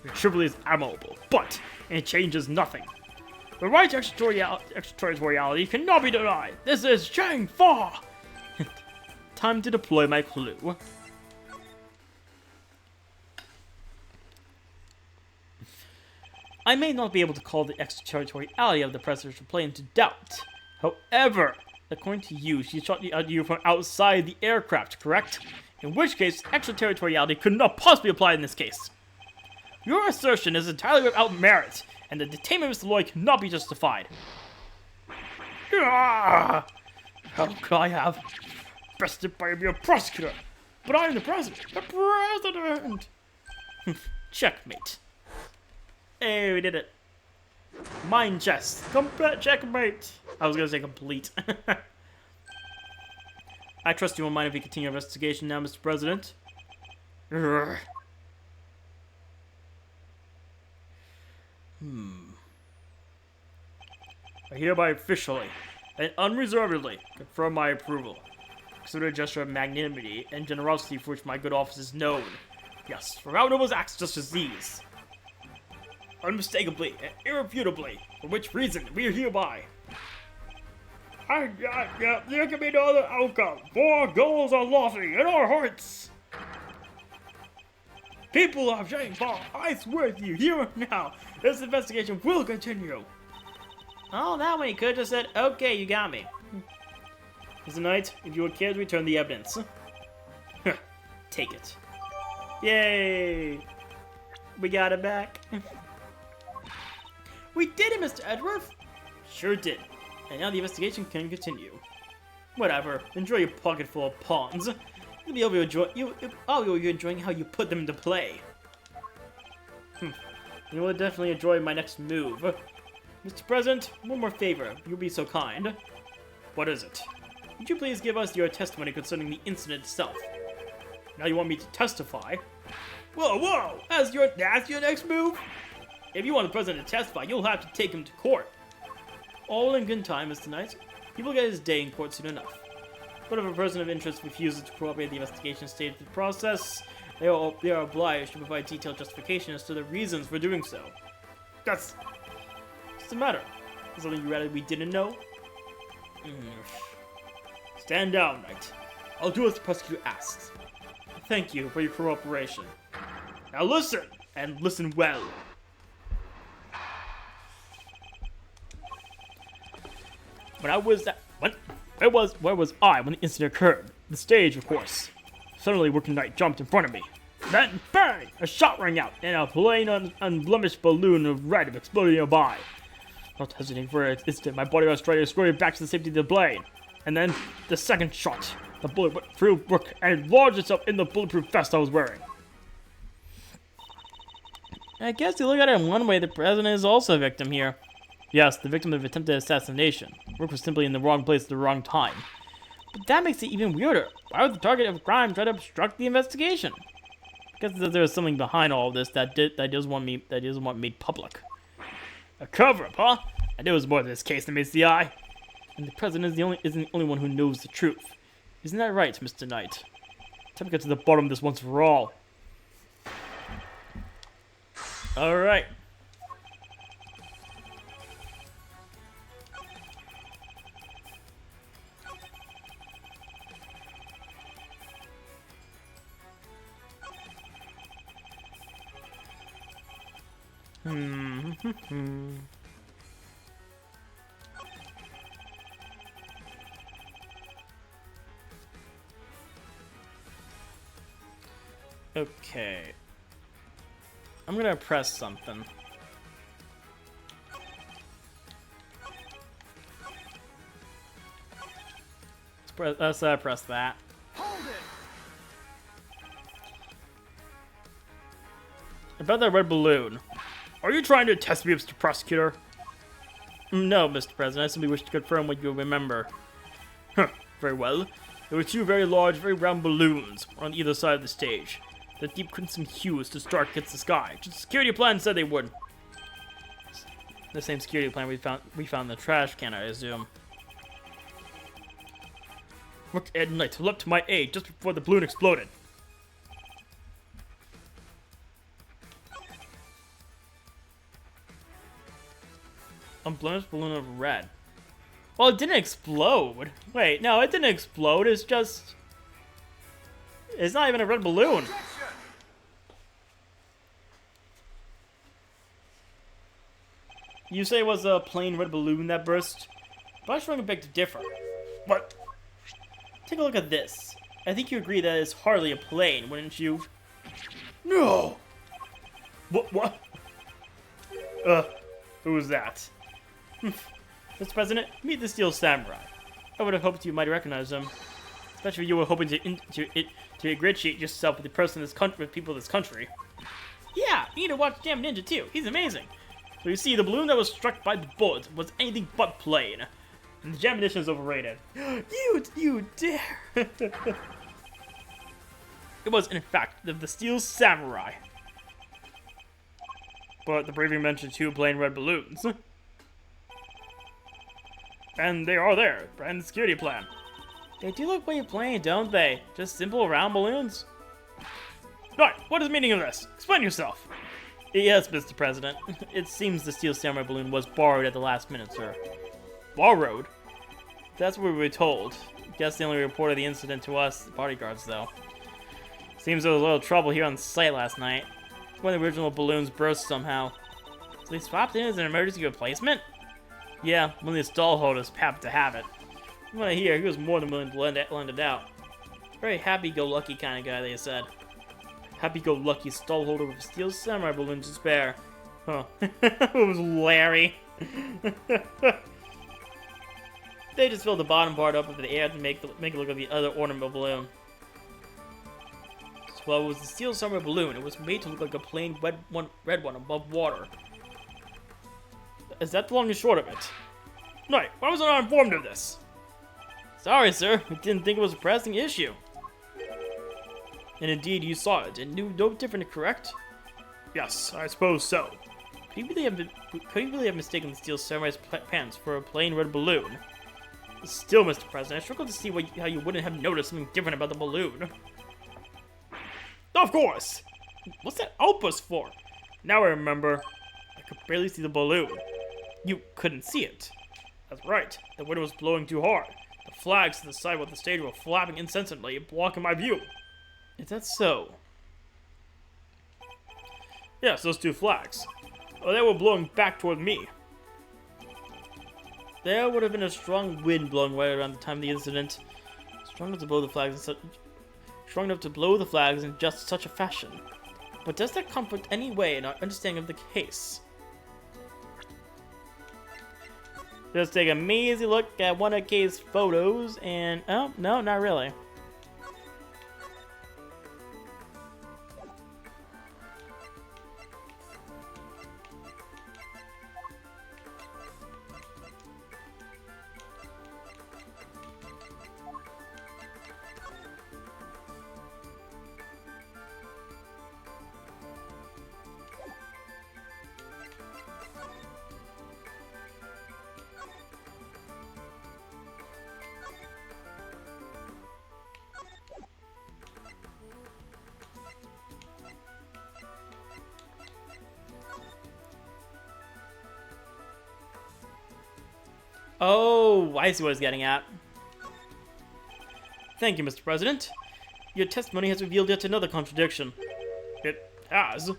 Your tribute is admirable, but it changes nothing. The right to extraterritoriality cannot be denied. This is Chang Fa! Time to deploy my clue. I may not be able to call the extraterritoriality of the presidential plane into doubt. However, according to you, she shot at you from outside the aircraft, correct? In which case, extraterritoriality could not possibly apply in this case. Your assertion is entirely without merit, and the detainment of Mr. Lloyd cannot be justified. How could I have bested by your prosecutor? But I am the president! The president! Checkmate. Hey, we did it. Mind chess. Checkmate. I was gonna say complete. I trust you won't mind if we continue our investigation now, Mr. President. Urgh. I hereby officially and unreservedly confirm my approval. Consider a gesture of magnanimity and generosity for which my good office is known. Yes, for noble acts just as these. Unmistakably and irrefutably, for which reason we are hereby. There can be no other outcome, for our goals are lofty in our hearts. People of Shangfa, I swear to you, here and now, this investigation will continue. Oh, that one you could have just said, okay, you got me. Mr. Knight, if you would care to return the evidence. Take it. Yay! We got it back. We did it, Mr. Edgeworth! Sure did. And now the investigation can continue. Whatever. Enjoy your pocket full of pawns. You'll be enjoying how you put them into play. You will definitely enjoy my next move. Mr. President, one more favor. You'll be so kind. What is it? Would you please give us your testimony concerning the incident itself? Now you want me to testify? Whoa! That's your next move? If you want the president to testify, you'll have to take him to court. All in good time, Mr. Knight. He will get his day in court soon enough. But if a person of interest refuses to cooperate in the investigation stage of the process, they are obliged to provide detailed justification as to the reasons for doing so. What's the matter? Is something you rather we didn't know? Stand down, Knight. I'll do as the prosecutor asks. Thank you for your cooperation. Now listen, and listen well. Where was I when the incident occurred? The stage, of course. Suddenly, Working Knight jumped in front of me. Then, bang! A shot rang out, and a plain, unblemished balloon of red exploded nearby. Not hesitating for an instant, my bodyguard strider escorted back to the safety of the plane. And then, the second shot. The bullet went through Brooke and lodged itself in the bulletproof vest I was wearing. I guess you look at it in one way, the president is also a victim here. Yes, the victim of attempted assassination. Rook was simply in the wrong place at the wrong time. But that makes it even weirder. Why would the target of a crime try to obstruct the investigation? I guess there was something behind all of this that doesn't want made public. A cover-up, huh? I knew it was more to this case than meets the eye. And the president isn't the only one who knows the truth. Isn't that right, Mr. Knight? Time to get to the bottom of this once for all. Alright. Okay. I'm gonna press something. Let's press that. Hold it. About that red balloon. Are you trying to test me, Mr. Prosecutor? No, Mr. President. I simply wish to confirm what you remember. Huh. Very well. There were two very large, very round balloons on either side of the stage. The deep crimson hues to start against the sky. Just the security plan said they would. The same security plan we found in the trash can, I assume. Worked at night, leapt to my aid just before the balloon exploded. Unblemished balloon of red. Well, it didn't explode. Wait, no, it didn't explode. It's just... It's not even a red balloon. Objection. You say it was a plain red balloon that burst? But I strongly beg to differ. What? Take a look at this. I think you agree that it's hardly a plane, wouldn't you? No! What? Who was that? Mr. President, meet the Steel Samurai. I would have hoped you might recognize him. Especially if you were hoping to ingratiate yourself with the person in this country, with people of this country. Yeah, you need to watch Damn Ninja too. He's amazing. So you see, the balloon that was struck by the bullet was anything but plain. And the ammunition is overrated. You dare! It was, in fact, the Steel Samurai. But the briefing mentioned two plain red balloons. And they are there, and the security plan. They do look pretty plain, don't they? Just simple round balloons? Right, what is the meaning of this? Explain yourself. Yes, Mr. President. It seems the Steel Samurai balloon was borrowed at the last minute, sir. Borrowed? That's what we were told. Guess they only reported the incident to us, the bodyguards, though. Seems there was a little trouble here on site last night. One of the original balloons burst somehow. So they swapped in as an emergency replacement? Yeah, one of the stall holders happened to have it. From what I hear, he was more than willing to lend it out. Very happy-go-lucky kind of guy, they said. Happy-go-lucky stall holder with a Steel Samurai balloon to spare. Huh. It was Larry. They just filled the bottom part up with the air to make it look like the other ornament balloon. Well, it was the Steel Samurai balloon. It was made to look like a plain red one above water. Is that the long and short of it? Right, why was I not informed of this? Sorry, sir. We didn't think it was a pressing issue. And indeed, you saw it and knew no different, correct? Yes, I suppose so. Could you really have mistaken the Steel Samurai's pants for a plain red balloon? Still, Mr. President, I struggle to see how you wouldn't have noticed something different about the balloon. Of course! What's that outpost for? Now I remember. I could barely see the balloon. You couldn't see it. That's right. The wind was blowing too hard. The flags to the side of the stage were flapping incessantly, blocking my view. Is that so? Yes, those two flags. Oh, they were blowing back toward me. There would have been a strong wind blowing right around the time of the incident. Strong enough to blow the flags in just such a fashion. But does that comfort any way in our understanding of the case? Just take a mazy look at one of Kay's photos and... Oh, no, not really. Oh, I see what he's getting at. Thank you, Mr. President. Your testimony has revealed yet another contradiction. It has?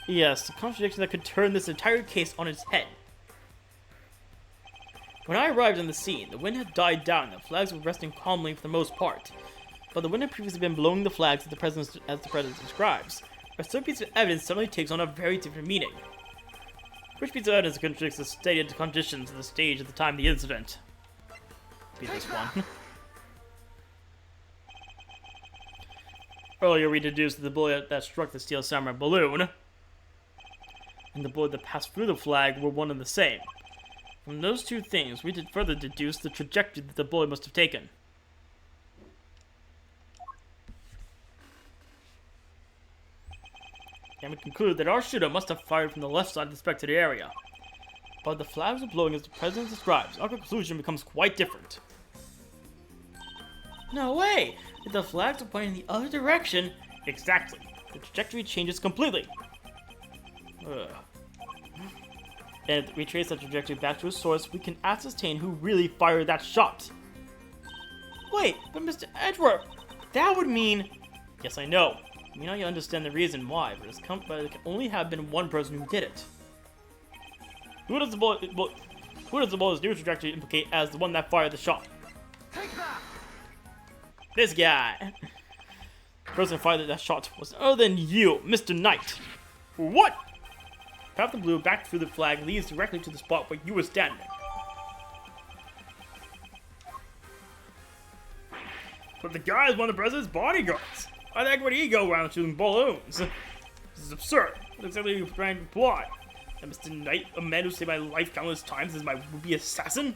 Yes, a contradiction that could turn this entire case on its head. When I arrived on the scene, the wind had died down and the flags were resting calmly for the most part. But the wind had previously been blowing the flags as the president describes. A certain piece of evidence suddenly takes on a very different meaning. Which piece of evidence contradicts the stated conditions of the stage at the time of the incident? Be this one. Earlier we deduced that the bullet that struck the steel samurai balloon and the bullet that passed through the flag were one and the same. From those two things, we did further deduce the trajectory that the bullet must have taken. And we conclude that our shooter must have fired from the left side of the spectator area. But the flags were blowing as the president describes. Our conclusion becomes quite different. No way! If the flags are pointing in the other direction, exactly. The trajectory changes completely. Ugh. And if we trace that trajectory back to a source, we can ascertain who really fired that shot. Wait, but Mr. Edgeworth, that would mean... Yes, I know. I mean, now you understand the reason why, but it can only have been one person who did it. Who does the bullet's new trajectory implicate as the one that fired the shot? Take that! This guy. The person who fired that shot was other than you, Mr. Knight. What? Path the blue back through the flag leads directly to the spot where you were standing. But the guy is one of the president's bodyguards. Why the heck would he go around shooting balloons? This is absurd. What exactly are you trying to imply? And Mr. Knight, a man who saved my life countless times, is my would-be assassin?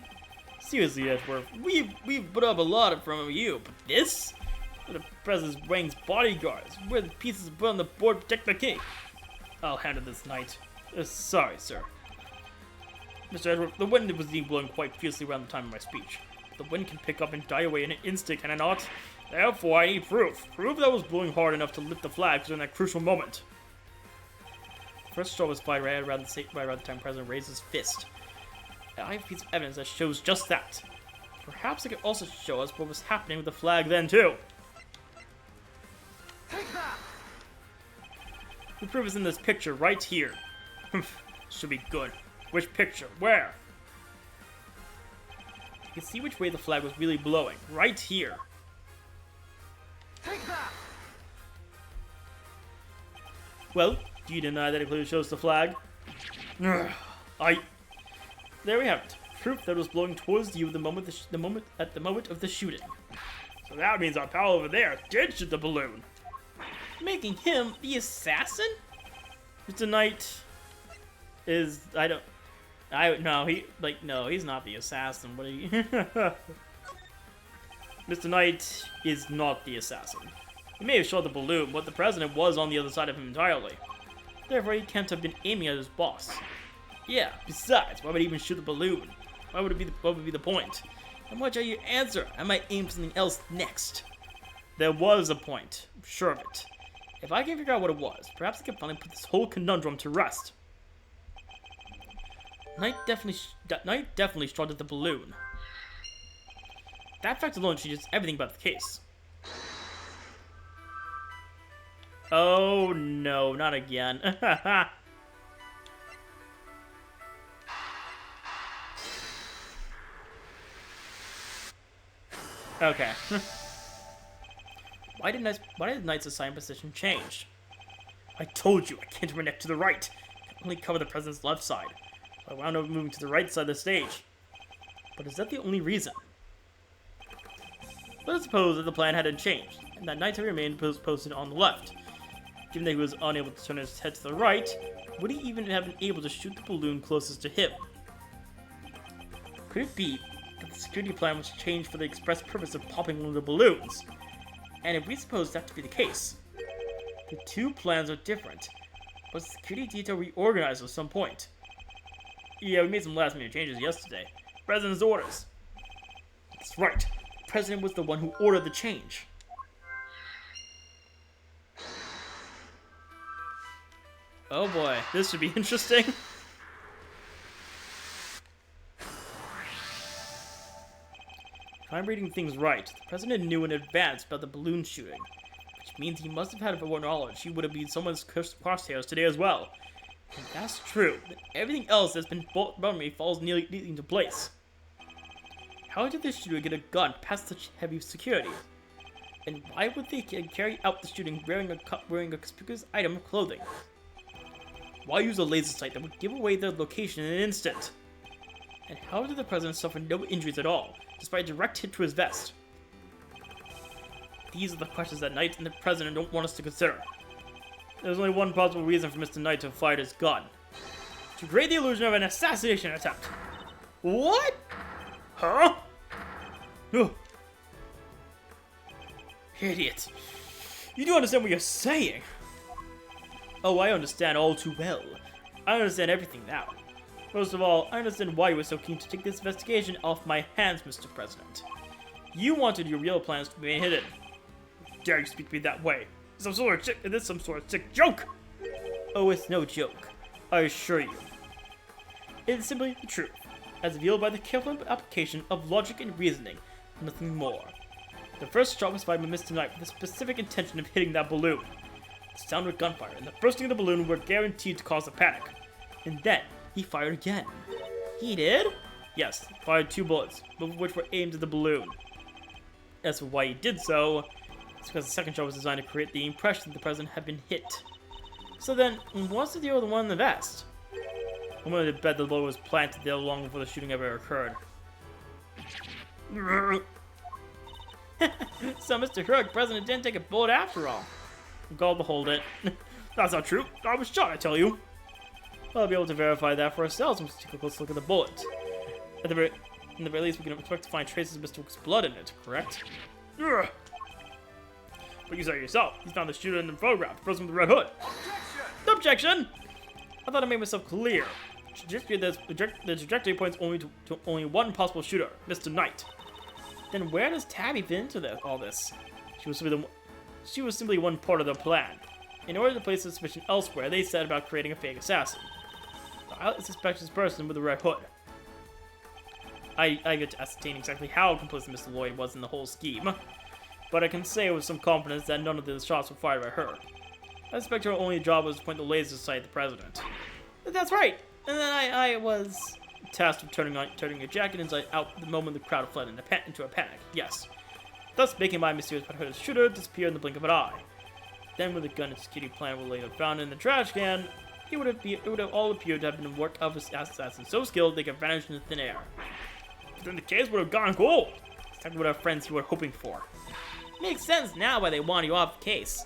Seriously, Edgeworth, we've put up a lot from you, but this? For the president's wing's bodyguards, where the pieces put on the board to protect the king. I'll handle this, Knight. Sorry, sir. Mr. Edgeworth, the wind was indeed blowing quite fiercely around the time of my speech. The wind can pick up and die away in an instant, can it not? Therefore, I need proof. Proof that was blowing hard enough to lift the flags during that crucial moment. The first straw was fired right around the time the president raised his fist. I have a piece of evidence that shows just that. Perhaps it could also show us what was happening with the flag then, too. Take that! The proof is in this picture right here. Should be good. Which picture? Where? You can see which way the flag was really blowing. Right here. Take that! Well, do you deny that it clearly shows the flag? There we have it. Proof that it was blowing towards you at the moment of the shooting. So that means our pal over there did shoot the balloon, making him the assassin. Mr. Knight is no, he's not the assassin. What are you? Mr. Knight is not the assassin. He may have shot the balloon, but the president was on the other side of him entirely. Therefore, he can't have been aiming at his boss. Yeah, besides, why would he even shoot the balloon? What would be the point? And watch how you answer. I might aim something else next. There was a point. I'm sure of it. If I can figure out what it was, perhaps I can finally put this whole conundrum to rest. Knight definitely shot at the balloon. That fact alone changes everything about the case. Oh no, not again. Okay. Why did Knight's assigned position change? I told you, I can't run next to the right. I can only cover the president's left side. I wound up moving to the right side of the stage. But is that the only reason? Let's suppose that the plan hadn't changed, and that Knight had remained posted on the left. Given that he was unable to turn his head to the right, would he even have been able to shoot the balloon closest to him? Could it be that the security plan was changed for the express purpose of popping one of the balloons? And if we suppose that to be the case, the two plans are different. Was the security detail reorganized at some point? Yeah, we made some last-minute changes yesterday. President's orders. That's right. The president was the one who ordered the change. Oh boy, this should be interesting. If I'm reading things right, the president knew in advance about the balloon shooting, which which means he must have had foreknowledge he would have been someone's crosshairs today as well. If that's true, then everything else that's been brought me falls neatly into place. How did the shooter get a gun past such heavy security? And why would they carry out the shooting wearing a conspicuous item of clothing? Why use a laser sight that would give away their location in an instant? And how did the president suffer no injuries at all, despite a direct hit to his vest? These are the questions that Knight and the president don't want us to consider. There's only one possible reason for Mr. Knight to have fired his gun. To create the illusion of an assassination attempt. What? Huh? Ugh. Idiot. You do understand what you're saying. Oh, I understand all too well. I understand everything now. First of all, I understand why you were so keen to take this investigation off my hands, Mr. President. You wanted your real plans to be hidden. How dare you speak to me that way? Is this some sort of sick joke? Oh, it's no joke. I assure you. It is simply the truth, as revealed by the careful application of logic and reasoning, nothing more. The first shot was fired by Mr. Knight with the specific intention of hitting that balloon. The sound of gunfire and the bursting of the balloon were guaranteed to cause a panic. And then, he fired again. He did? Yes, fired 2 bullets, both of which were aimed at the balloon. As for why he did so, it's because the second shot was designed to create the impression that the president had been hit. So then, what's the deal with the one in the vest? I'm willing to bet the bullet was planted there long before the shooting ever occurred. So Mr. Kirk, the president didn't take a bullet after all. Go behold it. That's not true. I was shot, I tell you. I'll be able to verify that for ourselves when we take a close look at the bullet. In the very least, we can expect to find traces of Mr. Kirk's blood in it, correct? Ugh. But you said it yourself. He's found the shooter in the photograph, the person with the red hood. Objection! I thought I made myself clear. The trajectory points only to only one possible shooter, Mr. Knight. Then where does Tabby fit into all this? She was simply one part of the plan. In order to place suspicion elsewhere, they set about creating a fake assassin. The highly suspicious person with the red hood. I get to ascertain exactly how complicit Mr. Lloyd was in the whole scheme, but I can say with some confidence that none of the shots were fired by her. I suspect her only job was to point the laser sight at the president. That's right! And then I was tasked with turning your jacket inside out the moment the crowd fled into a panic, yes. Thus making my mysterious red-hooded shooter disappear in the blink of an eye. Then when the gun and security plan were later found in the trash can, it would have all appeared to have been the work of an assassin so skilled they could vanish into thin air. But then the case would have gone cold. Exactly what our friends here were hoping for. Makes sense now why they wanted you off the case.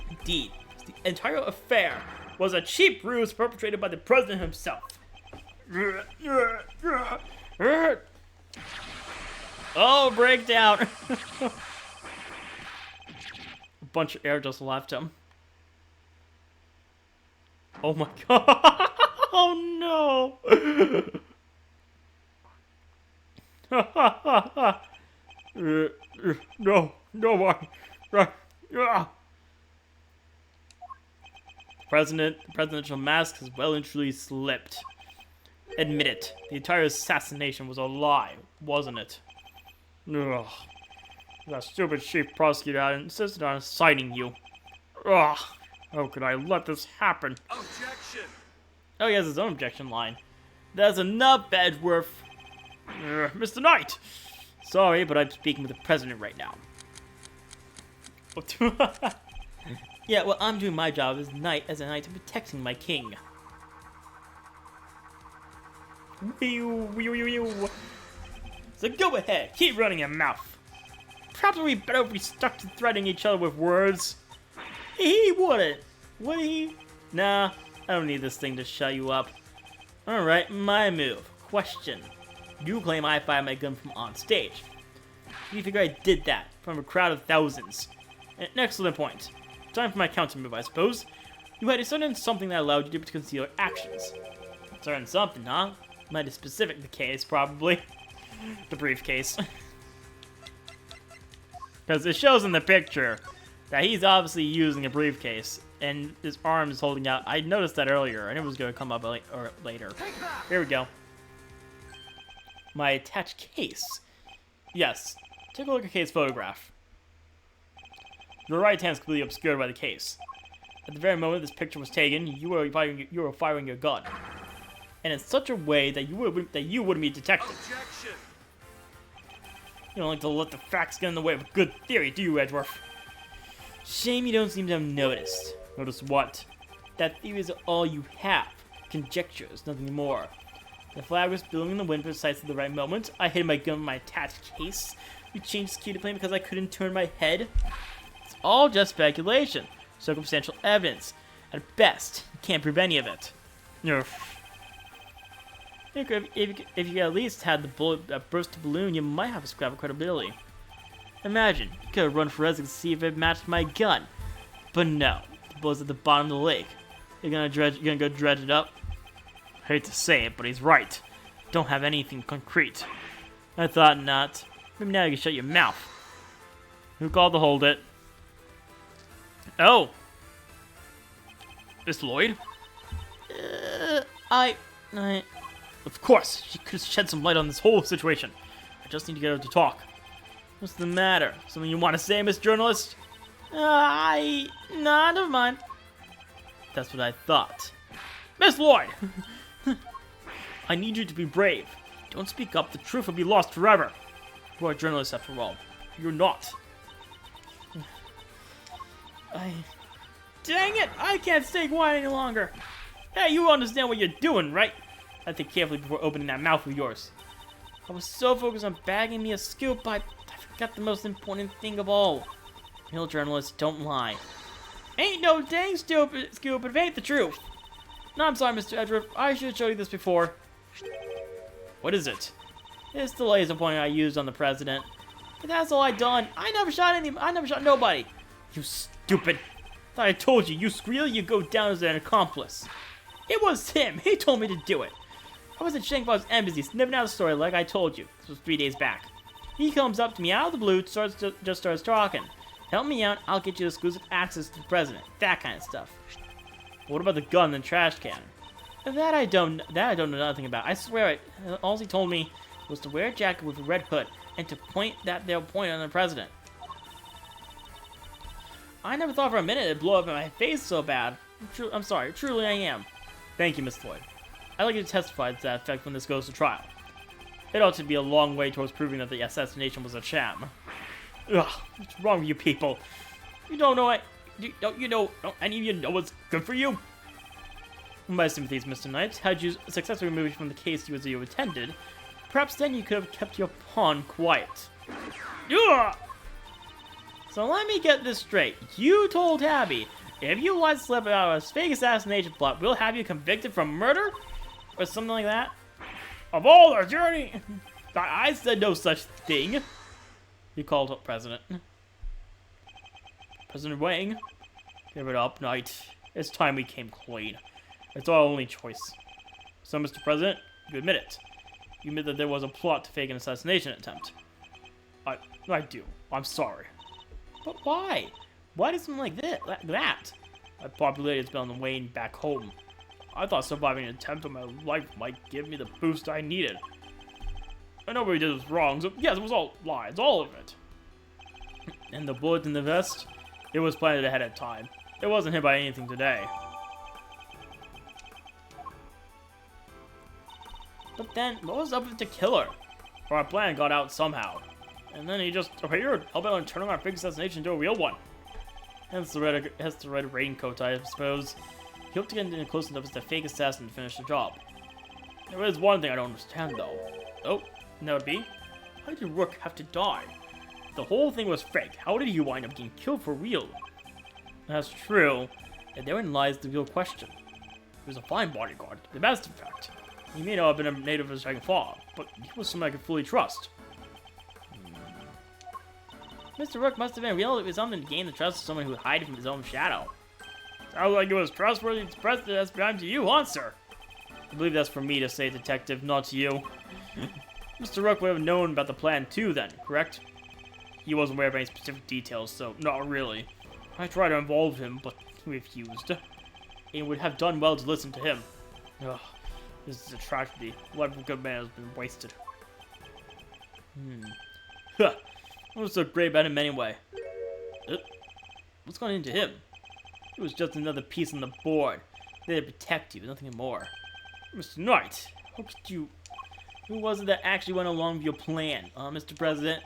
Indeed, the entire affair was a cheap ruse perpetrated by the president himself. Oh, breakdown! A bunch of air just left him. Oh my god! Oh no! No, the presidential mask has well and truly slipped. Admit it, the entire assassination was a lie, wasn't it? Ugh. That stupid chief prosecutor had insisted on citing you. Ugh. How could I let this happen? Objection! Oh, he has his own objection line. That's enough, Edgeworth. Mr. Knight! Sorry, but I'm speaking with the president right now. Yeah, well, I'm doing my job as a knight and protecting my king. So go ahead, keep running your mouth. Perhaps we better be stuck to threatening each other with words. He wouldn't, would he? Nah, I don't need this thing to shut you up. Alright, my move. Question. You claim I fired my gun from on stage. You figure I did that from a crowd of thousands. An excellent point. Time for my counter move, I suppose. You had a certain something that allowed you to conceal your actions. Certain something, huh? Mighty specific the case, probably. The briefcase. Because it shows in the picture that he's obviously using a briefcase, and his arm is holding out. I noticed that earlier, and it was going to come up later. Here we go. My attached case. Yes, take a look at Kate's photograph. Your right hand is completely obscured by the case. At the very moment this picture was taken, you were firing your gun, and in such a way that you wouldn't be detected. Objection! You don't like to let the facts get in the way of a good theory, do you, Edgeworth? Shame you don't seem to have noticed. Notice what? That theory is all you have. Conjectures, nothing more. The flag was billowing in the wind precisely at the right moment. I hid my gun in my attached case. You changed the key to plane because I couldn't turn my head. It's all just speculation. Circumstantial evidence. At best, you can't prove any of it. Nerf. If you at least had the bullet that burst the balloon, you might have a scrap of credibility. Imagine, you could have run forensics to see if it matched my gun. But no, the bullet's at the bottom of the lake. You're gonna go dredge it up? I hate to say it, but he's right. Don't have anything concrete. I thought not. Maybe now you can shut your mouth. Who called to hold it? Oh! Miss Lloyd? Of course, she could shed some light on this whole situation. I just need to get her to talk. What's the matter? Something you want to say, Miss Journalist? No, never mind. That's what I thought. Miss Lloyd! I need you to be brave. Don't speak up, the truth will be lost forever. You are a journalist after all. You're not. Dang it! I can't stay quiet any longer. Hey, you understand what you're doing, right? I think carefully before opening that mouth of yours. I was so focused on bagging me a scoop, I forgot the most important thing of all. Real journalists don't lie. Ain't no dang scoop if it ain't the truth. No, I'm sorry, Mr. Edgeworth. I should have showed you this before. What is it? It's the laser pointer I used on the president. But that's all I done. I never shot nobody. You stupid. Thought I told you. You squeal, you go down as an accomplice. It was him. He told me to do it. I was at Shankbau's embassy, sniffing out the story like I told you. This was 3 days back. He comes up to me out of the blue, just starts talking. Help me out, I'll get you exclusive access to the president. That kind of stuff. What about the gun and the trash can? That I don't know nothing about. I swear it. All he told me was to wear a jacket with a red hood and to point on the president. I never thought for a minute it'd blow up in my face so bad. I'm sorry, truly I am. Thank you, Miss Lloyd. I'd like you to testify to that effect when this goes to trial. It ought to be a long way towards proving that the assassination was a sham. Ugh, what's wrong with you people? You don't know it. Don't any of you know what's good for you? My sympathies, Mr. Knight. Had you successfully removed from the case you attended, perhaps then you could have kept your pawn quiet. Ugh! So let me get this straight. You told Tabby, if you let slip out a fake assassination plot, we'll have you convicted for murder? Or something like that? Of all our journey! I said no such thing. He called up President. President Wang, give it up, Knight. It's time we came clean. It's our only choice. So, Mr. President, you admit it. You admit that there was a plot to fake an assassination attempt. I do. I'm sorry. But why? Why did something like that? My popularity has been on the wane back home. I thought surviving an attempt on my life might give me the boost I needed. I know what we did was wrong, so yes, it was all lies, all of it. And the bullet in the vest? It was planted ahead of time. It wasn't hit by anything today. But then, what was up with the killer? Or our plan got out somehow. And then he just appeared, helping on turning our fake assassination into a real one. Hence the red raincoat, I suppose. He hoped to get in close enough as the fake assassin to finish the job. There is one thing I don't understand, though. Oh, and that would be? How did Rook have to die? If the whole thing was fake, how did he wind up getting killed for real? That's true, and therein lies the real question. He was a fine bodyguard, the best in fact. He may not have been a native of Dragonfall, but he was someone I could fully trust. Mr. Rook must have been real. It was something to gain the trust of someone who would hide from his own shadow. Sounds like it was trustworthy to express the SBI to you, huh, sir? I believe that's for me to say, Detective, not to you. Mr. Rook would have known about the plan too, then, correct? He wasn't aware of any specific details, so not really. I tried to involve him, but he refused. And would have done well to listen to him. Ugh, this is a tragedy. The life of a good man has been wasted. Huh. What was so great about him anyway? What's going into him? It was just another piece on the board. There to protect you, nothing more. Mr. Knight, how could you... Who was it that actually went along with your plan? Mr. President?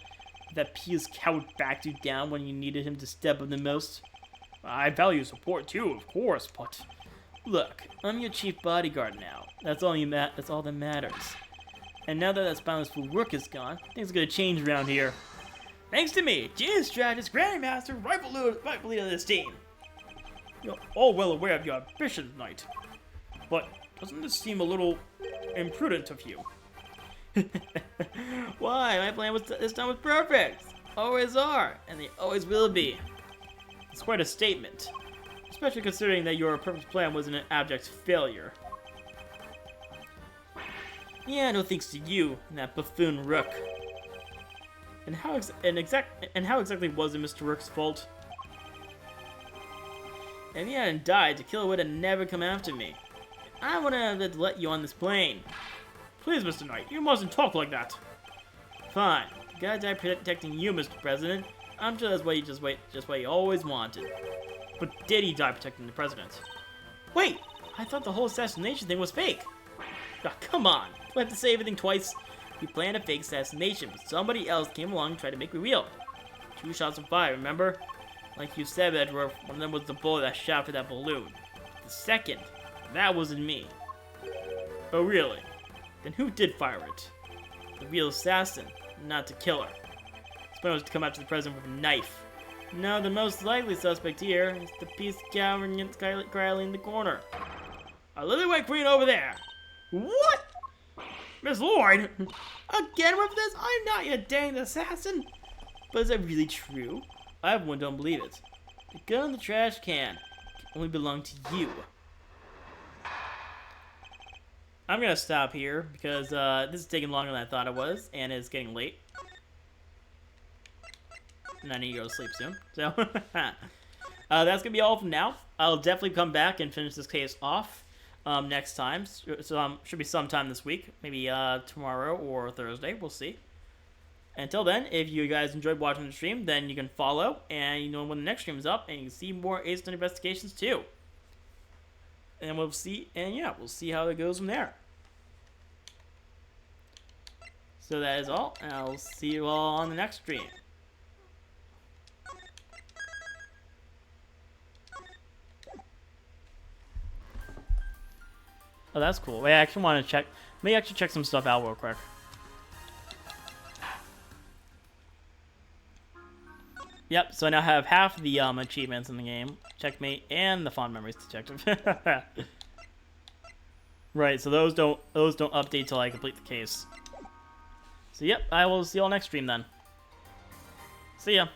That piece coward backed you down when you needed him to step up the most? I value support too, of course, but... Look, I'm your chief bodyguard now. That's all that matters. And now that spineless fool Rook is gone, things are gonna change around here. Thanks to me, genius strategist, grandmaster, rightful leader of this team. You're all well aware of your ambitions, Knight. But doesn't this seem a little imprudent of you? Why? My plan this time was perfect. Always are, and they always will be. It's quite a statement, especially considering that your perfect plan was an abject failure. Yeah, no thanks to you and that buffoon Rook. And how exactly was it Mr. Rook's fault? If he hadn't died, the killer would have never come after me. I wouldn't have let you on this plane. Please, Mr. Knight, you mustn't talk like that. Fine. The guy died protecting you, Mr. President. I'm sure that's what you always wanted. But did he die protecting the president? Wait, I thought the whole assassination thing was fake. Oh, come on. Do I have to say everything twice? We planned a fake assassination, but somebody else came along and tried to make it real. 2 shots of fire, remember? Like you said, Edgeworth, one of them was the bullet that shot for that balloon. The second, that wasn't me. Oh, really? Then who did fire it? The real assassin, not the killer. His plan was to come after the president with a knife. No, the most likely suspect here is the piece cowering and Kylie in the corner. A lily white queen over there. What? Miss Lloyd? Again with this? I'm not your dang assassin. But is that really true? I have one, don't believe it. The gun in the trash can only belong to you. I'm gonna stop here because this is taking longer than I thought it was, and it's getting late. And I need to go to sleep soon. So that's gonna be all from now. I'll definitely come back and finish this case off next time. So should be sometime this week, maybe tomorrow or Thursday. We'll see. Until then, if you guys enjoyed watching the stream, then you can follow, and you know when the next stream is up, and you can see more Ace Attorney Investigations too. And we'll see, and yeah, we'll see how it goes from there. So that is all, and I'll see you all on the next stream. Oh, that's cool. Wait, I actually want to check. Let me actually check some stuff out real quick. Yep, so I now have half the achievements in the game. Checkmate and the Fond Memories Detective. Right, so those don't update till I complete the case. So yep, I will see you all next stream then. See ya.